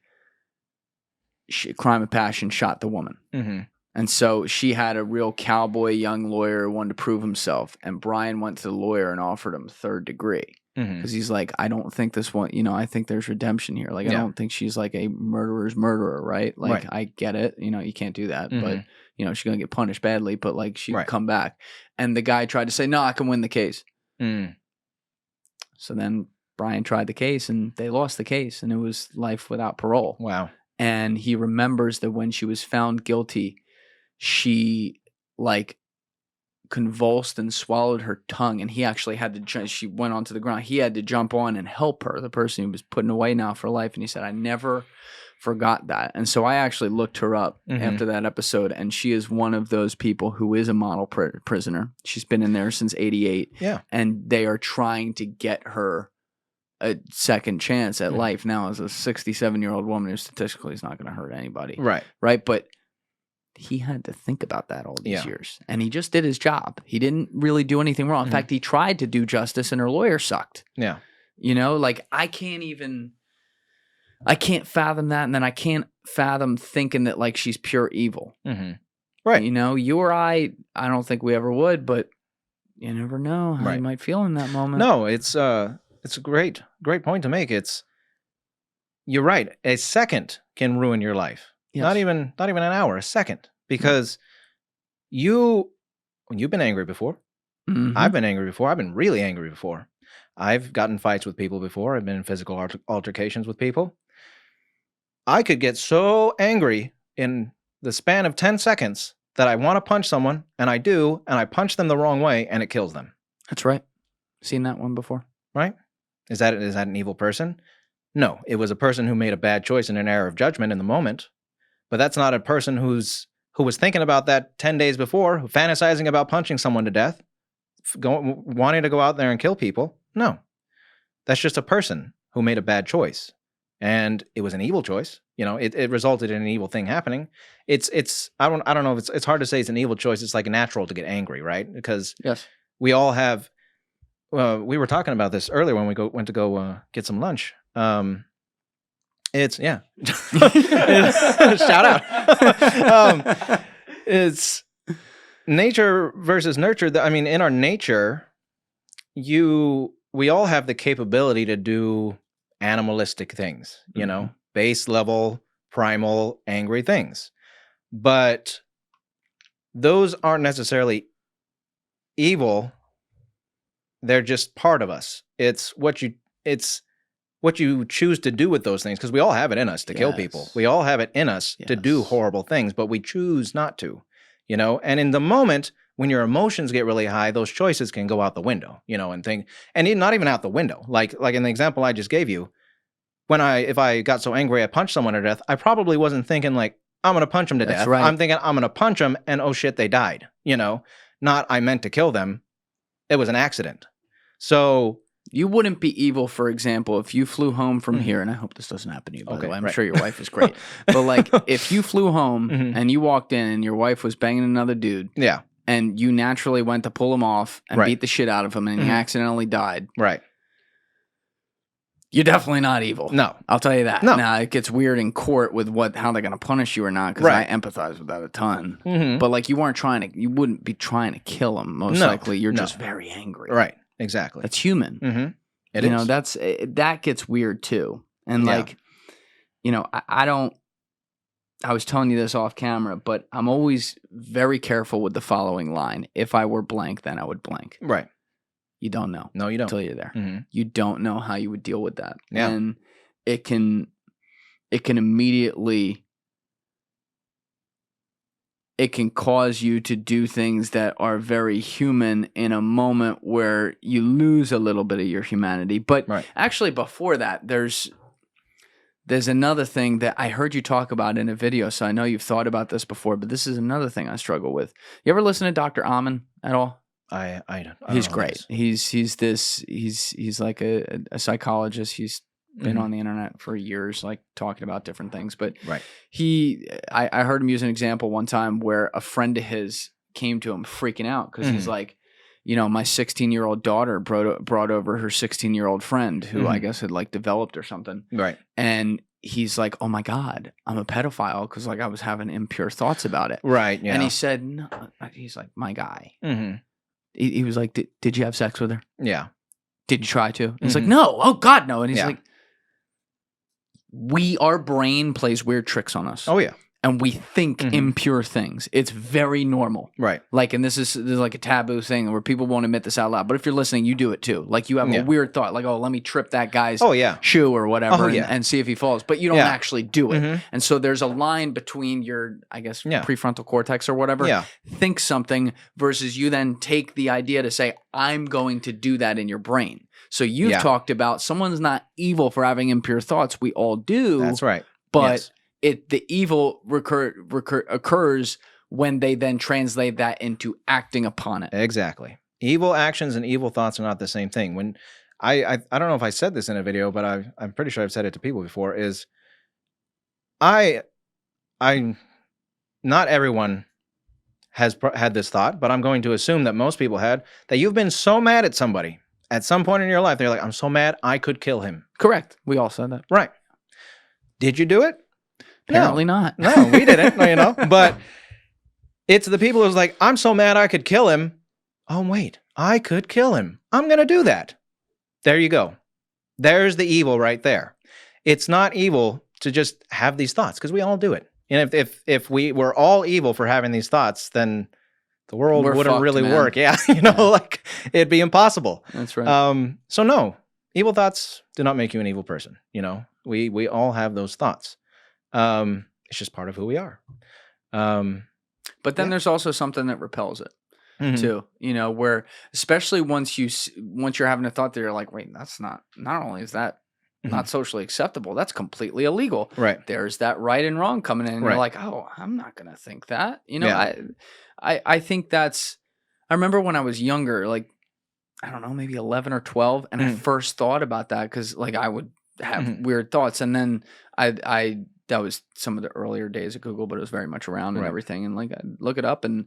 Speaker 2: crime of passion, shot the woman. And so she had a real cowboy young lawyer who wanted to prove himself, and Brian went to the lawyer and offered him third degree because he's like, I don't think this one, I think there's redemption here. Like I don't think she's like a murderer's murderer, right? Like I get it, you can't do that, but she's gonna get punished badly, but like she would come back. And the guy tried to say, no, I can win the case. So then Brian tried the case and they lost the case and it was life without parole. Wow. And he remembers that when she was found guilty, she like convulsed and swallowed her tongue and he actually had to, she went onto the ground. He had to jump on and help her, the person who was putting away now for life. And he said, I never forgot that. And so I actually looked her up after that episode and she is one of those people who is a model prisoner. She's been in there since 88. Yeah. And they are trying to get her a second chance at life now as a 67-year-old woman who statistically is not going to hurt anybody. Right. Right. But he had to think about that all these years. And he just did his job. He didn't really do anything wrong. In fact, he tried to do justice and her lawyer sucked. Yeah. Like I can't fathom that. And then I can't fathom thinking that like she's pure evil. Right. You or I don't think we ever would, but you never know how you might feel in that moment.
Speaker 1: No, it's a great point to make. You're right. A second can ruin your life. Yes. Not even an hour, a second. Because you've been angry before. I've been angry before. I've been really angry before. I've gotten fights with people before. I've been in physical altercations with people. I could get so angry in the span of 10 seconds that I want to punch someone, and I do, and I punch them the wrong way, and it kills them.
Speaker 2: That's right. Seen that one before.
Speaker 1: Right? Is that an evil person? No, it was a person who made a bad choice in an error of judgment in the moment. But that's not a person who was thinking about that 10 days before, fantasizing about punching someone to death, wanting to go out there and kill people. No, that's just a person who made a bad choice. And it was an evil choice. You know, it resulted in an evil thing happening. I don't know if it's hard to say it's an evil choice. It's like natural to get angry, right? Because
Speaker 2: yes, we
Speaker 1: all have. We were talking about this earlier when we went to go get some lunch. It's shout out. It's nature versus nurture. I mean, in our nature, we all have the capability to do animalistic things, you know, base level, primal, angry things. But those aren't necessarily evil. They're just part of us. It's what you choose to do with those things, because we all have it in us to kill people. We all have it in us to do horrible things, but we choose not to, you know? And in the moment, when your emotions get really high, those choices can go out the window, you know, and not even out the window. Like in the example I just gave you, if I got so angry I punched someone to death, I probably wasn't thinking like, I'm going to punch them to death. Right. I'm thinking I'm going to punch them and oh shit, they died, you know? Not I meant to kill them. It was an accident. So
Speaker 2: you wouldn't be evil, for example, if you flew home from here, and I hope this doesn't happen to you, by the way. I'm sure your wife is great. But like, if you flew home and you walked in and your wife was banging another dude, and you naturally went to pull him off and beat the shit out of him, and he accidentally died, you're definitely not evil. No, I'll tell you that. No. Now it gets weird in court with how they're going to punish you or not, because I empathize with that a ton. But like, you wouldn't be trying to kill him. Most likely, you're just very angry.
Speaker 1: Right. Exactly.
Speaker 2: That's human.
Speaker 1: It is.
Speaker 2: That gets weird too. And like, you know, I was telling you this off camera, but I'm always very careful with the following line. If I were blank, then I would blank. Right. You don't know.
Speaker 1: No, you don't.
Speaker 2: Until you're there. You don't know how you would deal with that. Yeah. And it can immediately, it can cause you to do things that are very human in a moment where you lose a little bit of your humanity. But actually before that, there's another thing that I heard you talk about in a video, so I know you've thought about this before, but this is another thing I struggle with. You ever listen to Dr. Amen at all?
Speaker 1: I don't.
Speaker 2: He's great. He's like a psychologist. He's been on the internet for years, like talking about different things. But I heard him use an example one time where a friend of his came to him freaking out because he's like, you know, my 16-year-old daughter brought over her 16-year-old friend who I guess had like developed or something. Right. And he's like, oh my God, I'm a pedophile because like I was having impure thoughts about it. Right. Yeah. And he said, no, he's like, my guy. He was like, did you have sex with her? Yeah. Did you try to? And he's like, no. Oh God, no. And he's like, our brain plays weird tricks on us. Oh yeah. And we think impure things. It's very normal. Right. Like, and this is like a taboo thing where people won't admit this out loud. But if you're listening, you do it too. Like you have a weird thought, like, oh, let me trip that guy's shoe or whatever and see if he falls. But you don't actually do it. And so there's a line between your, I guess, prefrontal cortex or whatever, think something versus you then take the idea to say, I'm going to do that in your brain. So you've talked about someone's not evil for having impure thoughts. We all do. That's right. But the evil occurs when they then translate that into acting upon it. Exactly. Evil actions and evil thoughts are not the same thing. When I don't know if I said this in a video, but I'm pretty sure I've said it to people before, is not everyone has had this thought, but I'm going to assume that most people had, that you've been so mad at somebody at some point in your life, they're like, I'm so mad, I could kill him. Correct. We all said that. Right. Did you do it? Apparently not. No, we didn't, you know, but it's the people who's like, I'm so mad I could kill him. Oh, wait, I could kill him. I'm going to do that. There you go. There's the evil right there. It's not evil to just have these thoughts because we all do it. And if we were all evil for having these thoughts, then the world wouldn't really work. Yeah, you know, like it'd be impossible. That's right. So no, evil thoughts do not make you an evil person. You know, we all have those thoughts. It's just part of who we are. But then there's also something that repels it too, you know, where especially once you're having a thought that you're like, wait, that's not only is that not socially acceptable. That's completely illegal.
Speaker 1: Right.
Speaker 2: There's that right and wrong coming in. And you're like, oh, I'm not going to think that. You know, I think that's, I remember when I was younger, like, I don't know, maybe 11 or 12. And I first thought about that because like I would have weird thoughts. And then that was some of the earlier days of Google, but it was very much around and everything. And like, I'd look it up, and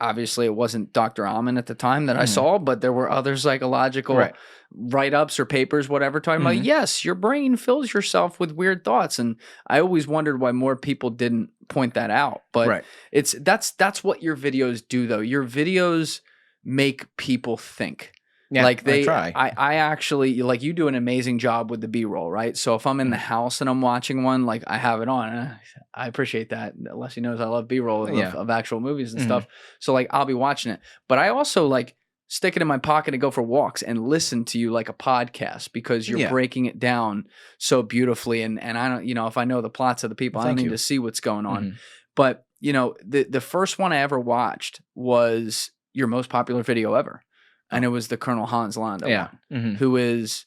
Speaker 2: obviously it wasn't Dr. Amen at the time that I saw, but there were other psychological write-ups or papers, whatever, talking about, yes, your brain fills yourself with weird thoughts. And I always wondered why more people didn't point that out. But that's what your videos do, though. Your videos make people think. Yeah, like I actually, like, you do an amazing job with the B-roll, right? So if I'm in the house and I'm watching one, like, I have it on. I appreciate that. Leslie knows I love B-roll of actual movies and stuff. So like, I'll be watching it, but I also like stick it in my pocket and go for walks and listen to you like a podcast, because you're breaking it down so beautifully. And I don't, you know, if I know the plots of the people, I don't need to see what's going on. But you know, the first one I ever watched was your most popular video ever. And it was the Colonel Hans Landa one, who is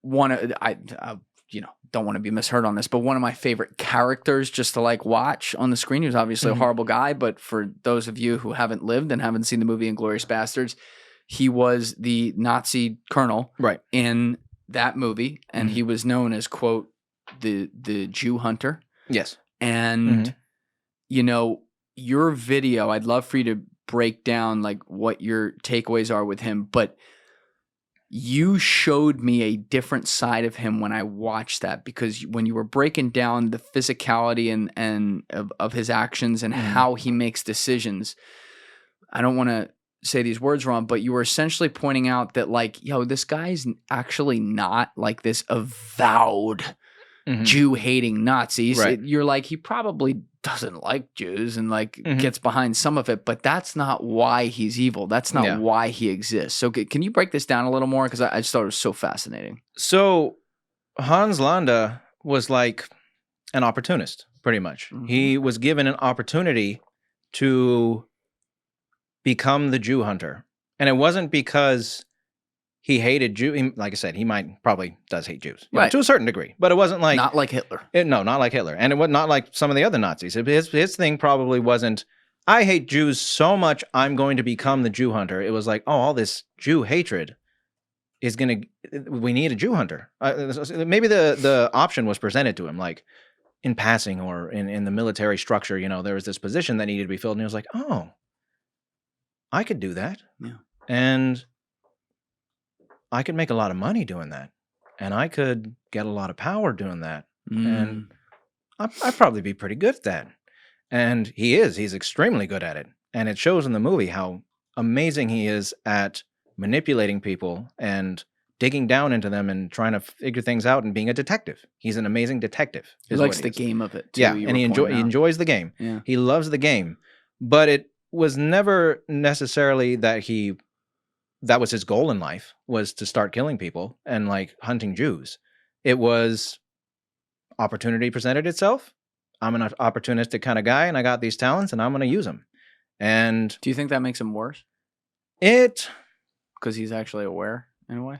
Speaker 2: one of, I you know, don't want to be misheard on this, but one of my favorite characters just to like watch on the screen. He was obviously a horrible guy, but for those of you who haven't lived and haven't seen the movie Inglorious Bastards, he was the Nazi colonel in that movie, and he was known as, quote, the Jew hunter. Yes. And, you know, your video, I'd love for you to break down like what your takeaways are with him, but you showed me a different side of him when I watched that, because when you were breaking down the physicality and of his actions and how he makes decisions, I don't want to say these words wrong, but you were essentially pointing out that like, yo, this guy's actually not like this avowed Jew-hating Nazis. You're like, he probably doesn't like Jews and like gets behind some of it, but that's not why he's evil. That's not why he exists. So can you break this down a little more? Because I just thought it was so fascinating.
Speaker 1: So Hans Landa was like an opportunist, pretty much. He was given an opportunity to become the Jew hunter. And it wasn't because he hated Jews. Like I said, he probably does hate Jews, you know, to a certain degree, but it wasn't like...
Speaker 2: Not like Hitler.
Speaker 1: No, not like Hitler. And it was not like some of the other Nazis. His thing probably wasn't, I hate Jews so much, I'm going to become the Jew hunter. It was like, oh, all this Jew hatred is going to... We need a Jew hunter. Maybe the option was presented to him, like in passing or in the military structure, you know, there was this position that needed to be filled. And he was like, oh, I could do that. Yeah. And I could make a lot of money doing that, and I could get a lot of power doing that, and I'd probably be pretty good at that. And he's extremely good at it. And it shows in the movie how amazing he is at manipulating people and digging down into them and trying to figure things out and being a detective. He's an amazing detective.
Speaker 2: He likes the game of it, too.
Speaker 1: Yeah, and he enjoys the game. Yeah. He loves the game. But it was never necessarily that was his goal in life, was to start killing people and like hunting Jews. It was opportunity presented itself. I'm an opportunistic kind of guy, and I got these talents, and I'm going to use them. And
Speaker 2: do you think that makes him worse? Because he's actually aware in a way?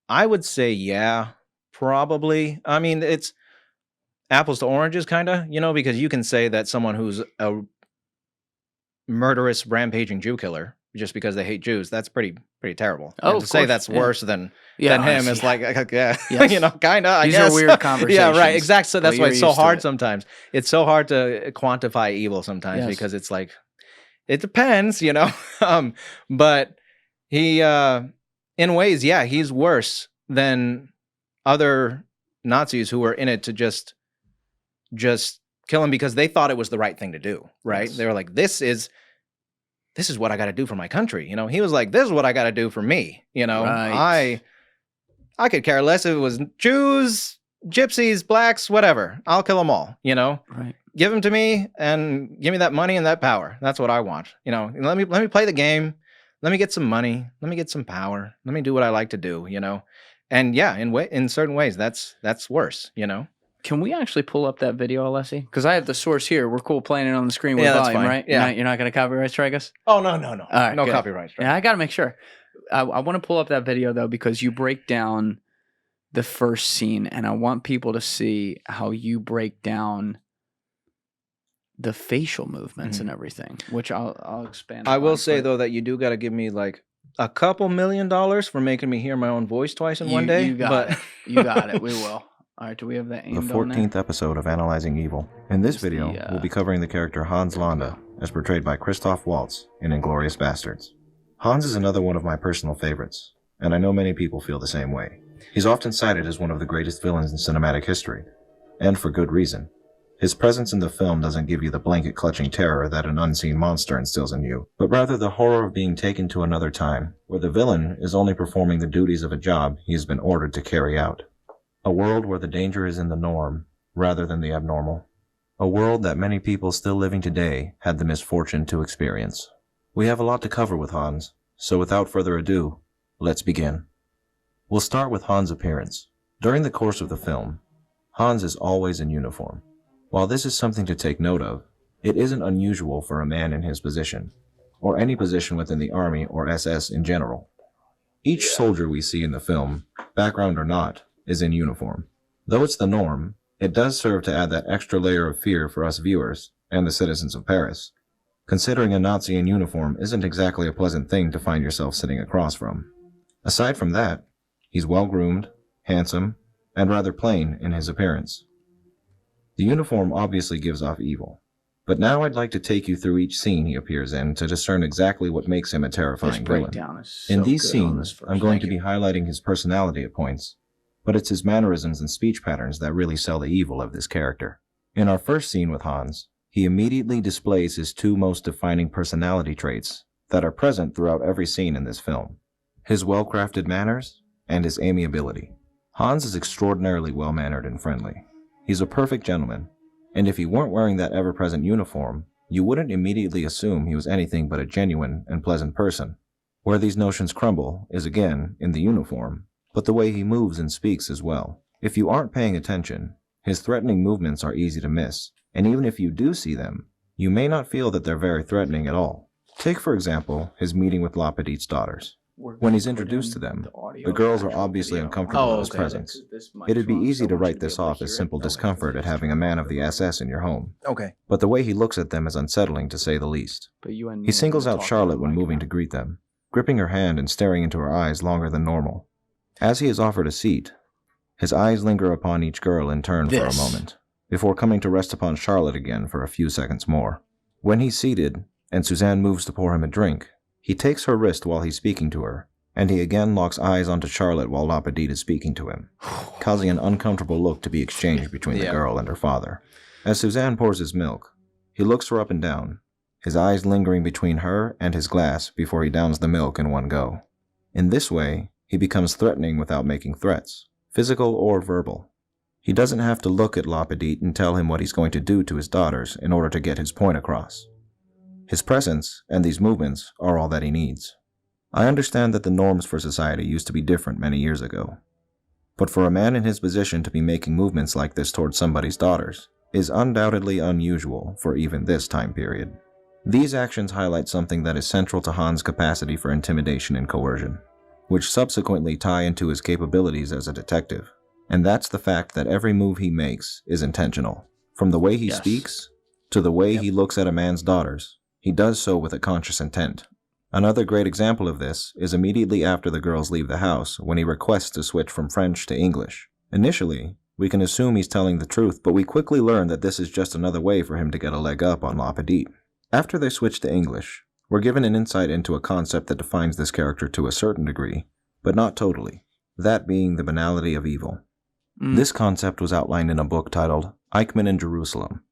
Speaker 1: I would say, yeah, probably. I mean, it's apples to oranges, kind of, you know, because you can say that someone who's a murderous, rampaging Jew killer, just because they hate Jews, that's pretty terrible.
Speaker 2: Oh,
Speaker 1: and to say that's worse than him is like, yes. You know, kind of, I
Speaker 2: guess.
Speaker 1: These
Speaker 2: are weird conversations.
Speaker 1: Yeah, right, exactly. So that's why it's so hard sometimes. It's so hard to quantify evil sometimes because it's like, it depends, you know. But he, in ways, he's worse than other Nazis who were in it to just kill him because they thought it was the right thing to do, right? Yes. They were like, this is what I got to do for my country. You know, he was like, this is what I got to do for me. You know, I could care less if it was Jews, gypsies, blacks, whatever. I'll kill them all, you know, give them to me and give me that money and that power. That's what I want. You know, let me play the game. Let me get some money. Let me get some power. Let me do what I like to do, you know? And yeah, in certain ways, that's worse, you know?
Speaker 2: Can we actually pull up that video, Alessi? Because I have the source here. We're cool playing it on the screen with volume, right? Yeah. You're not going to copyright strike us?
Speaker 1: Oh, no.
Speaker 2: All right,
Speaker 1: no
Speaker 2: good.
Speaker 1: Copyright strike.
Speaker 2: Yeah, I got to make sure. I want to pull up that video, though, because you break down the first scene, and I want people to see how you break down the facial movements and everything, which I'll expand.
Speaker 1: I will say though that you do got to give me like a couple $1 million for making me hear my own voice twice in one day.
Speaker 2: You got it. You got it. We will. All right. Do we have that aimed
Speaker 6: The
Speaker 2: on there?
Speaker 6: 14th episode of Analyzing Evil. In this video, we'll be covering the character Hans Landa, as portrayed by Christoph Waltz in Inglorious Bastards. Hans is another one of my personal favorites, and I know many people feel the same way. He's often cited as one of the greatest villains in cinematic history, and for good reason. His presence in the film doesn't give you the blanket-clutching terror that an unseen monster instills in you, but rather the horror of being taken to another time, where the villain is only performing the duties of a job he has been ordered to carry out. A world where the danger is in the norm, rather than the abnormal. A world that many people still living today had the misfortune to experience. We have a lot to cover with Hans, so without further ado, let's begin. We'll start with Hans' appearance. During the course of the film, Hans is always in uniform. While this is something to take note of, it isn't unusual for a man in his position, or any position within the Army or SS in general. Each soldier we see in the film, background or not, is in uniform. Though it's the norm, it does serve to add that extra layer of fear for us viewers and the citizens of Paris, considering a Nazi in uniform isn't exactly a pleasant thing to find yourself sitting across from. Aside from that, he's well-groomed, handsome, and rather plain in his appearance. The uniform obviously gives off evil, but now I'd like to take you through each scene he appears in to discern exactly what makes him a terrifying villain. In these scenes, I'm going to be highlighting his personality at points, but it's his mannerisms and speech patterns that really sell the evil of this character. In our first scene with Hans, he immediately displays his two most defining personality traits that are present throughout every scene in this film: his well-crafted manners and his amiability. Hans is extraordinarily well-mannered and friendly. He's a perfect gentleman, and if he weren't wearing that ever-present uniform, you wouldn't immediately assume he was anything but a genuine and pleasant person. Where these notions crumble is, again, in the uniform, but the way he moves and speaks as well. If you aren't paying attention, his threatening movements are easy to miss, and even if you do see them, you may not feel that they're very threatening at all. Take, for example, his meeting with La Petite's daughters. When he's introduced to them, the girls are obviously uncomfortable in his presence. It'd be easy to write this off as simple discomfort at having a man of the SS in your home. But the way he looks at them is unsettling, to say the least. He singles out Charlotte when moving to greet them, gripping her hand and staring into her eyes longer than normal. As he is offered a seat, his eyes linger upon each girl in turn for a moment, before coming to rest upon Charlotte again for a few seconds more. When he's seated, and Suzanne moves to pour him a drink, he takes her wrist while he's speaking to her, and he again locks eyes onto Charlotte while La Petite is speaking to him, causing an uncomfortable look to be exchanged between the girl and her father. As Suzanne pours his milk, he looks her up and down, his eyes lingering between her and his glass before he downs the milk in one go. In this way, he becomes threatening without making threats, physical or verbal. He doesn't have to look at La Petite and tell him what he's going to do to his daughters in order to get his point across. His presence and these movements are all that he needs. I understand that the norms for society used to be different many years ago, but for a man in his position to be making movements like this towards somebody's daughters is undoubtedly unusual for even this time period. These actions highlight something that is central to Hans' capacity for intimidation and coercion, which subsequently tie into his capabilities as a detective, and that's the fact that every move he makes is intentional. From the way he speaks to the way he looks at a man's daughters, he does so with a conscious intent. Another great example of this is immediately after the girls leave the house when he requests to switch from French to English. Initially, we can assume he's telling the truth, but we quickly learn that this is just another way for him to get a leg up on La Petite. After they switch to English, we're given an insight into a concept that defines this character to a certain degree, but not totally, that being the banality of evil. This concept was outlined in a book titled Eichmann in Jerusalem,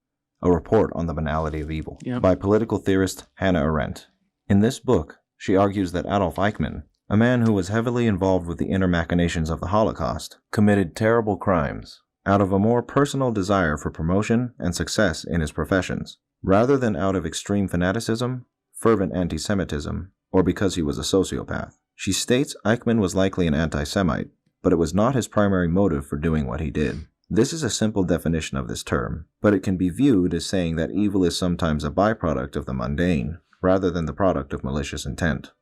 Speaker 6: a report on the banality of evil, by political theorist Hannah Arendt. In this book, she argues that Adolf Eichmann, a man who was heavily involved with the inner machinations of the Holocaust, committed terrible crimes out of a more personal desire for promotion and success in his professions, rather than out of extreme fanaticism, fervent anti-Semitism, or because he was a sociopath. She states Eichmann was likely an anti-Semite, but it was not his primary motive for doing what he did. This is a simple definition of this term, but it can be viewed as saying that evil is sometimes a byproduct of the mundane, rather than the product of malicious intent.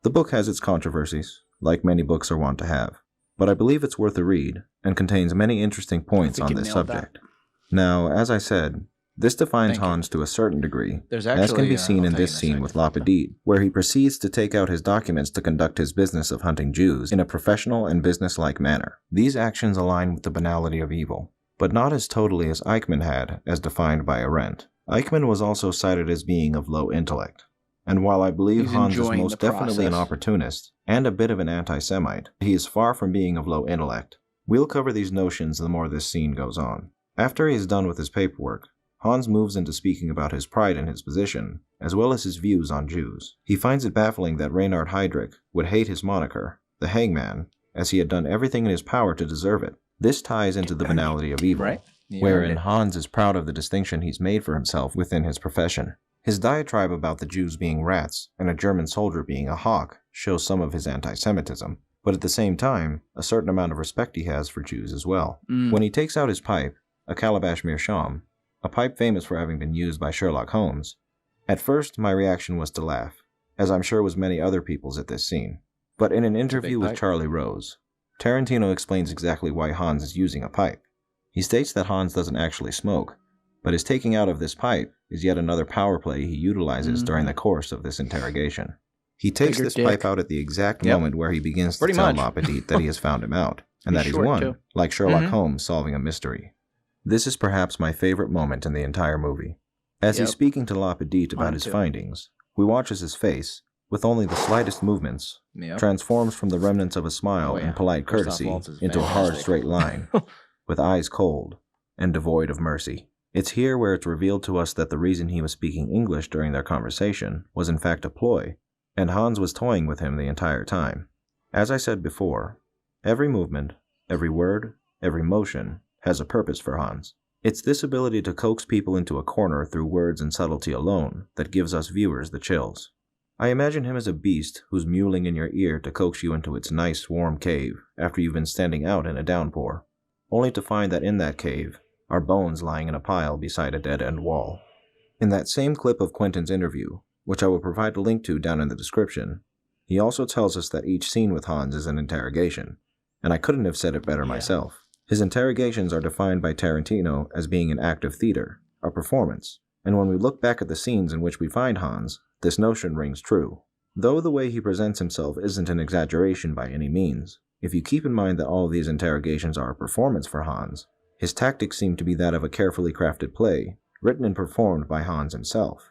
Speaker 6: The book has its controversies, like many books are wont to have, but I believe it's worth a read and contains many interesting points on this subject. Now, as I said, this defines Hans to a certain degree, as can be seen in this scene with Lapidite, where he proceeds to take out his documents to conduct his business of hunting Jews in a professional and businesslike manner. These actions align with the banality of evil, but not as totally as Eichmann had, as defined by Arendt. Eichmann was also cited as being of low intellect, and while I believe Hans is most definitely an opportunist and a bit of an anti-Semite, he is far from being of low intellect. We'll cover these notions the more this scene goes on. After he is done with his paperwork, Hans moves into speaking about his pride in his position, as well as his views on Jews. He finds it baffling that Reinhard Heydrich would hate his moniker, the Hangman, as he had done everything in his power to deserve it. This ties into the banality of evil, wherein Hans is proud of the distinction he's made for himself within his profession. His diatribe about the Jews being rats and a German soldier being a hawk shows some of his anti-Semitism, but at the same time, a certain amount of respect he has for Jews as well. When he takes out his pipe, a Calabash Meerschaum, a pipe famous for having been used by Sherlock Holmes, at first my reaction was to laugh, as I'm sure was many other people's at this scene. But in an interview with Charlie Rose, Tarantino explains exactly why Hans is using a pipe. He states that Hans doesn't actually smoke, but his taking out of this pipe is yet another power play he utilizes during the course of this interrogation. He takes this pipe out at the exact moment where he begins to tell Lapidite that he has found him out, and that he's won, like Sherlock Holmes solving a mystery. This is perhaps my favorite moment in the entire movie. As he's speaking to Lapidite about his findings, we watch as his face, with only the slightest movements, transforms from the remnants of a smile and polite courtesy into a hard straight line, with eyes cold and devoid of mercy. It's here where it's revealed to us that the reason he was speaking English during their conversation was in fact a ploy, and Hans was toying with him the entire time. As I said before, every movement, every word, every motion has a purpose for Hans. It's this ability to coax people into a corner through words and subtlety alone that gives us viewers the chills. I imagine him as a beast who's mewling in your ear to coax you into its nice warm cave after you've been standing out in a downpour, only to find that in that cave are bones lying in a pile beside a dead-end wall. In that same clip of Quentin's interview, which I will provide a link to down in the description, he also tells us that each scene with Hans is an interrogation, and I couldn't have said it better myself. His interrogations are defined by Tarantino as being an act of theater, a performance, and when we look back at the scenes in which we find Hans, this notion rings true. Though the way he presents himself isn't an exaggeration by any means, if you keep in mind that all of these interrogations are a performance for Hans, his tactics seem to be that of a carefully crafted play, written and performed by Hans himself.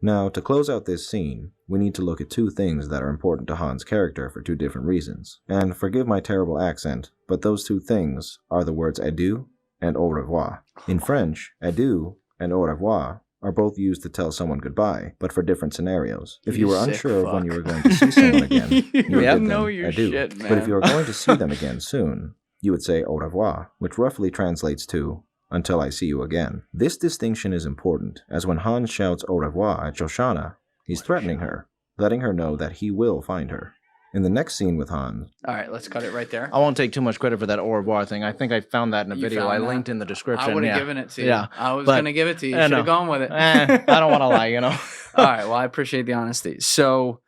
Speaker 6: Now, to close out this scene, we need to look at two things that are important to Hans' character for two different reasons. And forgive my terrible accent, but those two things are the words adieu and au revoir. In French, adieu and au revoir are both used to tell someone goodbye, but for different scenarios. If you were unsure of when you were going to see someone again, you would give them adieu.
Speaker 2: Shit, man.
Speaker 6: But if you were going to see them again soon, you would say au revoir, which roughly translates to until I see you again. This distinction is important, as when Hans shouts au revoir at Shoshana, he's threatening her, letting her know that he will find her. In the next scene with Hans...
Speaker 2: All right, let's cut it right there.
Speaker 1: I won't take too much credit for that au revoir thing. I think I found that in a video I linked in the description.
Speaker 2: I would have given it to you. Yeah. I was going to give it to you. You should have gone with it.
Speaker 1: I don't want to lie, you know?
Speaker 2: All right, well, I appreciate the honesty. So,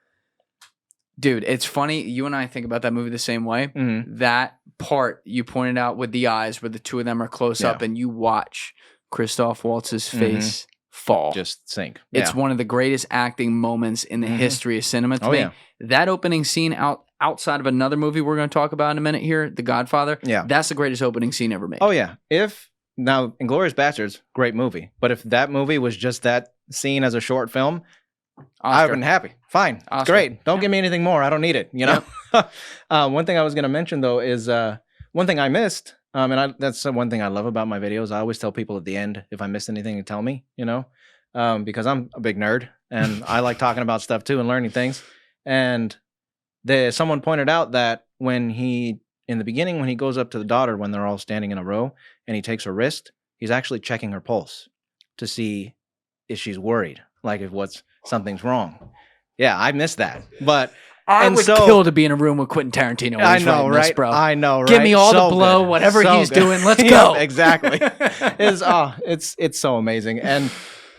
Speaker 2: dude, it's funny. You and I think about that movie the same way. That part you pointed out with the eyes where the two of them are close up and you watch Christoph Waltz's face fall.
Speaker 1: Just sink.
Speaker 2: It's one of the greatest acting moments in the history of cinema to me. Yeah. That opening scene outside of another movie we're going to talk about in a minute here, The Godfather, that's the greatest opening scene ever made.
Speaker 1: Oh, yeah. Now, Inglorious Bastards, great movie. But if that movie was just that scene as a short film, I would have been happy. Fine. Oscar. Great. Don't give me anything more. I don't need it, you know? One thing I was going to mention, though, is one thing I missed. That's one thing I love about my videos. I always tell people at the end, if I missed anything, to tell me, you know? Because I'm a big nerd, and I like talking about stuff, too, and learning things. And someone pointed out that in the beginning, when he goes up to the daughter, when they're all standing in a row, and he takes her wrist, he's actually checking her pulse to see if she's worried, like if something's wrong. Yeah, I missed that. But
Speaker 2: I would kill to be in a room with Quentin Tarantino.
Speaker 1: I know, right? This, bro. I know, right?
Speaker 2: Give me all the blow, whatever he's doing. Let's go.
Speaker 1: Yeah, exactly. It's so amazing. And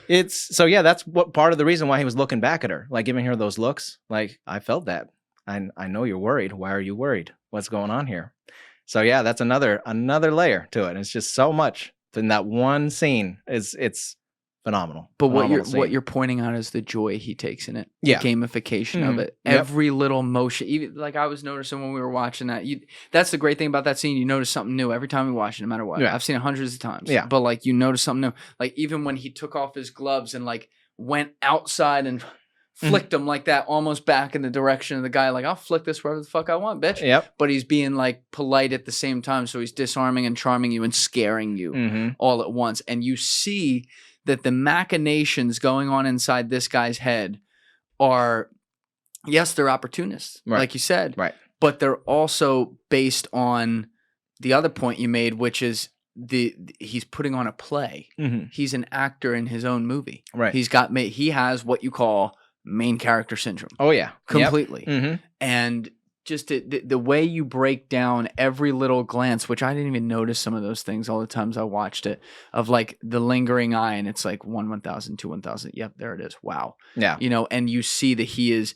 Speaker 1: that's what part of the reason why he was looking back at her, like giving her those looks. Like, I felt that. I know you're worried. Why are you worried? What's going on here? So yeah, that's another layer to it. It's just so much in that one scene. It's phenomenal.
Speaker 2: But
Speaker 1: Phenomenal
Speaker 2: what you're pointing out is the joy he takes in it.
Speaker 1: Yeah.
Speaker 2: The gamification of it.
Speaker 1: Yep.
Speaker 2: Every little motion. Even like I was noticing when we were watching that. That's the great thing about that scene. You notice something new every time you watch it, no matter what.
Speaker 1: Yeah.
Speaker 2: I've seen it hundreds of times.
Speaker 1: Yeah.
Speaker 2: But like you notice something new. Like even when he took off his gloves and like went outside and flicked them like that, almost back in the direction of the guy. Like, I'll flick this wherever the fuck I want, bitch.
Speaker 1: Yep.
Speaker 2: But he's being like polite at the same time. So he's disarming and charming you and scaring you all at once. And you see that the machinations going on inside this guy's head are, yes, they're opportunists, like you said.
Speaker 1: Right.
Speaker 2: But they're also based on the other point you made, which is he's putting on a play. He's an actor in his own movie.
Speaker 1: Right.
Speaker 2: He has what you call main character syndrome.
Speaker 1: Oh yeah,
Speaker 2: completely.
Speaker 1: Yep.
Speaker 2: And just the way you break down every little glance, which I didn't even notice some of those things all the times I watched it, of like the lingering eye, and it's like 1,000, 2 1,000. Yep, there it is. Wow.
Speaker 1: Yeah.
Speaker 2: You know, and you see that he's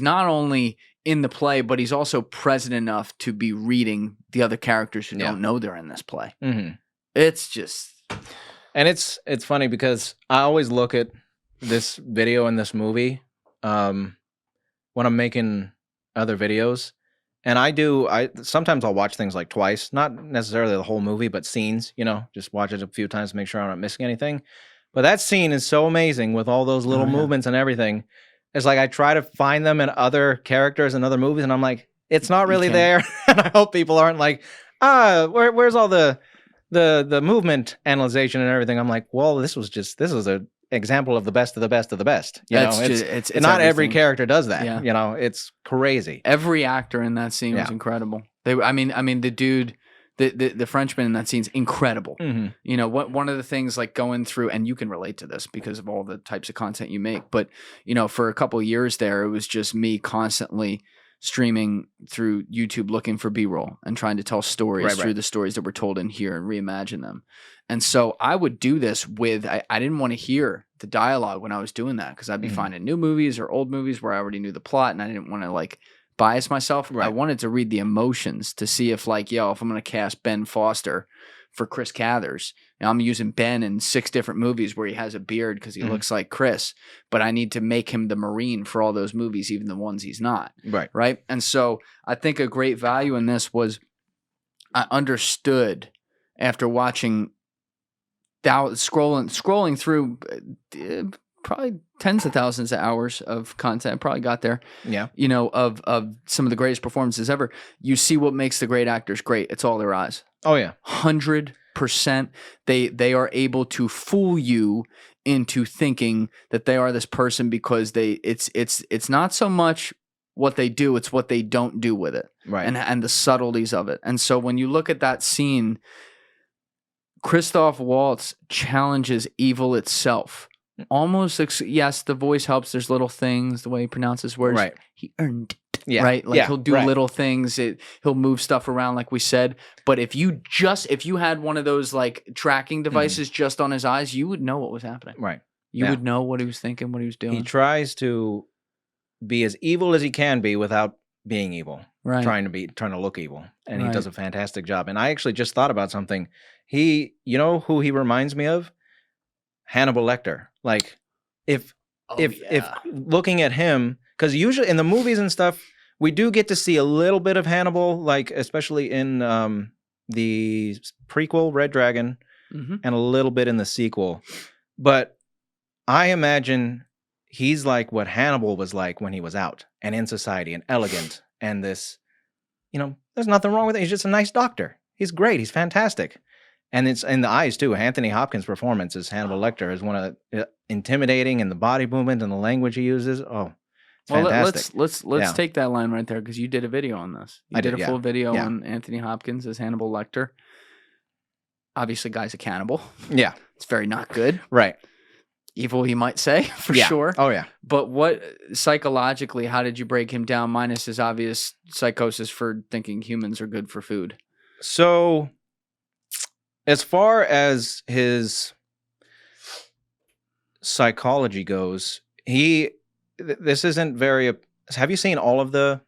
Speaker 2: not only in the play, but he's also present enough to be reading the other characters who don't know they're in this play. It's just,
Speaker 1: and it's funny because I always look at this video and this movie when I'm making other videos, and sometimes I'll watch things like twice, not necessarily the whole movie, but scenes, you know, just watch it a few times to make sure I'm not missing anything. But that scene is so amazing with all those little movements and everything. It's like I try to find them in other characters and other movies, and I'm like, it's not really there. And I hope people aren't like, where's all the movement analyzation and everything. I'm like, well, this was a example of the best of the best of the best. You know, it's not every character does that. Yeah. You know, it's crazy.
Speaker 2: Every actor in that scene was incredible. I mean, the dude, the Frenchman in that scene's incredible. You know, one of the things like going through, and you can relate to this because of all the types of content you make, but you know, for a couple of years there, it was just me constantly streaming through YouTube looking for B-roll and trying to tell stories through the stories that were told in here and reimagine them. And so I would do this with, I didn't want to hear the dialogue when I was doing that because I'd be finding new movies or old movies where I already knew the plot and I didn't want to like bias myself. I wanted to read the emotions to see if like, if I'm going to cast Ben Foster for Chris Cathers, I'm using Ben in 6 different movies where he has a beard because he looks like Chris, but I need to make him the Marine for all those movies, even the ones he's not. Right. And so I think a great value in this was I understood after watching scrolling through probably tens of thousands of hours of content, probably got there. Yeah. You know, of some of the greatest performances ever. You see what makes the great actors great. It's all their eyes. Oh yeah. 100%. They are able to fool you into thinking that they are this person because it's not so much what they do, it's what they don't do with it. Right. And the subtleties of it. And so when you look at that scene, Christoph Waltz challenges evil itself. Almost, yes, the voice helps. There's little things, the way he pronounces words. Right. He earned it. Yeah. Right? Like he'll do little things. He'll move stuff around like we said. But if you had one of those like tracking devices just on his eyes, you would know what was happening. Right. You would know what he was thinking, what he was doing.
Speaker 1: He tries to be as evil as he can be without being evil. Right. Trying to look evil. And he does a fantastic job. And I actually just thought about something. You know who he reminds me of? Hannibal Lecter. Like, if looking at him, because usually in the movies and stuff, we do get to see a little bit of Hannibal, like especially in the prequel Red Dragon, and a little bit in the sequel. But I imagine he's like what Hannibal was like when he was out and in society and elegant and this, there's nothing wrong with it. He's just a nice doctor. He's great. He's fantastic. And it's in the eyes too. Anthony Hopkins' performance as Hannibal Lecter is one of the intimidating, and the body movement and the language he uses. Oh, it's fantastic.
Speaker 2: Let's take that line right there because you did a video on this. You did a full video on Anthony Hopkins as Hannibal Lecter. Obviously, guy's a cannibal. Yeah, it's very not good. Right, evil, you might say for sure. Oh yeah. But what psychologically, how did you break him down? Minus his obvious psychosis for thinking humans are good for food.
Speaker 1: So, as far as his psychology goes, this isn't very. Have you seen all of the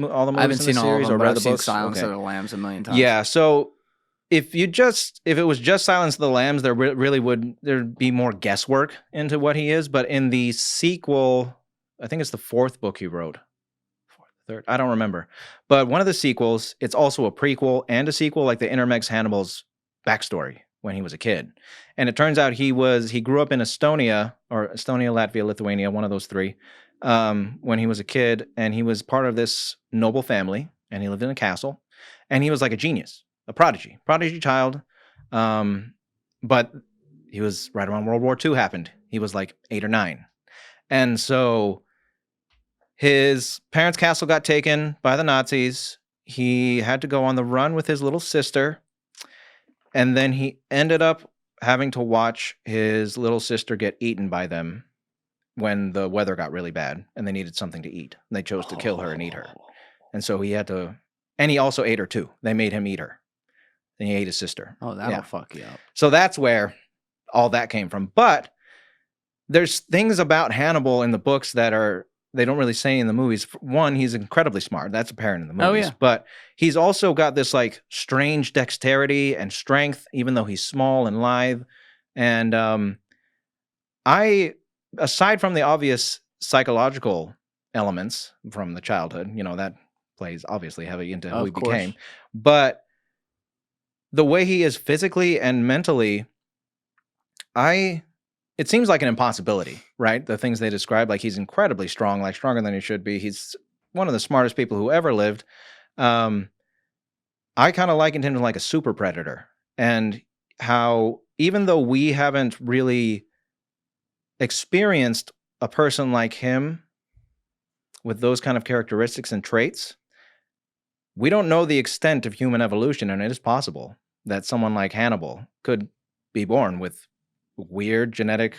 Speaker 1: all the movies
Speaker 2: I haven't
Speaker 1: in
Speaker 2: seen
Speaker 1: the
Speaker 2: all of
Speaker 1: series
Speaker 2: them,
Speaker 1: or
Speaker 2: but
Speaker 1: read
Speaker 2: I've
Speaker 1: the
Speaker 2: seen
Speaker 1: books?
Speaker 2: Silence
Speaker 1: Okay.
Speaker 2: of the Lambs a million times.
Speaker 1: Yeah, so if it was just Silence of the Lambs, there'd be more guesswork into what he is. But in the sequel, I think it's the 4th book he wrote. 4th, 3rd, I don't remember. But one of the sequels, it's also a prequel and a sequel, like the intermix Hannibal's backstory when he was a kid. And it turns out he grew up in Estonia, Latvia, Lithuania, one of those three, when he was a kid, and he was part of this noble family, and he lived in a castle, and he was like a genius. A prodigy child. But he was right around World War II happened. He was like 8 or 9. And so his parents' castle got taken by the Nazis. He had to go on the run with his little sister. And then he ended up having to watch his little sister get eaten by them when the weather got really bad and they needed something to eat. And they chose to kill her and eat her. And so he had to, and he also ate her too. They made him eat her. And he ate his sister.
Speaker 2: Oh, that'll fuck you up.
Speaker 1: So that's where all that came from. But there's things about Hannibal in the books that they don't really say in the movies. One, he's incredibly smart. That's apparent in the movies.
Speaker 2: Oh, yeah.
Speaker 1: But he's also got this like strange dexterity and strength, even though he's small and lithe. And aside from the obvious psychological elements from the childhood, that plays obviously heavy into who he became. But the way he is physically and mentally, it seems like an impossibility, right? The things they describe, like he's incredibly strong, like stronger than he should be. He's one of the smartest people who ever lived. I kind of likened him to like a super predator, and how even though we haven't really experienced a person like him with those kind of characteristics and traits, we don't know the extent of human evolution, and it is possible that someone like Hannibal could be born with weird genetic,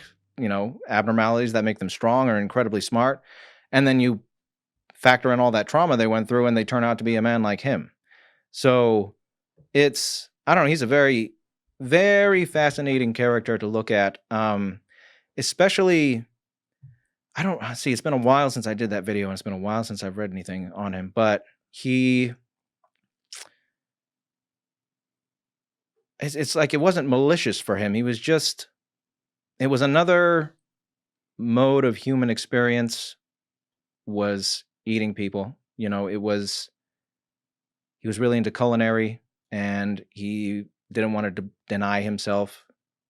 Speaker 1: abnormalities that make them strong or incredibly smart. And then you factor in all that trauma they went through and they turn out to be a man like him. So I don't know, he's a very, very fascinating character to look at. Especially, it's been a while since I did that video and it's been a while since I've read anything on him, but it's like it wasn't malicious for him. It was another mode of human experience, was eating people. He was really into culinary, and he didn't want to deny himself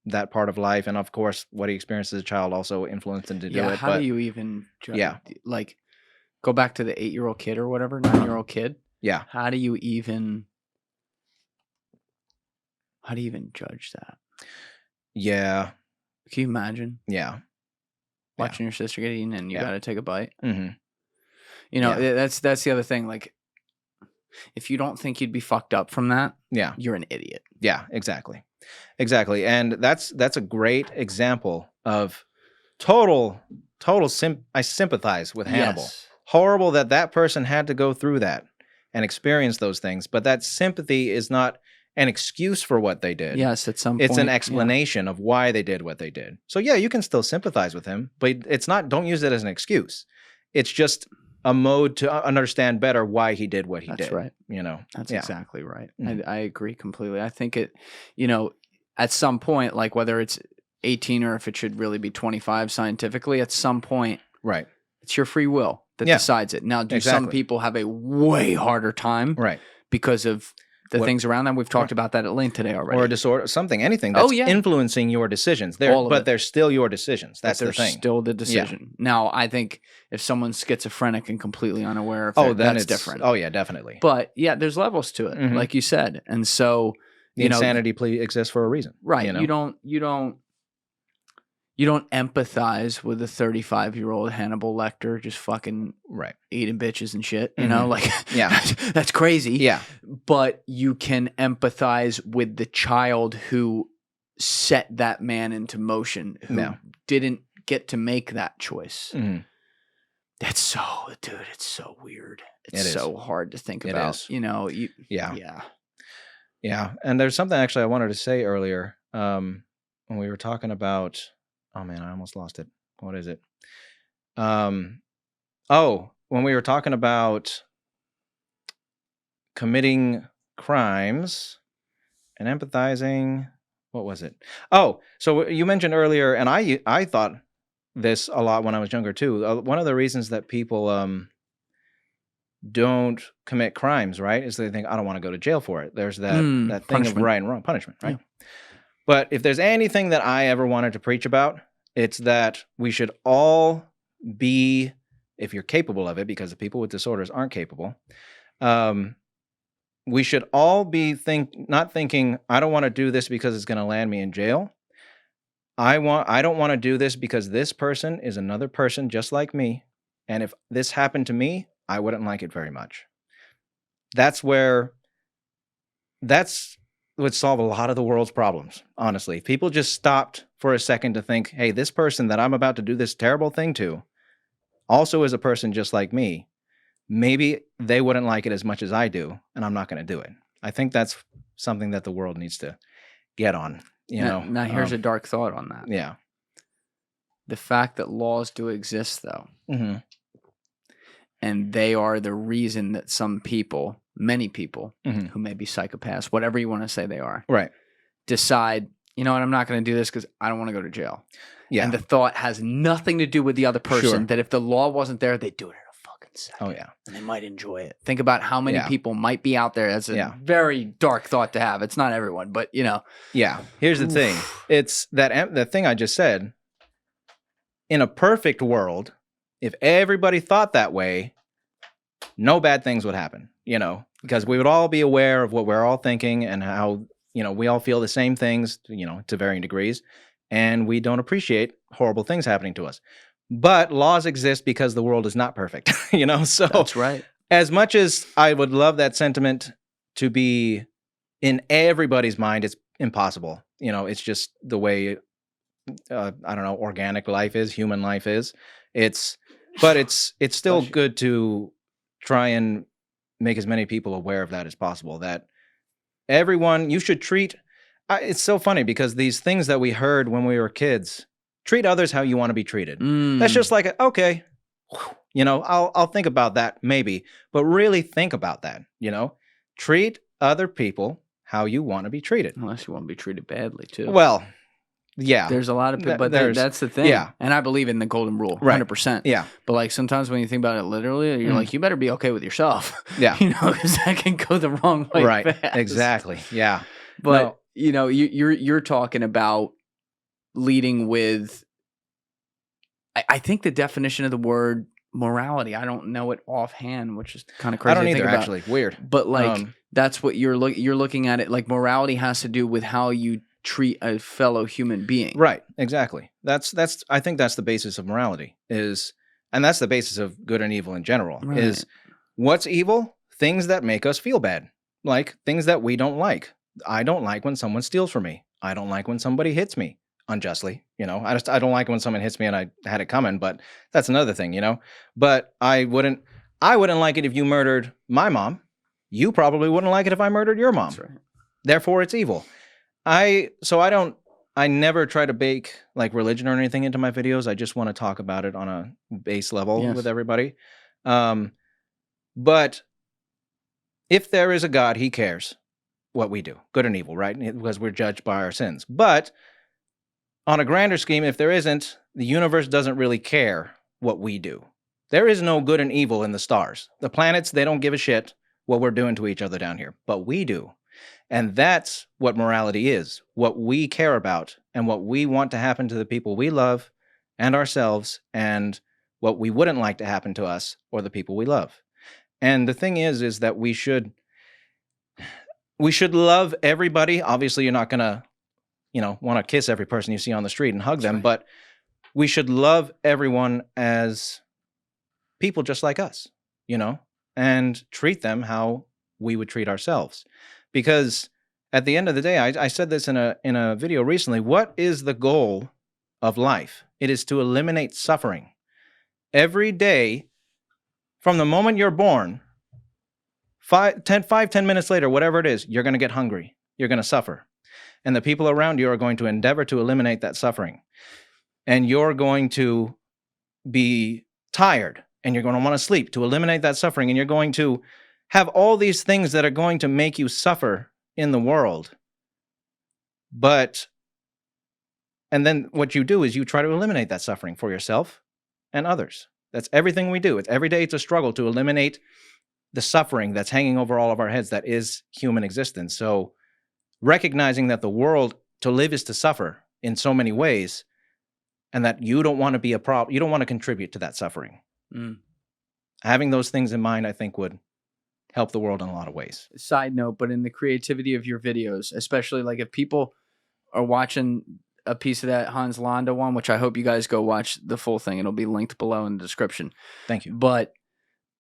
Speaker 1: that part of life. And of course, what he experienced as a child also influenced him to do it.
Speaker 2: How do you even like go back to the 8-year-old kid or whatever, 9-year-old kid?
Speaker 1: Yeah.
Speaker 2: How do you even judge that?
Speaker 1: Yeah.
Speaker 2: Can you imagine?
Speaker 1: Yeah.
Speaker 2: Watching your sister get eaten and you got to take a bite.
Speaker 1: Mm-hmm.
Speaker 2: That's the other thing. Like, if you don't think you'd be fucked up from that, you're an idiot. Yeah, exactly. And that's a great example of I sympathize with Hannibal. Yes.
Speaker 1: Horrible that person had to go through that and experience those things. But that sympathy is not an excuse for what they did.
Speaker 2: Yes, at some point.
Speaker 1: It's an explanation of why they did what they did. So yeah, you can still sympathize with him, but don't use it as an excuse. It's just a mode to understand better why he did what he did.
Speaker 2: That's right. That's exactly right. Mm-hmm. I agree completely. I think at some point, like whether it's 18 or if it should really be 25 scientifically, at some point,
Speaker 1: right,
Speaker 2: it's your free will that decides it. Now, do some people have a way harder time,
Speaker 1: right,
Speaker 2: because of the things around them? We've talked about that at length today already.
Speaker 1: Or a disorder, anything that's influencing your decisions. They're still your decisions. That's the thing.
Speaker 2: Still the decision. Yeah. Now, I think if someone's schizophrenic and completely unaware of it, that's different.
Speaker 1: Oh, yeah, definitely.
Speaker 2: But yeah, there's levels to it, like you said. And so,
Speaker 1: the insanity plea exists for a reason.
Speaker 2: Right. You don't empathize with a 35-year-old Hannibal Lecter just fucking eating bitches and shit. That's crazy.
Speaker 1: Yeah.
Speaker 2: But you can empathize with the child who set that man into motion, who didn't get to make that choice. Mm-hmm. It's so weird. It's so hard to think about.
Speaker 1: Yeah. And there's something actually I wanted to say earlier when we were talking about. Oh man, I almost lost it. What is it? When we were talking about committing crimes and empathizing. What was it? Oh, so you mentioned earlier, and I thought this a lot when I was younger too. One of the reasons that people don't commit crimes, right, is they think, I don't want to go to jail for it. There's that thing
Speaker 2: punishment.
Speaker 1: of right and wrong, punishment, right? Yeah. But if there's anything that I ever wanted to preach about, it's that we should all be, if you're capable of it, because the people with disorders aren't capable, we should all be not thinking, I don't want to do this because it's going to land me in jail. I don't want to do this because this person is another person just like me. And if this happened to me, I wouldn't like it very much. That would solve a lot of the world's problems, honestly. If people just stopped for a second to think, hey, this person that I'm about to do this terrible thing to also is a person just like me. Maybe they wouldn't like it as much as I do, and I'm not going to do it. I think that's something that the world needs to get on.
Speaker 2: Now here's a dark thought on that.
Speaker 1: Yeah.
Speaker 2: The fact that laws do exist, though,
Speaker 1: mm-hmm.
Speaker 2: and they are the reason that some people, many people,
Speaker 1: mm-hmm.
Speaker 2: who may be psychopaths, whatever you want to say they are,
Speaker 1: right,
Speaker 2: decide, you know what, I'm not going to do this because I don't want to go to jail.
Speaker 1: Yeah.
Speaker 2: And the thought has nothing to do with the other person,
Speaker 1: Sure.
Speaker 2: that if the law wasn't there, they'd do it in a fucking second.
Speaker 1: Oh, yeah.
Speaker 2: And they might enjoy it. Think about how many
Speaker 1: Yeah.
Speaker 2: people might be out there. That's a very dark thought to have. It's not everyone, but, you know.
Speaker 1: Yeah. Here's the thing. It's that thing I just said. In a perfect world, if everybody thought that way, no bad things would happen, because we would all be aware of what we're all thinking and how, we all feel the same things, to varying degrees, and we don't appreciate horrible things happening to us. But laws exist because the world is not perfect, so
Speaker 2: that's right.
Speaker 1: As much as I would love that sentiment to be in everybody's mind, it's impossible. It's just the way, I don't know, organic life is, human life is. But it's still good to try and make as many people aware of that as possible, that everyone, you should treat, it's so funny because these things that we heard when we were kids, treat others how you want to be treated. That's just like, okay, I'll think about that maybe, but really think about that, treat other people how you want to be treated.
Speaker 2: Unless you want to be treated badly too.
Speaker 1: Well, yeah.
Speaker 2: There's a lot of people, but that's the thing.
Speaker 1: Yeah.
Speaker 2: And I believe in the golden rule, 100%.
Speaker 1: Right. Yeah.
Speaker 2: But like sometimes when you think about it literally, you're like, you better be okay with yourself.
Speaker 1: Yeah.
Speaker 2: Because that can go the wrong way.
Speaker 1: Right.
Speaker 2: Fast.
Speaker 1: Exactly. Yeah.
Speaker 2: But you're talking about leading with, I think the definition of the word morality, I don't know it offhand, which is kind of crazy.
Speaker 1: I don't
Speaker 2: to
Speaker 1: either,
Speaker 2: think about.
Speaker 1: actually. Weird.
Speaker 2: But like that's what you're looking at it. Like morality has to do with how you treat a fellow human being.
Speaker 1: Right. Exactly. I think that's the basis of morality and that's the basis of good and evil in general,
Speaker 2: right.
Speaker 1: Is what's evil? Things that make us feel bad, like things that we don't like. I don't like when someone steals from me. I don't like when somebody hits me unjustly. I don't like when someone hits me and I had it coming, but that's another thing, But I wouldn't like it if you murdered my mom. You probably wouldn't like it if I murdered your mom.
Speaker 2: That's right.
Speaker 1: Therefore, it's evil. I never try to bake like religion or anything into my videos. I just want to talk about it on a base level with everybody. But if there is a God, he cares what we do, good and evil, right? Because we're judged by our sins. But on a grander scheme, if there isn't, the universe doesn't really care what we do. There is no good and evil in the stars. The planets, they don't give a shit what we're doing to each other down here, but we do. And that's what morality is, what we care about and what we want to happen to the people we love and ourselves, and what we wouldn't like to happen to us or the people we love. And the thing is that we should love everybody. Obviously, you're not going to, want to kiss every person you see on the street and hug them, but we should love everyone as people just like us, and treat them how we would treat ourselves. Because at the end of the day, I said this in a video recently, what is the goal of life? It is to eliminate suffering. Every day, from the moment you're born, 10 minutes later, whatever it is, you're going to get hungry. You're going to suffer. And the people around you are going to endeavor to eliminate that suffering. And you're going to be tired, and you're going to want to sleep to eliminate that suffering. And you're going to have all these things that are going to make you suffer in the world. And then what you do is you try to eliminate that suffering for yourself and others. That's everything we do. It's every day it's a struggle to eliminate the suffering that's hanging over all of our heads that is human existence. So recognizing that the world, to live is to suffer in so many ways, and that you don't want to be a problem, you don't want to contribute to that suffering. Having those things in mind, I think, would help the world in a lot of ways.
Speaker 2: Side note, but in the creativity of your videos, especially like if people are watching a piece of that Hans Landa one, which I hope you guys go watch the full thing. It'll be linked below in the description.
Speaker 1: Thank you.
Speaker 2: But,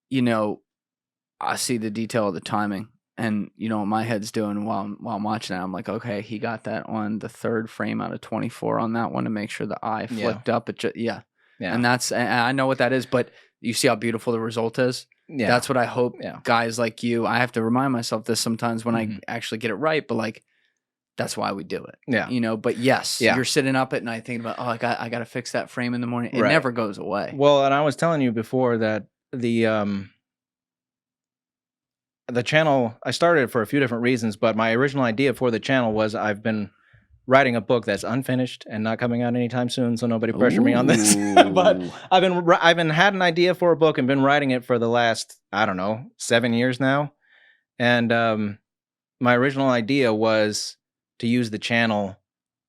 Speaker 2: you know, I see the detail of the timing, and you know what my head's doing while I'm watching that. I'm like, okay, he got that on the 3rd frame out of 24 on that one to make sure the eye flipped up. Yeah. And I know what that is, but you see how beautiful the result is? Yeah. That's what I hope guys like you, I have to remind myself this sometimes when I actually get it right, but like, that's why we do it. Yeah. You know, but yes, you're sitting up at night thinking about, oh, I got to fix that frame in the morning. It never goes away.
Speaker 1: Well, and I was telling you before that the channel, I started it for a few different reasons, but my original idea for the channel was I've been writing a book that's unfinished and not coming out anytime soon, so nobody pressure me on this. But I've been had an idea for a book and been writing it for the last, I don't know, 7 years now. And my original idea was to use the channel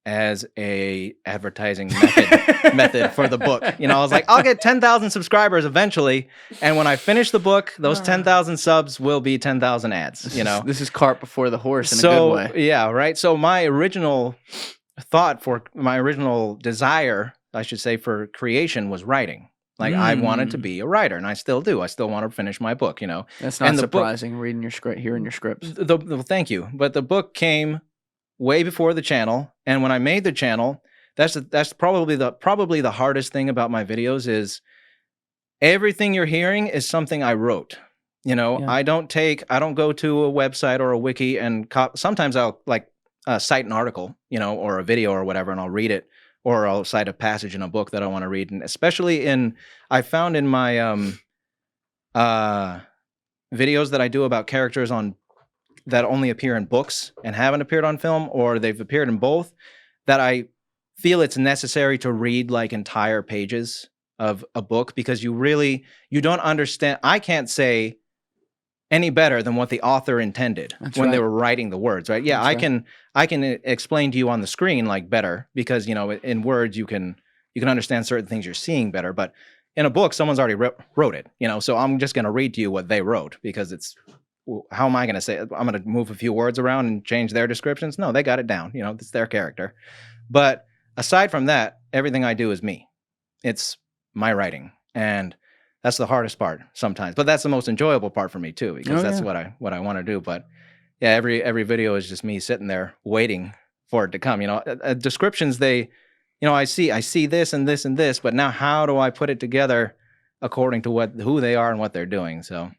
Speaker 1: as a advertising method for the book. You know, I was like, I'll get 10,000 subscribers eventually, and when I finish the book, those 10,000 subs will be 10,000 ads. You know,
Speaker 2: this is cart before the horse in a good way.
Speaker 1: Yeah, right. So my original thought for my original desire, I should say, for creation was writing. Like I wanted to be a writer, and I still do. I still want to finish my book. You know,
Speaker 2: that's not surprising. Reading your script, hearing your scripts.
Speaker 1: Thank you, but the book came way before the channel, and when I made the channel, that's probably the hardest thing about my videos is everything you're hearing is something I wrote. You know, I don't go to a website or a wiki and sometimes I'll like cite an article, you know, or a video or whatever, and I'll read it, or I'll cite a passage in a book that I want to read, and especially I found in my videos that I do about characters that only appear in books and haven't appeared on film, or they've appeared in both, that I feel it's necessary to read like entire pages of a book, because you don't understand. I can't say any better than what the author intended when they were writing the words, right? Yeah, I can explain to you on the screen like better, because, you know, in words you can understand certain things you're seeing better, but in a book someone's already wrote it, you know, so I'm just going to read to you what they wrote, because it's, how am I going to say it? I'm going to move a few words around and change their descriptions? No, they got it down. You know, it's their character. But aside from that, everything I do is me. It's my writing, and that's the hardest part sometimes. But that's the most enjoyable part for me too, because that's what I want to do. But yeah, every video is just me sitting there waiting for it to come. You know, descriptions, you know, I see this and this and this, but now how do I put it together according to who they are and what they're doing? So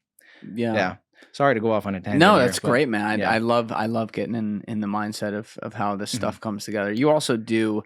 Speaker 1: yeah. Sorry to go off on a tangent.
Speaker 2: No, that's great, man. I love getting in the mindset of how this stuff comes together. You also do,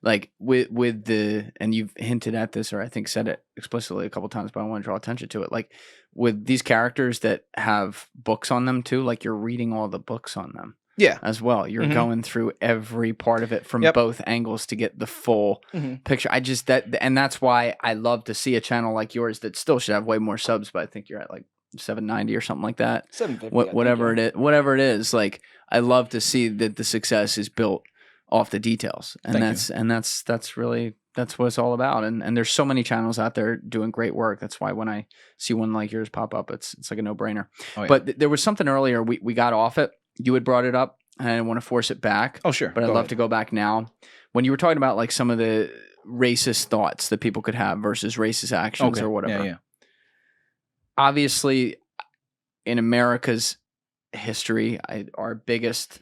Speaker 2: like, with the, and you've hinted at this, or I think said it explicitly a couple times, but I want to draw attention to it. Like with these characters that have books on them too, like you're reading all the books on them. Yeah. As well. You're going through every part of it from both angles to get the full picture. And that's why I love to see a channel like yours that still should have way more subs, but I think you're at like 790 or something like that. 750. Whatever it is. Like, I love to see that the success is built off the details. And that's really what it's all about. And there's so many channels out there doing great work. That's why when I see one like yours pop up, it's like a no-brainer. Oh, yeah. But there was something earlier we got off it. You had brought it up, and I didn't want to force it back. Oh, sure. But I'd love to go back now. When you were talking about like some of the racist thoughts that people could have versus racist actions or whatever. Yeah. Obviously, in America's history, our biggest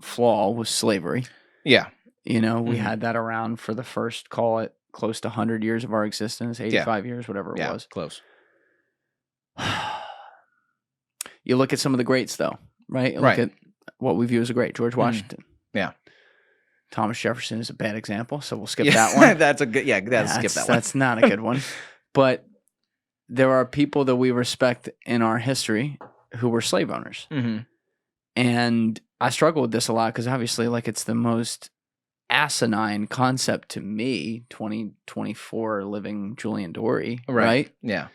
Speaker 2: flaw was slavery. Yeah. You know, we had that around for the first, call it, close to 100 years of our existence, 85 years, whatever it was. Close. You look at some of the greats, though, right? You look at what we view as a great. George Washington. Yeah. Thomas Jefferson is a bad example, so we'll skip that one. That's a good, skip that one. That's not a good one. But there are people that we respect in our history who were slave owners.
Speaker 1: Mm-hmm.
Speaker 2: And I struggle with this a lot because obviously, like, it's the most asinine concept to me, 2024 living Julian Dorey, right?
Speaker 1: Yeah.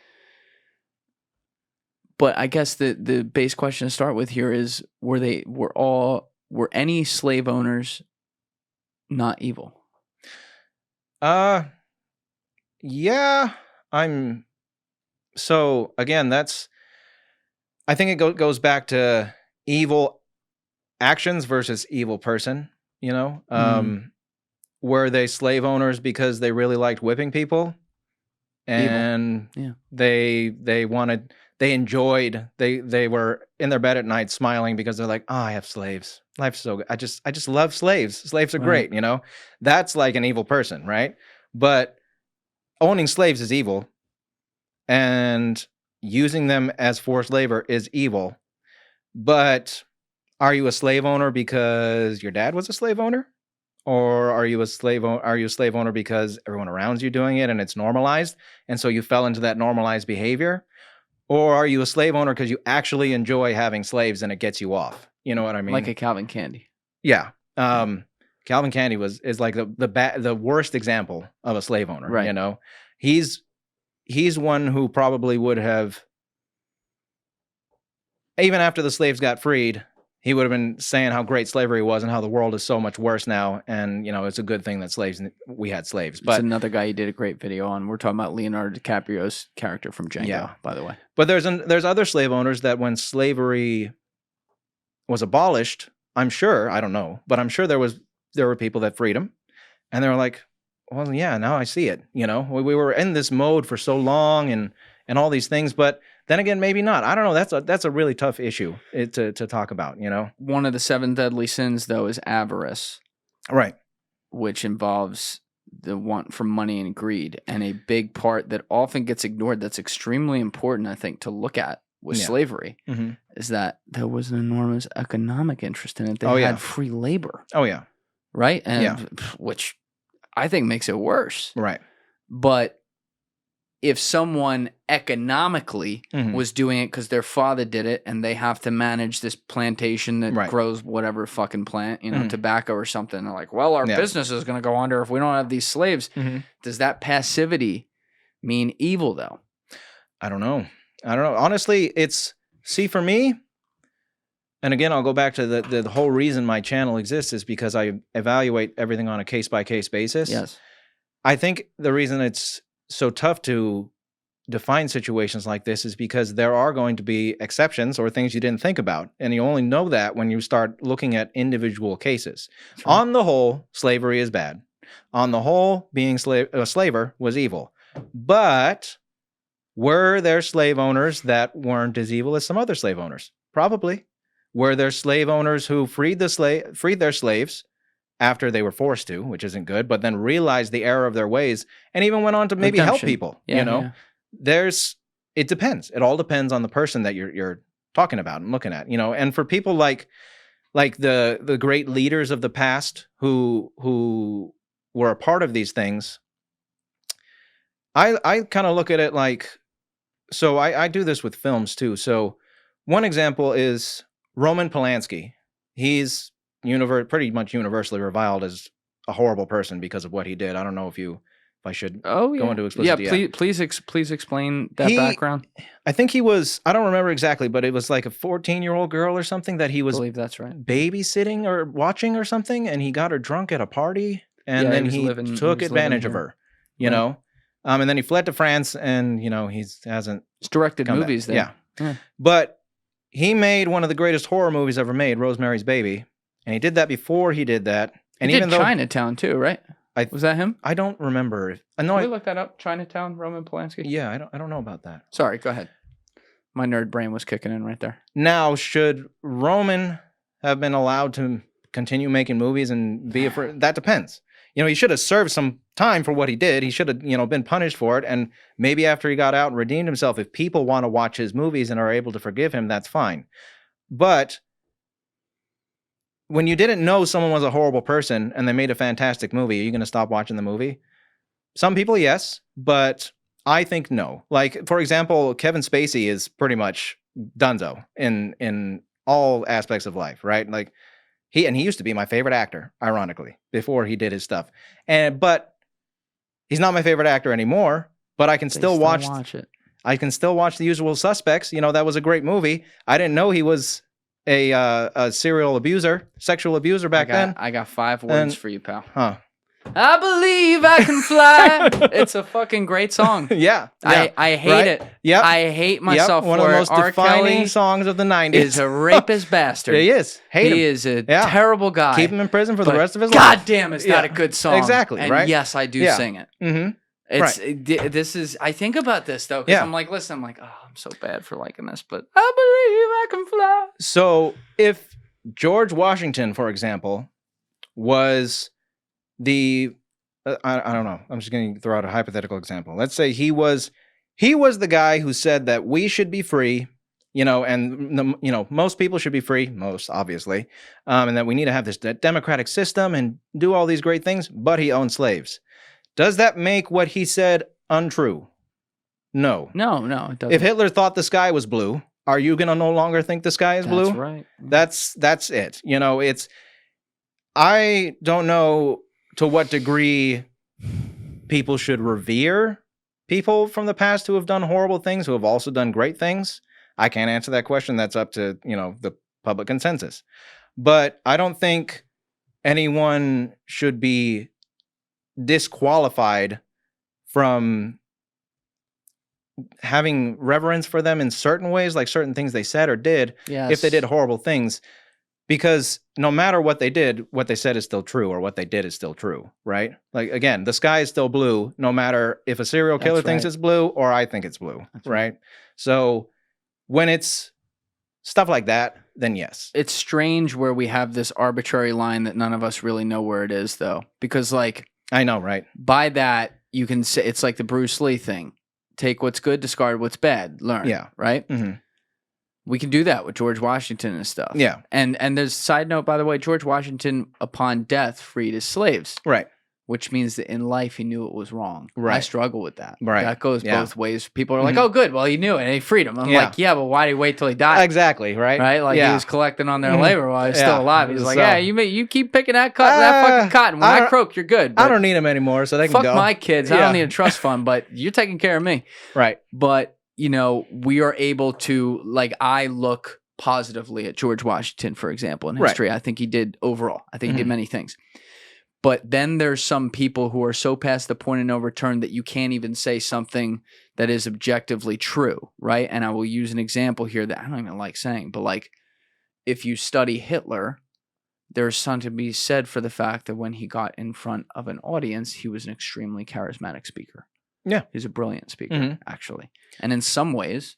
Speaker 2: But I guess the base question to start with here is, were any slave owners not evil?
Speaker 1: Yeah, so again, I think it goes back to evil actions versus evil person, you know? Were they slave owners because they really liked whipping people? And they were in their bed at night smiling because they're like, oh, I have slaves. Life's so good. I just love slaves. Slaves are great, you know? That's like an evil person, right? But owning slaves is evil, and using them as forced labor is evil. But are you a slave owner because your dad was a slave owner? Or are you a slave owner because everyone around you doing it and it's normalized, and so you fell into that normalized behavior? Or are you a slave owner because you actually enjoy having slaves and it gets you off? You know what I mean?
Speaker 2: Like a Calvin Candy.
Speaker 1: Yeah. Calvin Candy is like the worst example of a slave owner.
Speaker 2: Right.
Speaker 1: You know, he's one who probably would have, even after the slaves got freed, he would have been saying how great slavery was and how the world is so much worse now, and you know it's a good thing that we had slaves. But
Speaker 2: it's another guy he did a great video on. We're talking about Leonardo DiCaprio's character from Django, by the way.
Speaker 1: But there's other slave owners that when slavery was abolished, I'm sure, I don't know, but I'm sure there were people that freed them, and they were like, well, yeah, now I see it. You know, we were in this mode for so long and all these things, but then again, maybe not. I don't know. That's a really tough issue to talk about, you know?
Speaker 2: One of the 7 deadly sins, though, is avarice.
Speaker 1: Right.
Speaker 2: Which involves the want for money and greed. And a big part that often gets ignored that's extremely important, I think, to look at with slavery is that there was an enormous economic interest in it. They had free labor.
Speaker 1: Oh, yeah.
Speaker 2: Right? And which I think makes it worse.
Speaker 1: Right.
Speaker 2: But if someone economically was doing it because their father did it and they have to manage this plantation that grows whatever fucking plant, you know, tobacco or something, they're like, well, our business is going to go under if we don't have these slaves. Does that passivity mean evil, though?
Speaker 1: I don't know. Honestly, for me, and again, I'll go back to the whole reason my channel exists is because I evaluate everything on a case-by-case basis.
Speaker 2: Yes.
Speaker 1: I think the reason it's so tough to define situations like this is because there are going to be exceptions or things you didn't think about. And you only know that when you start looking at individual cases. Right. On the whole, slavery is bad. On the whole, being a slaver was evil. But were there slave owners that weren't as evil as some other slave owners? Probably. Were there slave owners who freed their slaves after they were forced to, which isn't good, but then realized the error of their ways and even went on to maybe help people, you know? It depends. It all depends on the person that you're talking about and looking at, you know? And for people like the great leaders of the past who were a part of these things, I kind of look at it like, so I do this with films too. So one example is Roman Polanski. He's pretty much universally reviled as a horrible person because of what he did. I don't know if I should go into explicit.
Speaker 2: Yeah, please explain that background.
Speaker 1: I think he was, I don't remember exactly, but it was like a 14-year-old girl or something that he was,
Speaker 2: I believe that's right,
Speaker 1: babysitting or watching or something, and he got her drunk at a party, and then he took advantage of her, you know? And then he fled to France, and, you know, he's
Speaker 2: directed movies there.
Speaker 1: Yeah. But he made one of the greatest horror movies ever made, Rosemary's Baby. And he did that before he did that. And
Speaker 2: he did Chinatown too, right? Was that him?
Speaker 1: I don't remember.
Speaker 2: Can we look that up? Chinatown, Roman Polanski?
Speaker 1: Yeah, I don't know about that.
Speaker 2: Sorry, go ahead. My nerd brain was kicking in right there.
Speaker 1: Now, should Roman have been allowed to continue making movies and be that depends. You know, he should have served some time for what he did. He should have, you know, been punished for it. And maybe after he got out and redeemed himself, if people want to watch his movies and are able to forgive him, that's fine. But when you didn't know someone was a horrible person and they made a fantastic movie, are you going to stop watching the movie? Some people, yes, but I think no. Like, for example, Kevin Spacey is pretty much donezo in all aspects of life, right? Like, he used to be my favorite actor, ironically, before he did his stuff. But he's not my favorite actor anymore, but I can still watch
Speaker 2: it.
Speaker 1: I can still watch The Usual Suspects. You know, that was a great movie. I didn't know he was a serial abuser, sexual abuser back then.
Speaker 2: I got 5 words for you, pal.
Speaker 1: Huh.
Speaker 2: I believe I can fly. It's a fucking great song.
Speaker 1: Yeah.
Speaker 2: I hate it.
Speaker 1: Yep.
Speaker 2: I hate myself
Speaker 1: One
Speaker 2: for
Speaker 1: of the
Speaker 2: it.
Speaker 1: most
Speaker 2: R.
Speaker 1: defining
Speaker 2: Kelly
Speaker 1: songs of the 90s.
Speaker 2: is a rapist bastard.
Speaker 1: He is. Hate him.
Speaker 2: He is a terrible guy.
Speaker 1: Keep him in prison for the rest of his life.
Speaker 2: God damn, it's not a good song.
Speaker 1: Exactly,
Speaker 2: and
Speaker 1: right?
Speaker 2: yes, I do sing it.
Speaker 1: Mm-hmm.
Speaker 2: This is, I think about this though, because I'm like, listen, I'm like, oh, I'm so bad for liking this, but I believe I can fly.
Speaker 1: So if George Washington, for example, was the, I don't know, I'm just going to throw out a hypothetical example. Let's say he was the guy who said that we should be free, you know, and most people should be free, most obviously, and that we need to have this democratic system and do all these great things, but he owned slaves. Does that make what he said untrue? No.
Speaker 2: No, it doesn't.
Speaker 1: If Hitler thought the sky was blue, are you going to no longer think the sky is blue?
Speaker 2: That's right.
Speaker 1: That's it. You know, I don't know to what degree people should revere people from the past who have done horrible things, who have also done great things. I can't answer that question. That's up to, the public consensus. But I don't think anyone should be disqualified from having reverence for them in certain ways, like certain things they said or did, if they did horrible things, because no matter what they did, what they said is still true, or what they did is still true, right? Like, again, the sky is still blue, no matter if a serial killer thinks it's blue or I think it's blue, right? So when it's stuff like that, then yes.
Speaker 2: It's strange where we have this arbitrary line that none of us really know where it is, though, because like,
Speaker 1: I know, right?
Speaker 2: By that, you can say it's like the Bruce Lee thing. Take what's good, discard what's bad, learn.
Speaker 1: Yeah.
Speaker 2: Right?
Speaker 1: Mm-hmm.
Speaker 2: We can do that with George Washington and stuff.
Speaker 1: Yeah.
Speaker 2: And there's a side note, by the way, George Washington, upon death, freed his slaves.
Speaker 1: Right.
Speaker 2: Which means that in life he knew it was wrong.
Speaker 1: Right.
Speaker 2: I struggle with that.
Speaker 1: Right.
Speaker 2: That goes both ways. People are like, oh, good. Well, he knew it and he freed him. I'm like, yeah, but why did he wait till he died?
Speaker 1: Exactly. Right.
Speaker 2: Right. Like he was collecting on their labor while he was still alive. He's like, yeah, you keep picking that fucking cotton. When I croak, you're good.
Speaker 1: I don't need him anymore, so they can go.
Speaker 2: Fuck my kids. I don't need a trust fund, but you're taking care of me.
Speaker 1: Right.
Speaker 2: But, we are able to, like, I look positively at George Washington, for example, in history. I think he did overall. I think he did many things. But then there's some people who are so past the point of no return that you can't even say something that is objectively true, right? And I will use an example here that I don't even like saying, but like, if you study Hitler, there's something to be said for the fact that when he got in front of an audience, he was an extremely charismatic speaker.
Speaker 1: Yeah.
Speaker 2: He's a brilliant speaker, actually. And in some ways,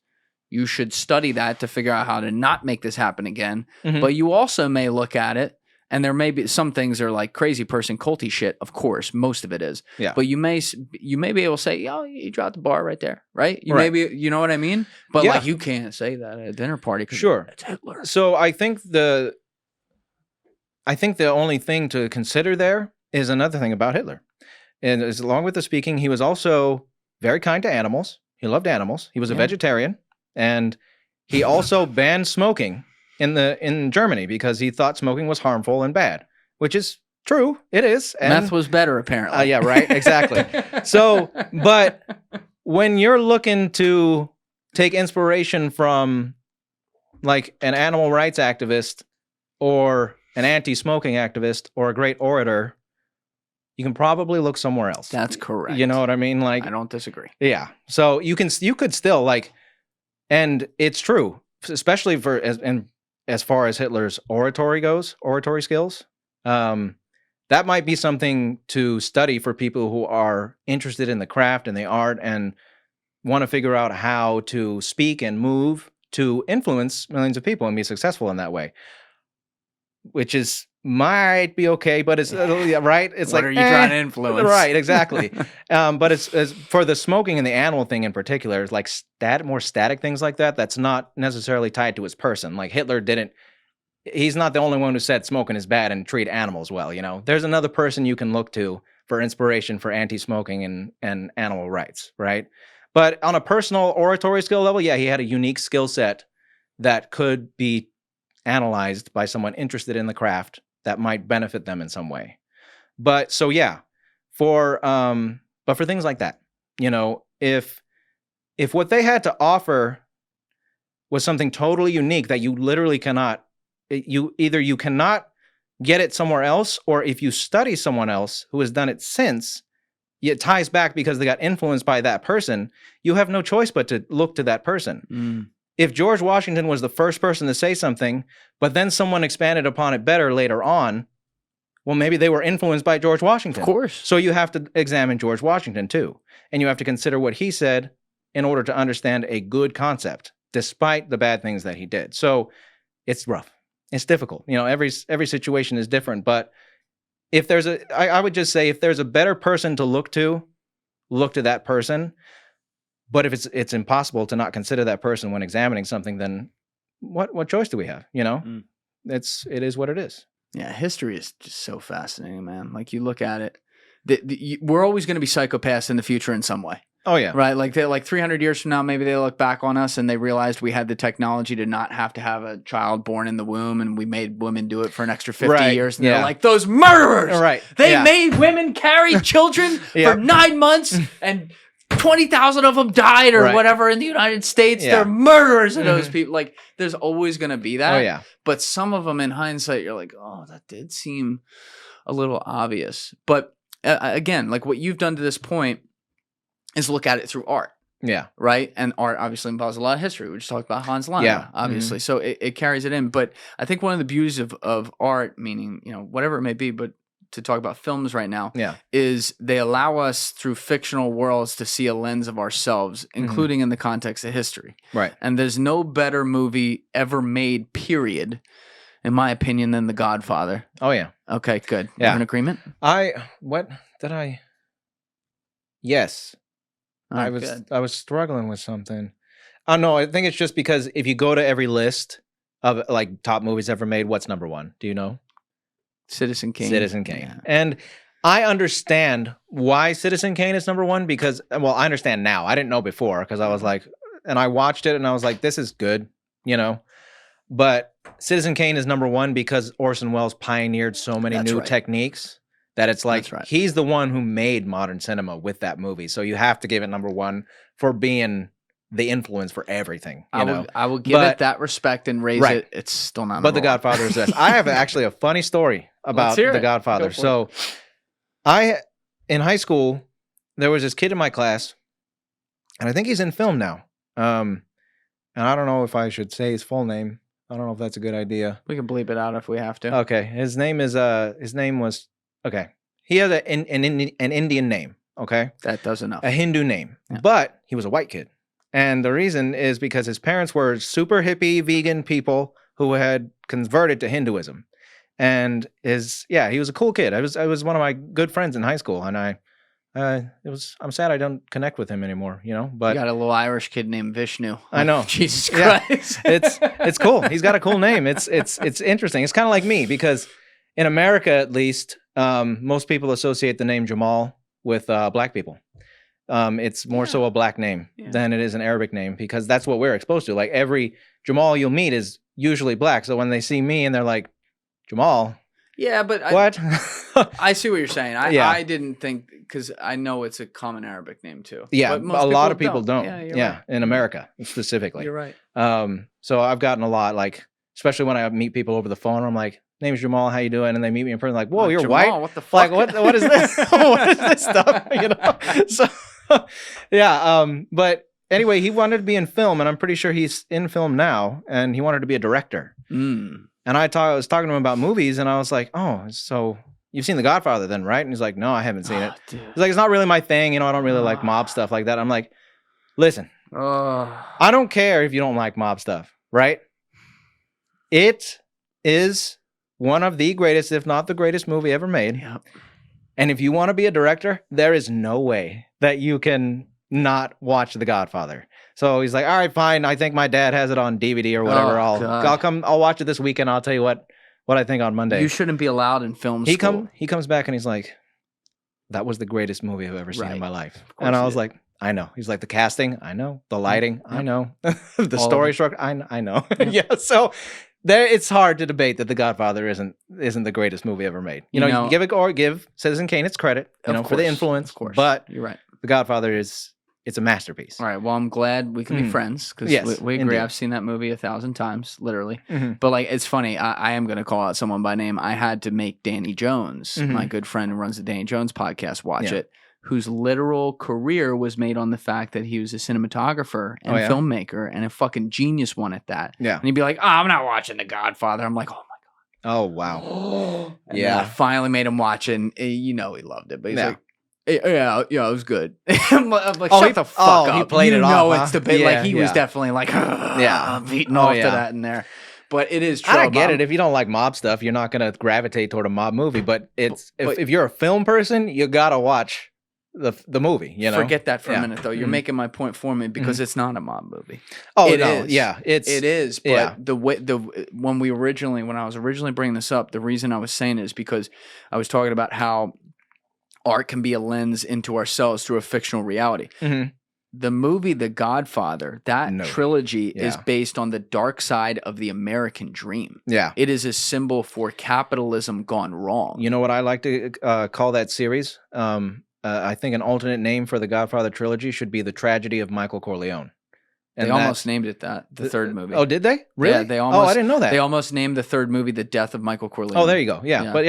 Speaker 2: you should study that to figure out how to not make this happen again. But you also may look at it, and there may be some things are like crazy person culty shit. Of course, most of it is. Yeah. But you may be able to say, "Oh, you dropped the bar right there," right? May be, you know what I mean? But like, you can't say that at a dinner party.
Speaker 1: Sure,
Speaker 2: it's Hitler.
Speaker 1: So I think the only thing to consider there is another thing about Hitler, and as along with the speaking, he was also very kind to animals. He loved animals. He was a vegetarian, and he also banned smoking in Germany because he thought smoking was harmful and bad, which is true. It is. And,
Speaker 2: meth was better, apparently.
Speaker 1: Yeah, right. Exactly. So, but when you're looking to take inspiration from like an animal rights activist or an anti-smoking activist or a great orator, you can probably look somewhere else.
Speaker 2: That's correct.
Speaker 1: You know what I mean? Like,
Speaker 2: I don't disagree.
Speaker 1: Yeah. So you could still like, and it's true, especially as far as Hitler's oratory skills, that might be something to study for people who are interested in the craft and the art and want to figure out how to speak and move to influence millions of people and be successful in that way, which might be okay, but it's right. It's
Speaker 2: what
Speaker 1: like,
Speaker 2: are you trying to influence?
Speaker 1: Right, exactly. But it's for the smoking and the animal thing in particular, it's like more static things like that. That's not necessarily tied to his person. Like Hitler he's not the only one who said smoking is bad and treat animals well. There's another person you can look to for inspiration for anti-smoking and animal rights, right? But on a personal oratory skill level, yeah, he had a unique skill set that could be analyzed by someone interested in the craft that might benefit them in some way. But so yeah, for things like that, you know, if what they had to offer was something totally unique that you literally cannot, you cannot get it somewhere else, or if you study someone else who has done it since, it ties back because they got influenced by that person, you have no choice but to look to that person. If George Washington was the first person to say something, but then someone expanded upon it better later on, well, maybe they were influenced by George Washington.
Speaker 2: Of course.
Speaker 1: So you have to examine George Washington too. And you have to consider what he said in order to understand a good concept, despite the bad things that he did. So it's rough. It's difficult. You know, every situation is different. But if there's I would just say, if there's a better person to look to that person. But if it's impossible to not consider that person when examining something, then what choice do we have? You know, it is what it is.
Speaker 2: Yeah, history is just so fascinating, man. Like, you look at it, we're always going to be psychopaths in the future in some way.
Speaker 1: Oh yeah,
Speaker 2: right. Like 300 years from now, maybe they look back on us and they realized we had the technology to not have to have a child born in the womb, and we made women do it for an extra 50 years. And they're like, those murderers!
Speaker 1: Right?
Speaker 2: They made women carry children for 9 months and 20,000 of them died or whatever in the United States. They're murderers of those people. Like, there's always going to be that.
Speaker 1: Oh, yeah.
Speaker 2: But some of them in hindsight, you're like, oh, that did seem a little obvious. But again, like what you've done to this point is look at it through art.
Speaker 1: Yeah.
Speaker 2: Right? And art obviously involves a lot of history. We just talked about Hans Landa, obviously. So it carries it in. But I think one of the beauties of art, meaning, you know, whatever it may be, but to talk about films right now, is they allow us through fictional worlds to see a lens of ourselves, including in the context of history.
Speaker 1: Right.
Speaker 2: And there's no better movie ever made, period, in my opinion, than The Godfather.
Speaker 1: Oh yeah.
Speaker 2: Okay, good.
Speaker 1: Yeah.
Speaker 2: You're in agreement?
Speaker 1: Yes. I was struggling with something. Oh no, I think it's just because if you go to every list of like top movies ever made, what's number one? Do you know?
Speaker 2: Citizen Kane.
Speaker 1: Citizen Kane. Yeah. And I understand why Citizen Kane is number one because, well, I understand now. I didn't know before because I was like, and I watched it and I was like, this is good, you know? But Citizen Kane is number one because Orson Welles pioneered so many new techniques that it's like, he's the one who made modern cinema with that movie. So you have to give it number one for being the influence for everything.
Speaker 2: I will give it that respect and raise it. It's still not.
Speaker 1: But The Godfather is this. I have actually a funny story about The Godfather. So in high school, there was this kid in my class, and I think he's in film now. And I don't know if I should say his full name. I don't know if that's a good idea.
Speaker 2: We can bleep it out if we have to.
Speaker 1: Okay. His name was okay. He has an Indian name. Okay.
Speaker 2: That does enough.
Speaker 1: A Hindu name. Yeah. But he was a white kid. And the reason is because his parents were super hippie vegan people who had converted to Hinduism. And he was a cool kid. I was one of my good friends in high school, and I'm sad I don't connect with him anymore, you know. But
Speaker 2: you got a little Irish kid named Vishnu.
Speaker 1: I know.
Speaker 2: Jesus Christ.
Speaker 1: Yeah. It's cool. He's got a cool name. It's interesting. It's kind of like me because in America, at least, most people associate the name Jamal with black people. It's more so a black name than it is an Arabic name because that's what we're exposed to. Like every Jamal you'll meet is usually black. So when they see me and they're like, Jamal.
Speaker 2: Yeah, but
Speaker 1: what?
Speaker 2: I see what you're saying. I didn't think, because I know it's a common Arabic name too.
Speaker 1: Yeah, but a lot of people don't. Yeah, in America specifically.
Speaker 2: You're right.
Speaker 1: So I've gotten a lot, like, especially when I meet people over the phone, I'm like, name's Jamal, how you doing? And they meet me in person, like, whoa, you're
Speaker 2: Jamal,
Speaker 1: white?
Speaker 2: What the fuck?
Speaker 1: Like, what is this? What is this stuff? You know? So, but anyway, he wanted to be in film, and I'm pretty sure he's in film now, and he wanted to be a director. And I was talking to him about movies, and I was like, oh, so you've seen The Godfather then, right? And he's like, no, I haven't seen it. Dude. He's like, it's not really my thing. You know, I don't really like mob stuff like that. I'm like, listen, I don't care if you don't like mob stuff, right? It is one of the greatest, if not the greatest movie ever made.
Speaker 2: Yep.
Speaker 1: And if you want to be a director, there is no way that you can not watch The Godfather. So he's like, all right, fine. I think my dad has it on DVD or whatever. I'll watch it this weekend. I'll tell you what I think on Monday.
Speaker 2: You shouldn't be allowed in film school.
Speaker 1: He comes back and he's like, that was the greatest movie I've ever seen in my life. And I was like, I know. He's like, the casting, I know. The lighting, I know. The
Speaker 2: All
Speaker 1: story
Speaker 2: of it.
Speaker 1: structure, I know. Yeah. So there, it's hard to debate that The Godfather isn't the greatest movie ever made. You know, give Citizen Kane its credit, for the influence.
Speaker 2: Of course.
Speaker 1: But
Speaker 2: You're right.
Speaker 1: The Godfather it's a masterpiece.
Speaker 2: All right. Well, I'm glad we can be friends because we agree.
Speaker 1: Indeed.
Speaker 2: I've seen that movie 1,000 times, literally.
Speaker 1: Mm-hmm.
Speaker 2: But like, it's funny. I am going to call out someone by name. I had to make Danny Jones, my good friend who runs the Danny Jones podcast, watch it, whose literal career was made on the fact that he was a cinematographer and filmmaker and a fucking genius one at that.
Speaker 1: Yeah.
Speaker 2: And he'd be like, "Oh, I'm not watching The Godfather." I'm like, "Oh my God."
Speaker 1: Oh, wow.
Speaker 2: And then I finally made him watch it, and he loved it. But he's like, yeah, it was good. I'm like, shut the fuck up.
Speaker 1: He played it off.
Speaker 2: It's the bit. Like, he was definitely like, beating off to that in there. But it is true.
Speaker 1: I get it. If you don't like mob stuff, you're not going to gravitate toward a mob movie. But if you're a film person, you got to watch the movie,
Speaker 2: Forget that for a minute, though. You're making my point for me because it's not a mob movie.
Speaker 1: Oh,
Speaker 2: it
Speaker 1: no.
Speaker 2: is.
Speaker 1: Yeah.
Speaker 2: It is. But when I was originally bringing this up, the reason I was saying it is because I was talking about how art can be a lens into ourselves through a fictional reality.
Speaker 1: Mm-hmm.
Speaker 2: The movie The Godfather, trilogy is based on the dark side of the American dream.
Speaker 1: Yeah.
Speaker 2: It is a symbol for capitalism gone wrong.
Speaker 1: You know what I like to call that series? I think an alternate name for the Godfather trilogy should be The Tragedy of Michael Corleone.
Speaker 2: And they almost named it that, the third movie.
Speaker 1: Oh, did they? Really?
Speaker 2: Yeah, they almost.
Speaker 1: I didn't know that.
Speaker 2: They almost named the third movie The Death of Michael Corleone.
Speaker 1: Oh, there you go. Yeah. But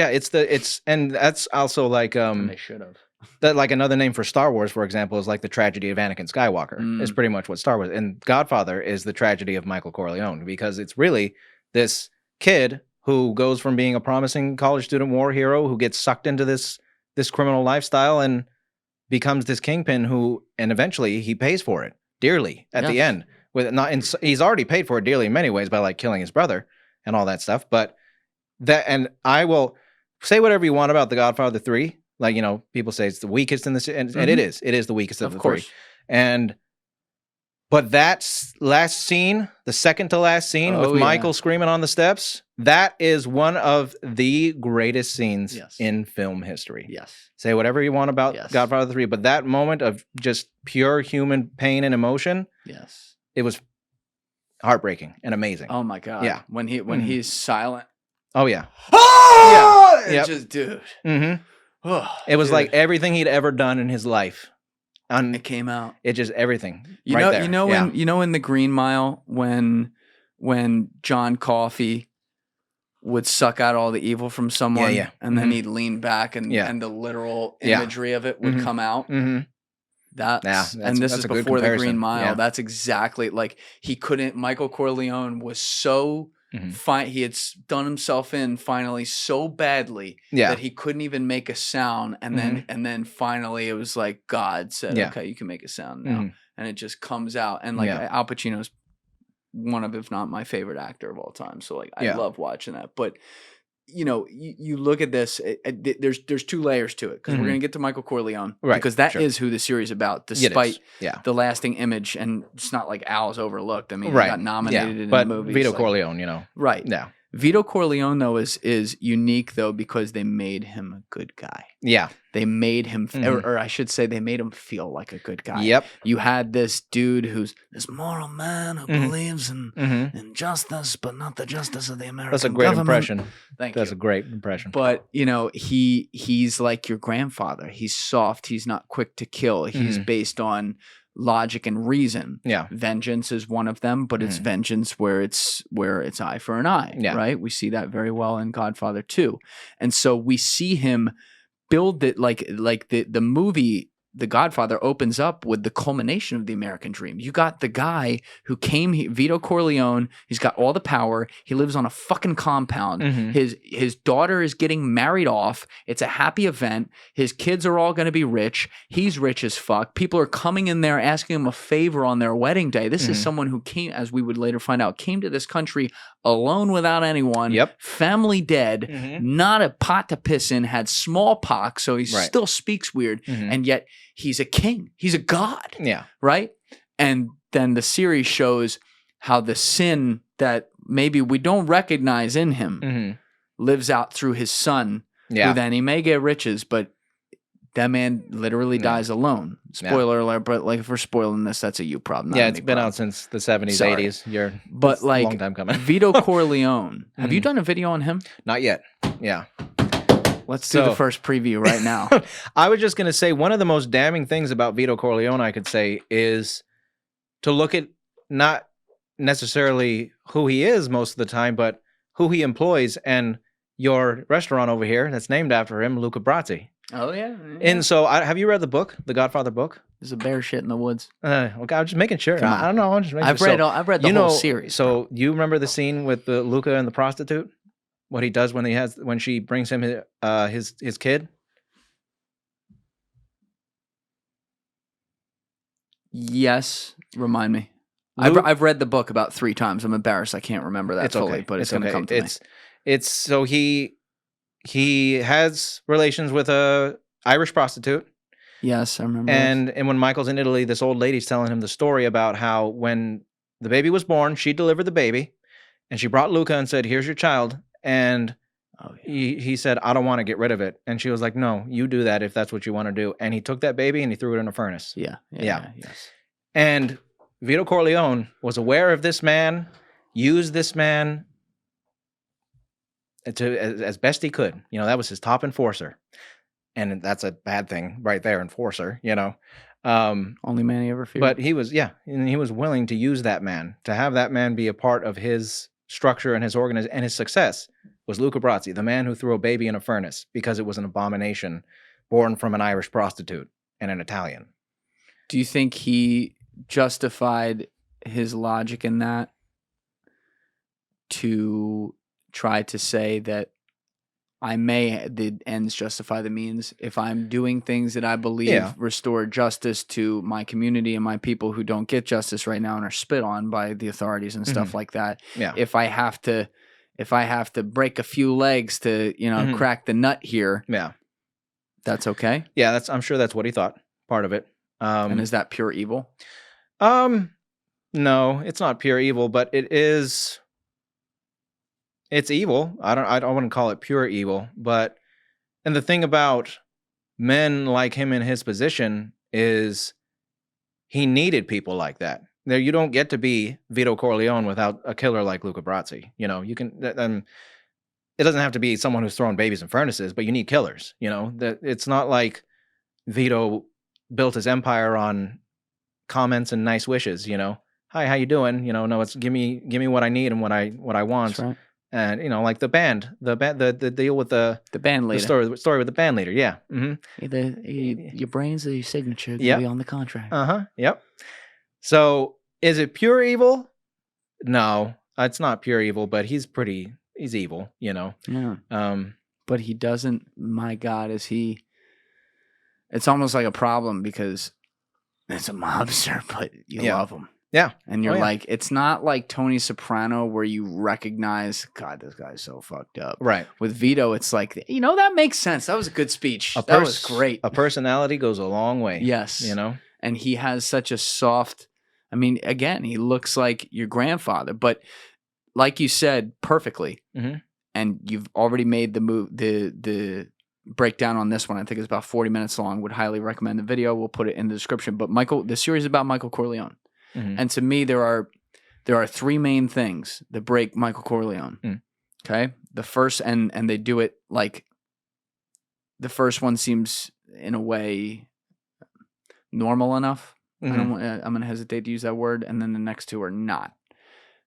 Speaker 1: and that's also like
Speaker 2: And they should have.
Speaker 1: That like another name for Star Wars, for example, is like the tragedy of Anakin Skywalker. Is pretty much what Star Wars, and Godfather is the tragedy of Michael Corleone, because it's really this kid who goes from being a promising college student war hero who gets sucked into this criminal lifestyle and becomes this kingpin and eventually he pays for it dearly at the end. He's already paid for it dearly in many ways by like killing his brother and all that stuff. But and I will say whatever you want about The Godfather 3. Like, people say it's the weakest in this, and it is. It is the weakest of the three. But that last scene, the second to last scene with Michael screaming on the steps, that is one of the greatest scenes in film history.
Speaker 2: Yes.
Speaker 1: Say whatever you want about Godfather 3, but that moment of just pure human pain and emotion, it was heartbreaking and amazing.
Speaker 2: Oh my God. Yeah. When he's silent.
Speaker 1: Oh yeah.
Speaker 2: Oh! Yeah. Just, dude.
Speaker 1: Mm-hmm. Oh, it was like everything he'd ever done in his life.
Speaker 2: It came out.
Speaker 1: It just everything.
Speaker 2: In The Green Mile when John Coffey would suck out all the evil from someone, and then he'd lean back and the literal imagery of it would come out. Mm-hmm. This is before The Green Mile. Yeah. That's exactly like Michael Corleone was so he had done himself in finally so badly that he couldn't even make a sound, and then finally it was like God said, "Okay, you can make a sound now," and it just comes out. And like Al Pacino's one of, if not my favorite actor of all time, so like I love watching that. But you look at this, there's two layers to it, because we're going to get to Michael Corleone, because that is who the series is about, despite the lasting image. And it's not like Al's overlooked. I mean, he got nominated in the movie.
Speaker 1: Vito Corleone,
Speaker 2: Right. Yeah. Vito Corleone, though, is unique, though, because they made him a good guy. Yeah. They made him, or I should say, they made him feel like a good guy. Yep. You had this dude who's this moral man who believes in justice, but not the justice of the American government.
Speaker 1: That's a great impression.
Speaker 2: Thank you.
Speaker 1: That's a great impression.
Speaker 2: But, he's like your grandfather. He's soft. He's not quick to kill. He's based on logic and reason. Yeah. Vengeance is one of them, but it's vengeance where it's eye for an eye, right? We see that very well in Godfather 2. And so we see him build it like the movie The Godfather opens up with the culmination of the American dream. You got the guy who came here, Vito Corleone. He's got all the power. He lives on a fucking compound. His daughter is getting married off. It's a happy event. His kids are all going to be rich. He's rich as fuck. People are coming in there asking him a favor on their wedding day. This is someone who came, as we would later find out, came to this country alone without anyone. Yep. Family dead. Not a pot to piss in. Had smallpox, so he still speaks weird, and yet he's a king. He's a god. Yeah. Right? And then the series shows how the sin that maybe we don't recognize in him lives out through his son, who then he may get riches, but that man literally dies alone. Spoiler alert, but like if we're spoiling this, that's a you problem.
Speaker 1: Yeah, it's been out since the 70s, 80s.
Speaker 2: But like,
Speaker 1: a long time coming.
Speaker 2: Vito Corleone. Have you done a video on him?
Speaker 1: Not yet. Yeah.
Speaker 2: Let's do the first preview right now.
Speaker 1: I was just going to say one of the most damning things about Vito Corleone, I could say, is to look at not necessarily who he is most of the time, but who he employs. And your restaurant over here that's named after him, Luca Brasi.
Speaker 2: Oh, yeah.
Speaker 1: And so have you read the book, the Godfather book?
Speaker 2: There's a bear shit in the woods.
Speaker 1: Okay, I'm just making sure. I don't know. I'm just making
Speaker 2: I've
Speaker 1: sure.
Speaker 2: I've read the whole series.
Speaker 1: So you remember the scene with the Luca and the prostitute? What he does when she brings him his kid?
Speaker 2: Yes, remind me. I've read the book about 3 times. I'm embarrassed. I can't remember that fully, but it's going to come to me.
Speaker 1: It's so he has relations with a Irish prostitute.
Speaker 2: Yes, I remember.
Speaker 1: And when Michael's in Italy, this old lady's telling him the story about how when the baby was born, she delivered the baby, and she brought Luca and said, "Here's your child." And he said, "I don't want to get rid of it." And she was like, "No, you do that if that's what you want to do." And he took that baby and he threw it in a furnace.
Speaker 2: Yeah.
Speaker 1: Yes. And Vito Corleone was aware of this man, used this man as best he could. That was his top enforcer. And that's a bad thing right there, enforcer,
Speaker 2: Only man he ever feared.
Speaker 1: But he was willing to use that man, to have that man be a part of his structure and his organization, and his success was Luca Brasi, the man who threw a baby in a furnace because it was an abomination born from an Irish prostitute and an Italian.
Speaker 2: Do you think he justified his logic in that to try to say that the ends justify the means? If I'm doing things that I believe restore justice to my community and my people who don't get justice right now and are spit on by the authorities and stuff like that. Yeah. If I have to break a few legs to, crack the nut here. Yeah. That's okay.
Speaker 1: Yeah, I'm sure that's what he thought. Part of it.
Speaker 2: And is that pure evil?
Speaker 1: No, it's not pure evil, but it's evil. I don't want to call it pure evil, and the thing about men like him in his position is he needed people like that. You don't get to be Vito Corleone without a killer like Luca Brasi. You can, it doesn't have to be someone who's throwing babies in furnaces, but you need killers. It's not like Vito built his empire on comments and nice wishes. Hi, how you doing? No, it's give me what I need and what I want. That's right. And like the deal with the
Speaker 2: band leader,
Speaker 1: the story with the band leader, yeah. Mm-hmm.
Speaker 2: Your brains are your signature. Be on the contract.
Speaker 1: Yep. So is it pure evil? No, it's not pure evil, but he's evil. Yeah.
Speaker 2: But he doesn't. My God, is he? It's almost like a problem because it's a mobster, but you love him.
Speaker 1: Yeah.
Speaker 2: And you're like, it's not like Tony Soprano where you recognize, God, this guy's so fucked up.
Speaker 1: Right.
Speaker 2: With Vito, it's like, that makes sense. That was a good speech. That was great.
Speaker 1: A personality goes a long way.
Speaker 2: Yes. And he has such a soft, again, he looks like your grandfather, but like you said, perfectly. Mm-hmm. And you've already made the move, the breakdown on this one. I think it's about 40 minutes long. Would highly recommend the video. We'll put it in the description. But the series is about Michael Corleone. Mm-hmm. And to me, there are 3 main things that break Michael Corleone. Mm. Okay, the first, and they do it like the first one seems in a way normal enough. Mm-hmm. I'm going to hesitate to use that word, and then the next 2 are not.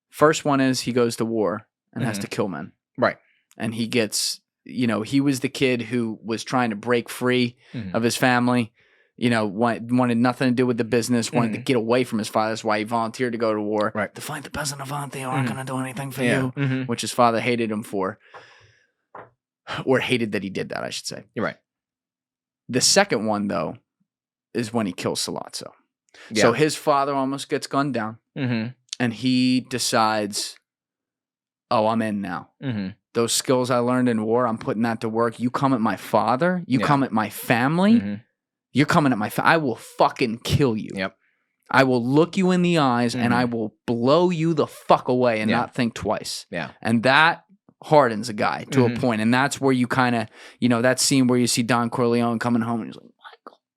Speaker 2: First one is he goes to war and has to kill men.
Speaker 1: Right,
Speaker 2: and he gets, he was the kid who was trying to break free of his family. Wanted nothing to do with the business, wanted to get away from his father. That's why he volunteered to go to war.
Speaker 1: Right.
Speaker 2: To fight the peasant Avant, they aren't going to do anything for you, which his father hated him for. Or hated that he did that, I should say.
Speaker 1: You're right.
Speaker 2: The second one, though, is when he kills Sollozzo. Yeah. So his father almost gets gunned down, and he decides, oh, I'm in now. Mm-hmm. Those skills I learned in war, I'm putting that to work. You come at my father, you come at my family, you're coming at my I will fucking kill you.
Speaker 1: Yep.
Speaker 2: I will look you in the eyes and I will blow you the fuck away and not think twice.
Speaker 1: Yeah.
Speaker 2: And that hardens a guy to a point. And that's where you kind of, that scene where you see Don Corleone coming home and he's like,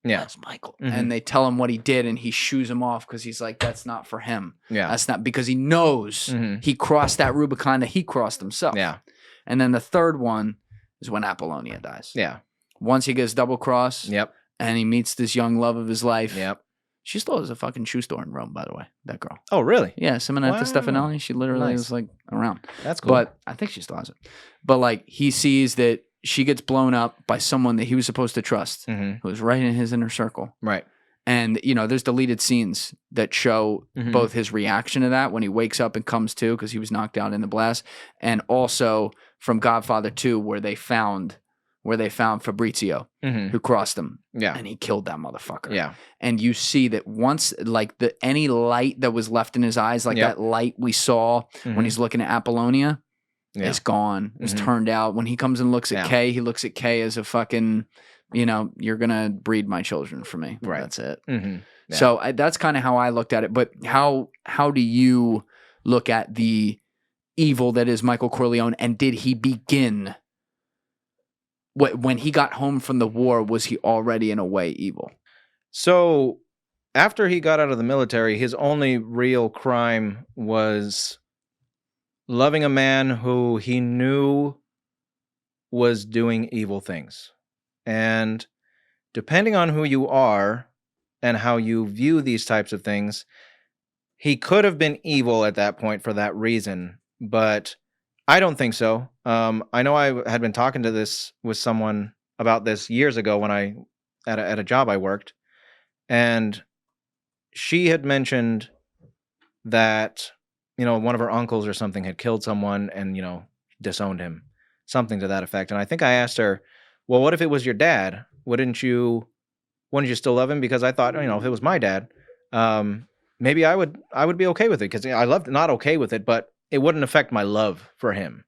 Speaker 1: Yeah.
Speaker 2: That's Michael. And they tell him what he did, and he shoos him off because he's like, that's not for him.
Speaker 1: Yeah.
Speaker 2: That's not, because he knows he crossed that Rubicon that he crossed himself.
Speaker 1: Yeah.
Speaker 2: And then the third one is when Apollonia dies.
Speaker 1: Yeah.
Speaker 2: Once he gets double crossed.
Speaker 1: Yep.
Speaker 2: And he meets this young love of his life.
Speaker 1: Yep.
Speaker 2: She still has a fucking shoe store in Rome, by the way, that girl.
Speaker 1: Oh, really?
Speaker 2: Yeah, Simonetta Stefanelli. She literally was like around.
Speaker 1: That's cool.
Speaker 2: But I think she still has it. But like he sees that she gets blown up by someone that he was supposed to trust, who was right in his inner circle.
Speaker 1: Right.
Speaker 2: And, you know, there's deleted scenes that show both his reaction to that when he wakes up and comes to because he was knocked out in the blast, and also from Godfather 2 where they found Fabrizio, who crossed him.
Speaker 1: Yeah.
Speaker 2: And he killed that motherfucker.
Speaker 1: Yeah.
Speaker 2: And you see that once, like, any light that was left in his eyes, like that light we saw when he's looking at Apollonia, is gone. It's turned out. When he comes and looks at Kay, he looks at Kay as a fucking, you know, you're going to breed my children for me.
Speaker 1: Right.
Speaker 2: That's it.
Speaker 1: Yeah.
Speaker 2: So that's kind of how I looked at it. But how do you look at the evil that is Michael Corleone? And did he begin... When he got home from the war, was he already in a way evil?
Speaker 1: So after he got out of the military, his only real crime was loving a man who he knew was doing evil things. And depending on who you are and how you view these types of things, he could have been evil at that point for that reason, but I don't think so. I know I had been talking to this with someone about this years ago when I at a job I worked, and she had mentioned that, you know, one of her uncles or something had killed someone and, you know, disowned him, something to that effect. And I think I asked her, well, what if it was your dad? Wouldn't you still love him? Because I thought, you know, if it was my dad, maybe I would be okay with it, because I loved, not okay with it, but it wouldn't affect my love for him.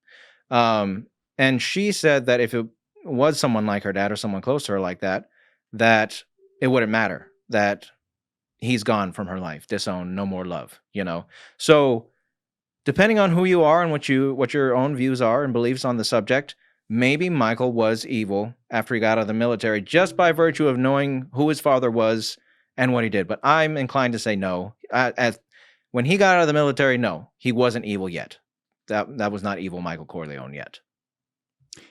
Speaker 1: And she said that if it was someone like her dad or someone close to her like that, that it wouldn't matter, that he's gone from her life, disowned, no more love, you know? So depending on who you are and what your own views are and beliefs on the subject, maybe Michael was evil after he got out of the military just by virtue of knowing who his father was and what he did. But I'm inclined to say no. When he got out of the military, no, he wasn't evil yet. That was not evil Michael Corleone yet.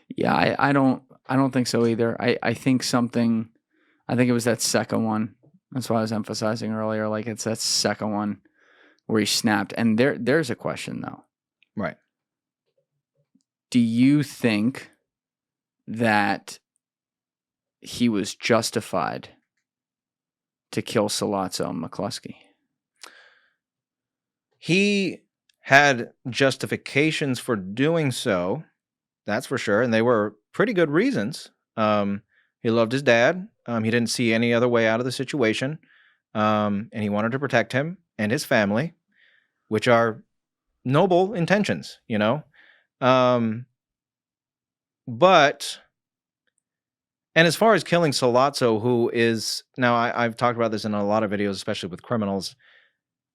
Speaker 2: Yeah, I don't think so either. I think it was that second one. That's why I was emphasizing earlier. Like, it's that second one where he snapped. And there's a question though.
Speaker 1: Right.
Speaker 2: Do you think that he was justified to kill Sollozzo and McCluskey?
Speaker 1: He had justifications for doing so, that's for sure, and they were pretty good reasons. He loved his dad. He didn't see any other way out of the situation, and he wanted to protect him and his family, which are noble intentions, you know? But, and as far as killing Sollozzo, who is, now I've talked about this in a lot of videos, especially with criminals,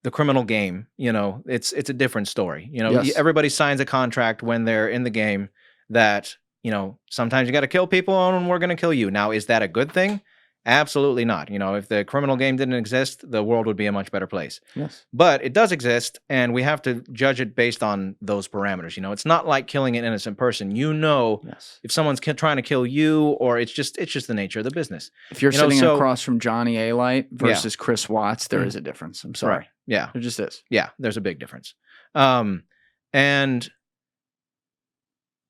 Speaker 1: the criminal game, you know, it's a different story. You know,
Speaker 2: yes.
Speaker 1: Everybody signs a contract when they're in the game that, you know, sometimes you got to kill people and we're going to kill you. Now, is that a good thing? Absolutely not. You know, if the criminal game didn't exist, the world would be a much better place.
Speaker 2: Yes.
Speaker 1: But it does exist, and we have to judge it based on those parameters. You know, it's not like killing an innocent person. You know,
Speaker 2: yes.
Speaker 1: If someone's trying to kill you, or it's just the nature of the business.
Speaker 2: If you're sitting across from Johnny A-Light versus Chris Watts, there is a difference. I'm sorry.
Speaker 1: Right. Yeah.
Speaker 2: There just is.
Speaker 1: Yeah, there's a big difference. And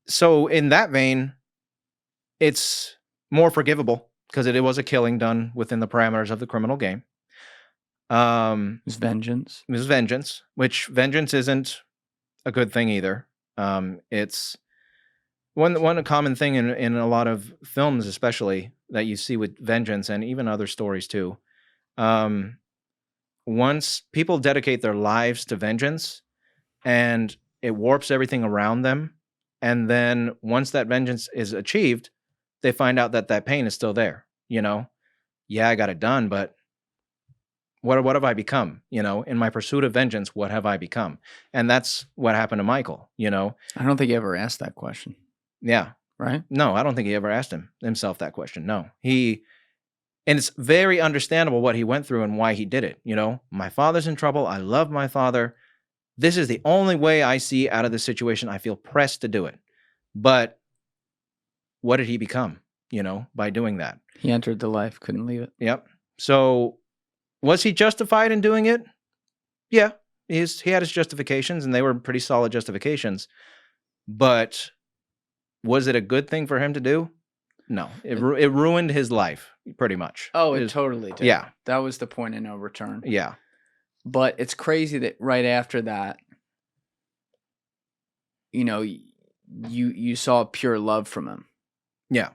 Speaker 1: so in that vein, it's more forgivable because it was a killing done within the parameters of the criminal game.
Speaker 2: It was vengeance.
Speaker 1: It was vengeance, which vengeance isn't a good thing either. It's one common thing in a lot of films, especially, that you see with vengeance, and even other stories too. Once people dedicate their lives to vengeance, and it warps everything around them, and then once that vengeance is achieved, they find out that pain is still there. You know, yeah, I got it done, but what have I become? You know, in my pursuit of vengeance, what have I become? And that's what happened to Michael. You know,
Speaker 2: I don't think he ever asked that question.
Speaker 1: Yeah.
Speaker 2: Right?
Speaker 1: No, I don't think he ever asked himself that question. No, he And it's very understandable what he went through and why he did it. You know, my father's in trouble. I love my father. This is the only way I see out of this situation. I feel pressed to do it. But what did he become, you know, by doing that?
Speaker 2: He entered the life, couldn't leave it.
Speaker 1: Yep. So was he justified in doing it? Yeah. He had his justifications, and they were pretty solid justifications. But was it a good thing for him to do? No. It ruined his life, pretty much.
Speaker 2: Oh, it totally did.
Speaker 1: Yeah.
Speaker 2: That was the point of no return.
Speaker 1: Yeah.
Speaker 2: But it's crazy that right after that, you know, you saw pure love from him.
Speaker 1: Yeah.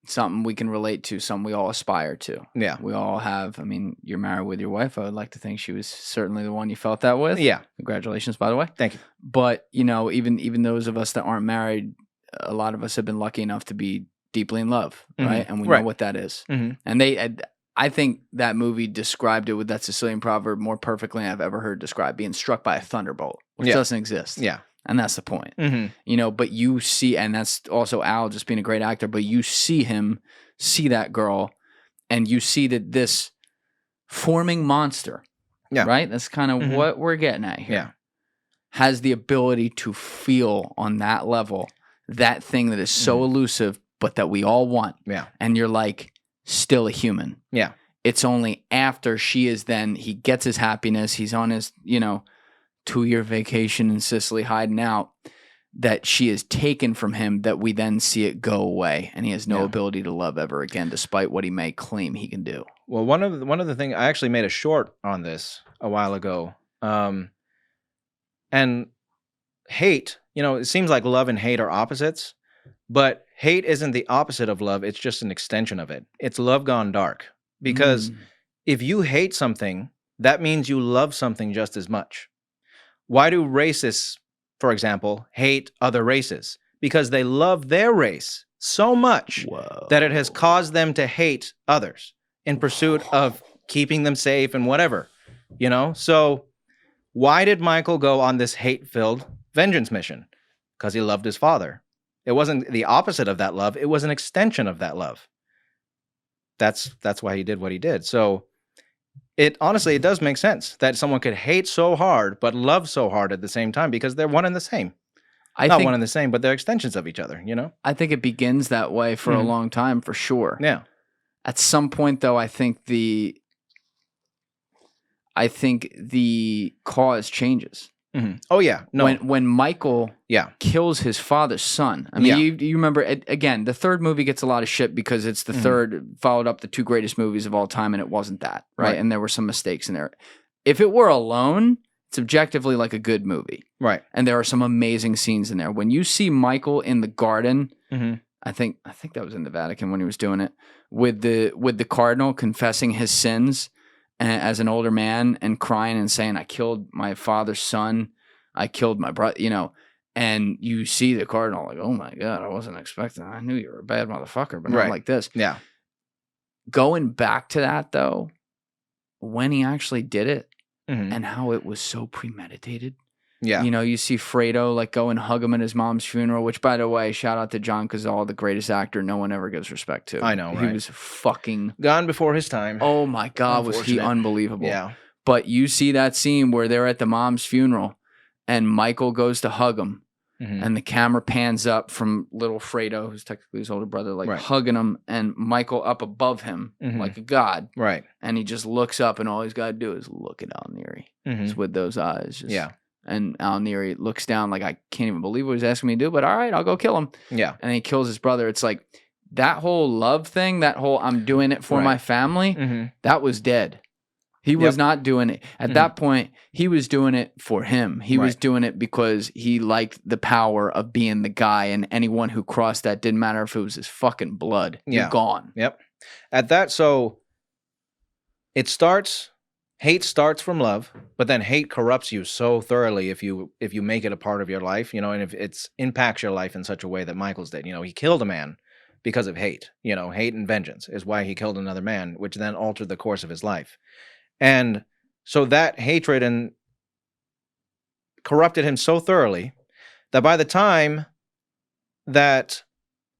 Speaker 2: Something we can relate to, something we all aspire to.
Speaker 1: Yeah.
Speaker 2: We all have. I mean, you're married with your wife. I would like to think she was certainly the one you felt that with.
Speaker 1: Yeah.
Speaker 2: Congratulations, by the way.
Speaker 1: Thank you.
Speaker 2: But, you know, even those of us that aren't married, a lot of us have been lucky enough to be deeply in love, right? And we know what that is. And I think that movie described it with that Sicilian proverb more perfectly than I've ever heard described, being struck by a thunderbolt, which doesn't exist.
Speaker 1: Yeah.
Speaker 2: And that's the point. You know, but you see, and that's also Al just being a great actor, but you see him, see that girl, and you see that this forming monster, right? That's kind of what we're getting at here. Has the ability to feel on that level, that thing that is so elusive, but that we all want. Yeah. And you're like, still a human. Yeah. It's only after he gets his happiness, he's on his, 2-year vacation in Sicily hiding out, that she is taken from him, that we then see it go away, and he has no ability to love ever again, despite what he may claim he can do.
Speaker 1: Well, one of the things, I actually made a short on this a while ago, and hate, it seems like love and hate are opposites, but hate isn't the opposite of love. It's just an extension of it. It's love gone dark, because if you hate something, that means you love something just as much. Why do racists, for example, hate other races? Because they love their race so much that it has caused them to hate others in pursuit of keeping them safe and whatever, So why did Michael go on this hate-filled vengeance mission? Because he loved his father. It wasn't the opposite of that love. It was an extension of that love. That's why he did what he did. So it does make sense that someone could hate so hard but love so hard at the same time, because they're one and the same. Not one and the same, but they're extensions of each other,
Speaker 2: I think it begins that way for a long time, for sure.
Speaker 1: Yeah.
Speaker 2: At some point, though, I think the cause changes.
Speaker 1: Oh yeah, no.
Speaker 2: When Michael kills his father's son. I mean, you remember again. The third movie gets a lot of shit because it's the third, followed up the 2 greatest movies of all time, and it wasn't that, right? And there were some mistakes in there. If it were alone, it's objectively like a good movie, right? And there are some amazing scenes in there. When you see Michael in the garden, I think that was in the Vatican when he was doing it with the cardinal confessing his sins as an older man and crying and saying, I killed my father's son, I killed my brother, and you see the cardinal like, oh my God, I wasn't expecting that. I knew you were a bad motherfucker, but not like this. Yeah. Going back to that, though, when he actually did it and how it was so premeditated. Yeah. You see Fredo like go and hug him at his mom's funeral, which, by the way, shout out to John Cazale, the greatest actor no one ever gives respect to.
Speaker 1: I know, right?
Speaker 2: He was fucking
Speaker 1: gone before his time.
Speaker 2: Oh my God, was he unbelievable. Yeah. But you see that scene where they're at the mom's funeral and Michael goes to hug him and the camera pans up from little Fredo, who's technically his older brother, like hugging him, and Michael up above him like a god. Right. And he just looks up and all he's got to do is look at Al Neri. Just with those eyes. And Al Neri looks down like, I can't even believe what he's asking me to do, but all right, I'll go kill him. Yeah. And he kills his brother. It's like that whole love thing, that whole I'm doing it for my family, that was dead. He was not doing it. At that point, he was doing it for him. He was doing it because he liked the power of being the guy, and anyone who crossed that, didn't matter if it was his fucking blood. You're gone.
Speaker 1: Yep. At that, so hate starts from love, but then hate corrupts you so thoroughly if you make it a part of your life, and if it impacts your life in such a way that Michael's did. He killed a man because of hate. Hate and vengeance is why he killed another man, which then altered the course of his life. And so that hatred and corrupted him so thoroughly that by the time that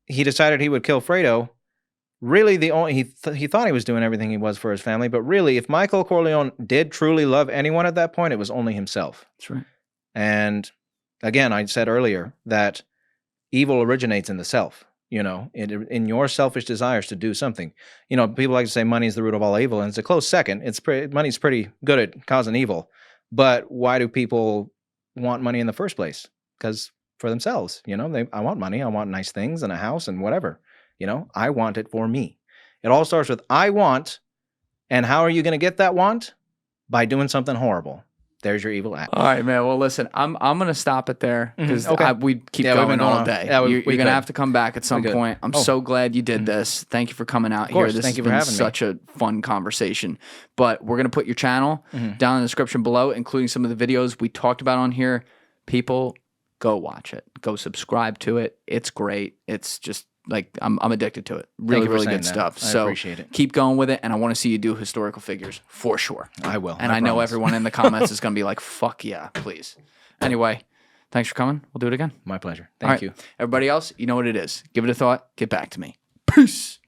Speaker 1: he decided he would kill Fredo, really he thought he was doing everything he was for his family, but really, if Michael Corleone did truly love anyone at that point, it was only himself.
Speaker 2: That's right.
Speaker 1: And again, I said earlier that evil originates in the self. In your selfish desires to do something. People like to say money is the root of all evil, and it's a close second. Money's pretty good at causing evil, but why do people want money in the first place? Because for themselves, I want money, I want nice things and a house and whatever. I want it for me. It all starts with I want, and how are you going to get that want? By doing something horrible. There's your evil act.
Speaker 2: All right, man. Well, listen, I'm gonna stop it there because we keep
Speaker 1: we've
Speaker 2: going
Speaker 1: been
Speaker 2: all
Speaker 1: on.
Speaker 2: day.
Speaker 1: Yeah,
Speaker 2: you're gonna have to come back at some point. I'm
Speaker 1: Oh.
Speaker 2: so glad you did this. Thank you for coming out
Speaker 1: Of course.
Speaker 2: here. This
Speaker 1: Thank
Speaker 2: has
Speaker 1: you for
Speaker 2: been
Speaker 1: having me.
Speaker 2: such a fun conversation. But we're gonna put your channel down in the description below, including some of the videos we talked about on here. People, go watch it. Go subscribe to it. It's great. It's just like I'm addicted to it. Really, really good stuff.
Speaker 1: I
Speaker 2: So
Speaker 1: appreciate it.
Speaker 2: keep going with it, and I want to see you do historical figures for sure.
Speaker 1: I will.
Speaker 2: And I know everyone in the comments is going to be like, fuck yeah, please. Anyway, thanks for coming. We'll do it again.
Speaker 1: My pleasure.
Speaker 2: All
Speaker 1: Thank
Speaker 2: right.
Speaker 1: you.
Speaker 2: Everybody else, you know what it is. Give it a thought. Get back to me. Peace.